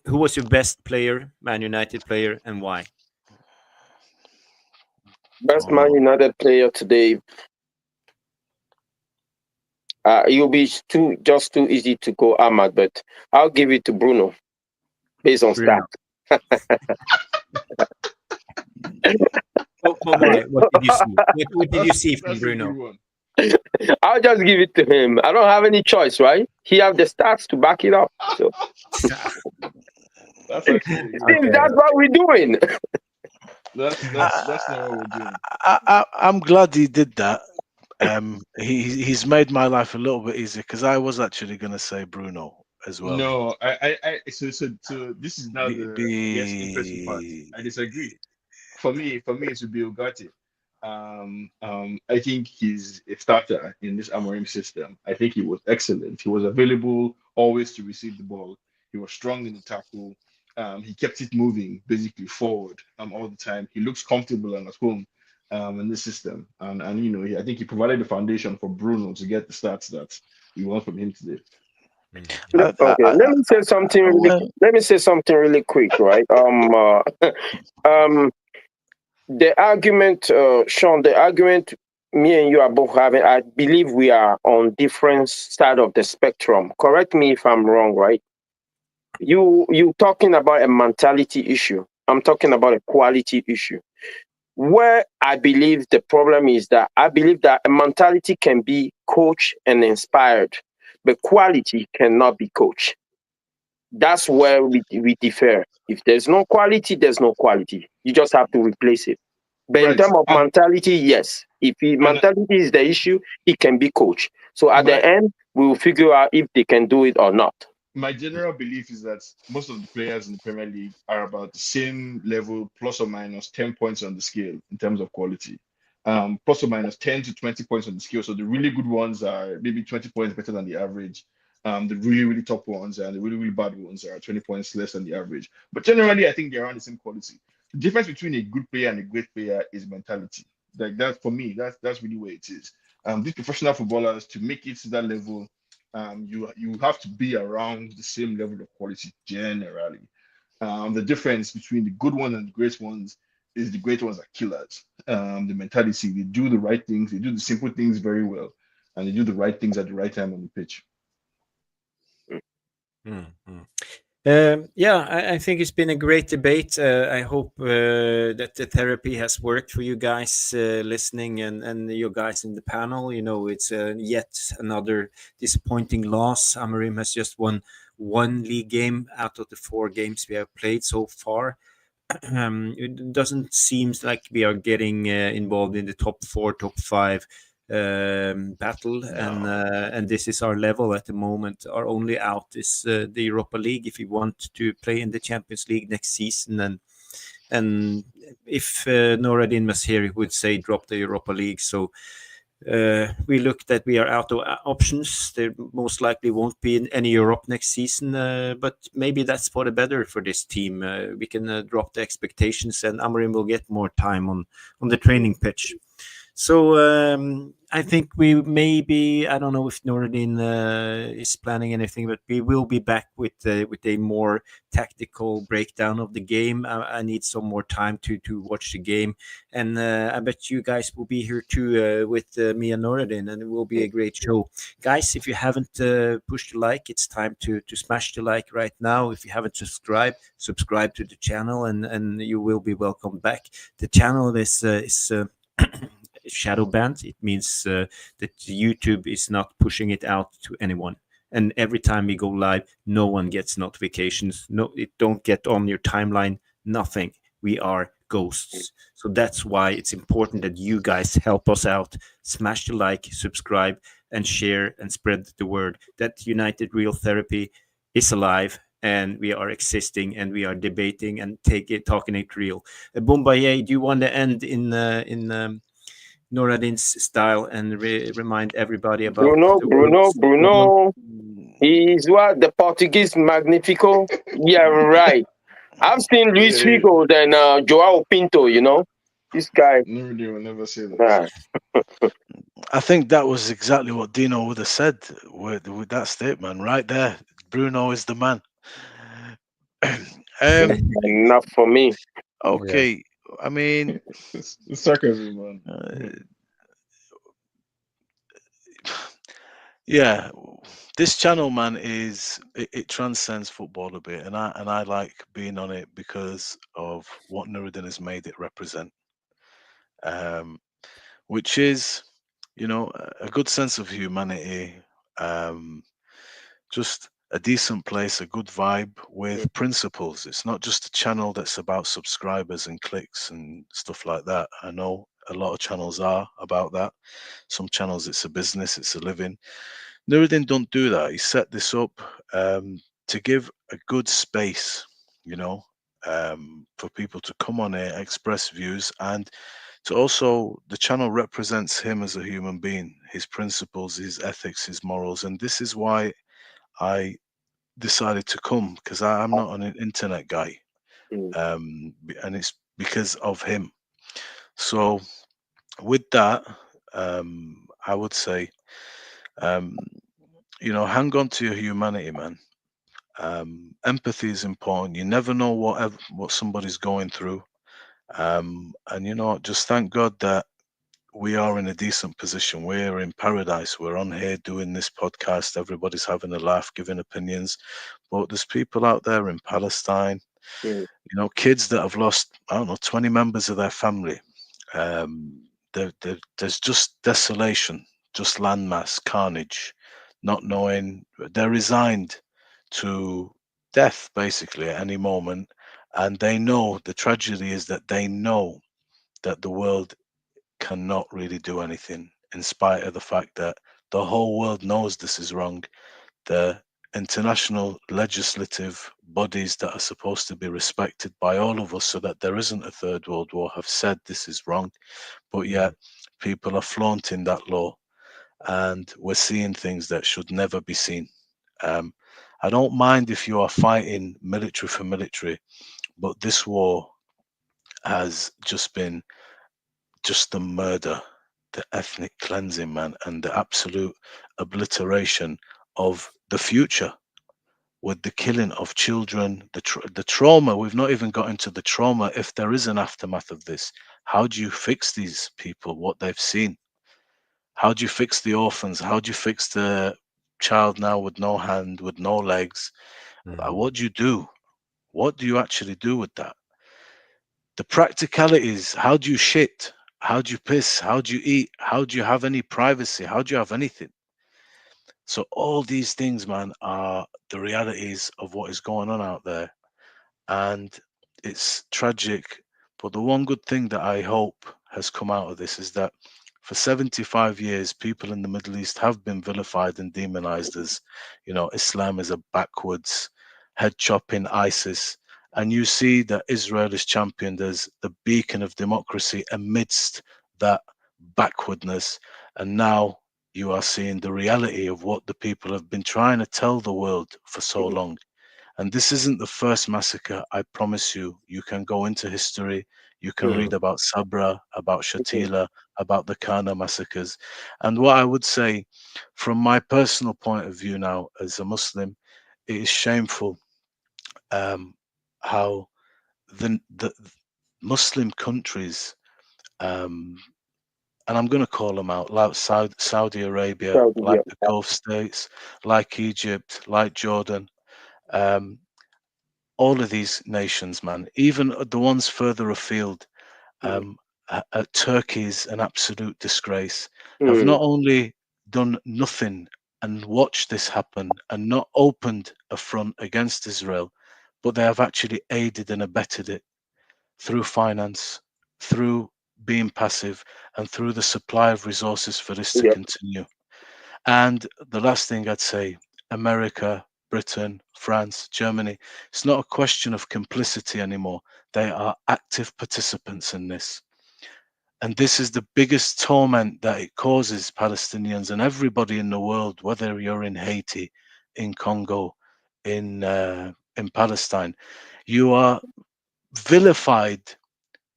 who was your best player, Man United player, and why? Best Man United player today. It'll be too easy to go Ahmad, but I'll give it to Bruno based on Bruno. stats. Why? What did you see? What did you see from That's a Bruno? good one. I'll just give it to him. I don't have any choice, right? He have the stats to back it up. So That's actually a good see, one. that's what we're doing. That's not what we're doing. I'm glad he did that. He's made my life a little bit easier because I was actually going to say Bruno as well. No, so this is now the interesting part. I disagree. For me, it would be Ugarte. I think he's a starter in this Amorim system. I think he was excellent. He was available always to receive the ball. He was strong in the tackle. He kept it moving basically forward all the time. He looks comfortable and at home in this system. And you know, I think he provided the foundation for Bruno to get the stats that we want from him today. Okay, let me say something. Let me say something really quick, right? The argument, Sean, the argument me and you are both having, I believe we are on different side of the spectrum. Correct me if I'm wrong, right? You talking about a mentality issue. I'm talking about a quality issue. Where I believe the problem is that I believe that a mentality can be coached and inspired, but quality cannot be coached. That's where we differ. If there's no quality, there's no quality. You just have to replace it. But in Right. terms of mentality, yes. If mentality is the issue, it can be coached. So at the end, we will figure out if they can do it or not. My general belief is that most of the players in the Premier League are about the same level, plus or minus 10 points on the scale in terms of quality. Plus or minus 10 to 20 points on the scale. So the really good ones are maybe 20 points better than the average. The really, really top ones and the really, really bad ones are 20 points less than the average. But generally, I think they're around the same quality. The difference between a good player and a great player is mentality. Like that, for me, that's really where it is. These professional footballers, to make it to that level, you have to be around the same level of quality generally. The difference between the good ones and the great ones is the great ones are killers. The mentality, they do the right things, they do the simple things very well, and they do the right things at the right time on the pitch. Yeah, I think it's been a great debate. I hope that the therapy has worked for you guys listening and you guys in the panel. You know, it's yet another disappointing loss. Amorim has just won one league game out of the 4 games we have played so far. It doesn't seem like we are getting involved in the top 4, top 5 battle, and this is our level at the moment. Our only out is the Europa League if we want to play in the Champions League next season, and if Noradin was here, he would say drop the Europa League. So we look that we are out of options. There most likely won't be in any Europe next season, but maybe that's for the better for this team. We can drop the expectations, and Amorim will get more time on the training pitch. So I think we maybe, I don't know if Noradin is planning anything, but we will be back with a more tactical breakdown of the game. I need some more time to watch the game, and I bet you guys will be here too with me and Noradin, and it will be a great show. Guys, if you haven't pushed the like, it's time to smash the like right now. If you haven't subscribe to the channel, and you will be welcome back. The channel is shadow banned. It means that YouTube is not pushing it out to anyone, and every time we go live, no one gets notifications. No, it don't get on your timeline, nothing. We are ghosts. So that's why it's important that you guys help us out. Smash the like, subscribe, and share, and spread the word that United Real Therapy is alive, and we are existing, and we are debating and talking it real. Bombaye, do you want to end in Noradin's style and remind everybody about Bruno. He's what, the Portuguese Magnifico? Yeah, right. I've seen Luis Figo than Joao Pinto. You know, this guy. Nobody will never say that. I think that was exactly what Dino would have said with that statement right there. Bruno is the man. Enough for me. Okay, I mean, It's sarcasm, man. uh, yeah, this channel, man, it transcends football a bit, and I like being on it because of what Nuruddin has made it represent, um, which is, a good sense of humanity, um, just a decent place, a good vibe with principles. It's not just a channel that's about subscribers and clicks and stuff like that. I know a lot of channels are about that. Some channels, it's a business, it's a living. Nuruddin don't do that. He set this up to give a good space, for people to come on here, express views, and to also the channel represents him as a human being, his principles, his ethics, his morals, and this is why I decided to come because I'm not an internet guy, Mm. and it's because of him. So with that, I would say, um, hang on to your humanity, man. Empathy is important. You never know what somebody's going through, and just thank God that we are in a decent position. We're in paradise. We're on here doing this podcast. Everybody's having a laugh, giving opinions. But there's people out there in Palestine, Mm. kids that have lost, I don't know, 20 members of their family. There's just desolation, just landmass, carnage, not knowing. They're resigned to death basically at any moment. And they know the tragedy is that they know that the world cannot really do anything, in spite of the fact that the whole world knows this is wrong. The international legislative bodies that are supposed to be respected by all of us so that there isn't a third world war have said this is wrong, but yet people are flaunting that law, and we're seeing things that should never be seen. um, I don't mind if you are fighting military for military, but this war has just been just the murder, the ethnic cleansing, man, and the absolute obliteration of the future with the killing of children, the trauma. We've not even got into the trauma. If there is an aftermath of this, how do you fix these people, what they've seen? How do you fix the orphans? How do you fix the child now with no hand, with no legs? What do you do? What do you actually do with that? The practicalities, how do you shit? How do you piss? How do you eat? How do you have any privacy? How do you have anything? So all these things, man, are the realities of what is going on out there. And it's tragic. But the one good thing that I hope has come out of this is that for 75 years, people in the Middle East have been vilified and demonized as, Islam is a backwards, head chopping ISIS. And you see that Israel is championed as the beacon of democracy amidst that backwardness. And now you are seeing the reality of what the people have been trying to tell the world for so long. And this isn't the first massacre. I promise you, you can go into history. You can read about Sabra, about Shatila, about the Kana massacres. And what I would say, from my personal point of view now as a Muslim, it is shameful how the Muslim countries, and I'm going to call them out, like Saudi Arabia, Saudi, like yeah. the Gulf states, like Egypt, like Jordan, um, all of these nations, man, even the ones further afield, Turkey is an absolute disgrace, have Mm. not only done nothing and watched this happen and not opened a front against Israel, but they have actually aided and abetted it through finance, through being passive, and through the supply of resources for this to Yeah. continue. And the last thing I'd say, America, Britain, France, Germany, it's not a question of complicity anymore. They are active participants in this. And this is the biggest torment that it causes Palestinians and everybody in the world, whether you're in Haiti, in Congo, in Palestine. You are vilified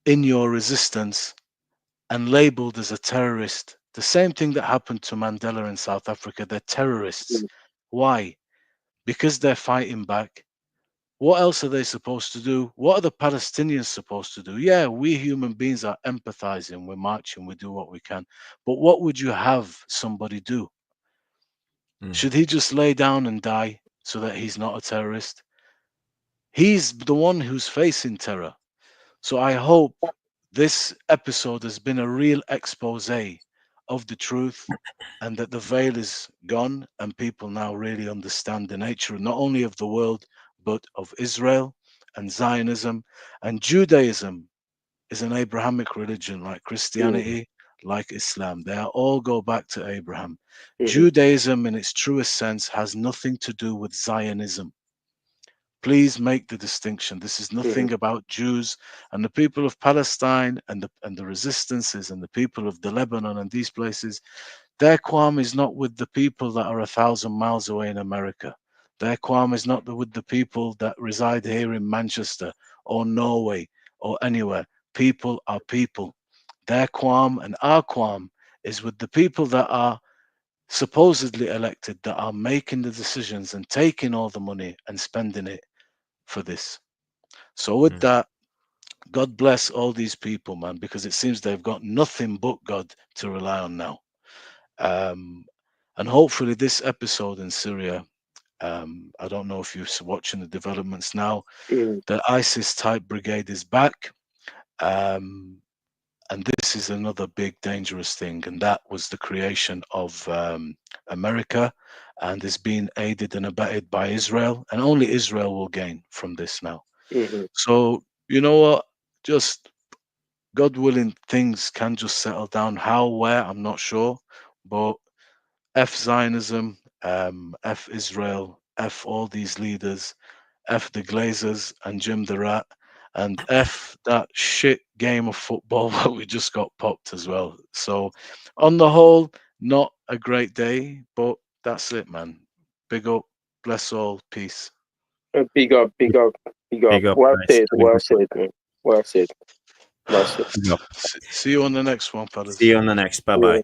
in your resistance and labeled as a terrorist The same thing that happened to Mandela in South Africa. They're terrorists. Why? Because they're fighting back. What else are they supposed to do? What are the Palestinians supposed to do? Yeah, we human beings are empathizing, we're marching, we do what we can. But what would you have somebody do? Should he just lay down and die so that he's not a terrorist? He's the one who's facing terror. So I hope this episode has been a real expose of the truth, and that the veil is gone and people now really understand the nature not only of the world but of Israel and Zionism. And Judaism is an Abrahamic religion, like Christianity, like Islam. They all go back to Abraham. Judaism in its truest sense has nothing to do with Zionism. Please make the distinction. This is nothing about Jews and the people of Palestine and the resistances and the people of the Lebanon and these places. Their qualm is not with the people that are 1,000 miles away in America. Their qualm is not with the people that reside here in Manchester or Norway or anywhere. People are people. Their qualm and our qualm is with the people that are supposedly elected, that are making the decisions and taking all the money and spending it for this. So with that, God bless all these people, man, because it seems they've got nothing but God to rely on now. And hopefully this episode in Syria, I don't know if you're watching the developments now, the ISIS type brigade is back. And this is another big dangerous thing. And that was the creation of America, and is being aided and abetted by Israel. And only Israel will gain from this now. So, you know what? Just God willing, things can just settle down. How, where, I'm not sure. But F Zionism, F Israel, F all these leaders, F the Glazers and Jim the Rat, and F that shit game of football that we just got popped as well. So, on the whole, not a great day, but that's it, man. Big up, bless all, peace. Big up, big up, big up. Big up, Well guys. said, well said, man. Well said. Well said. Big up. See you on the next one, fellas. See you on the next. Bye bye.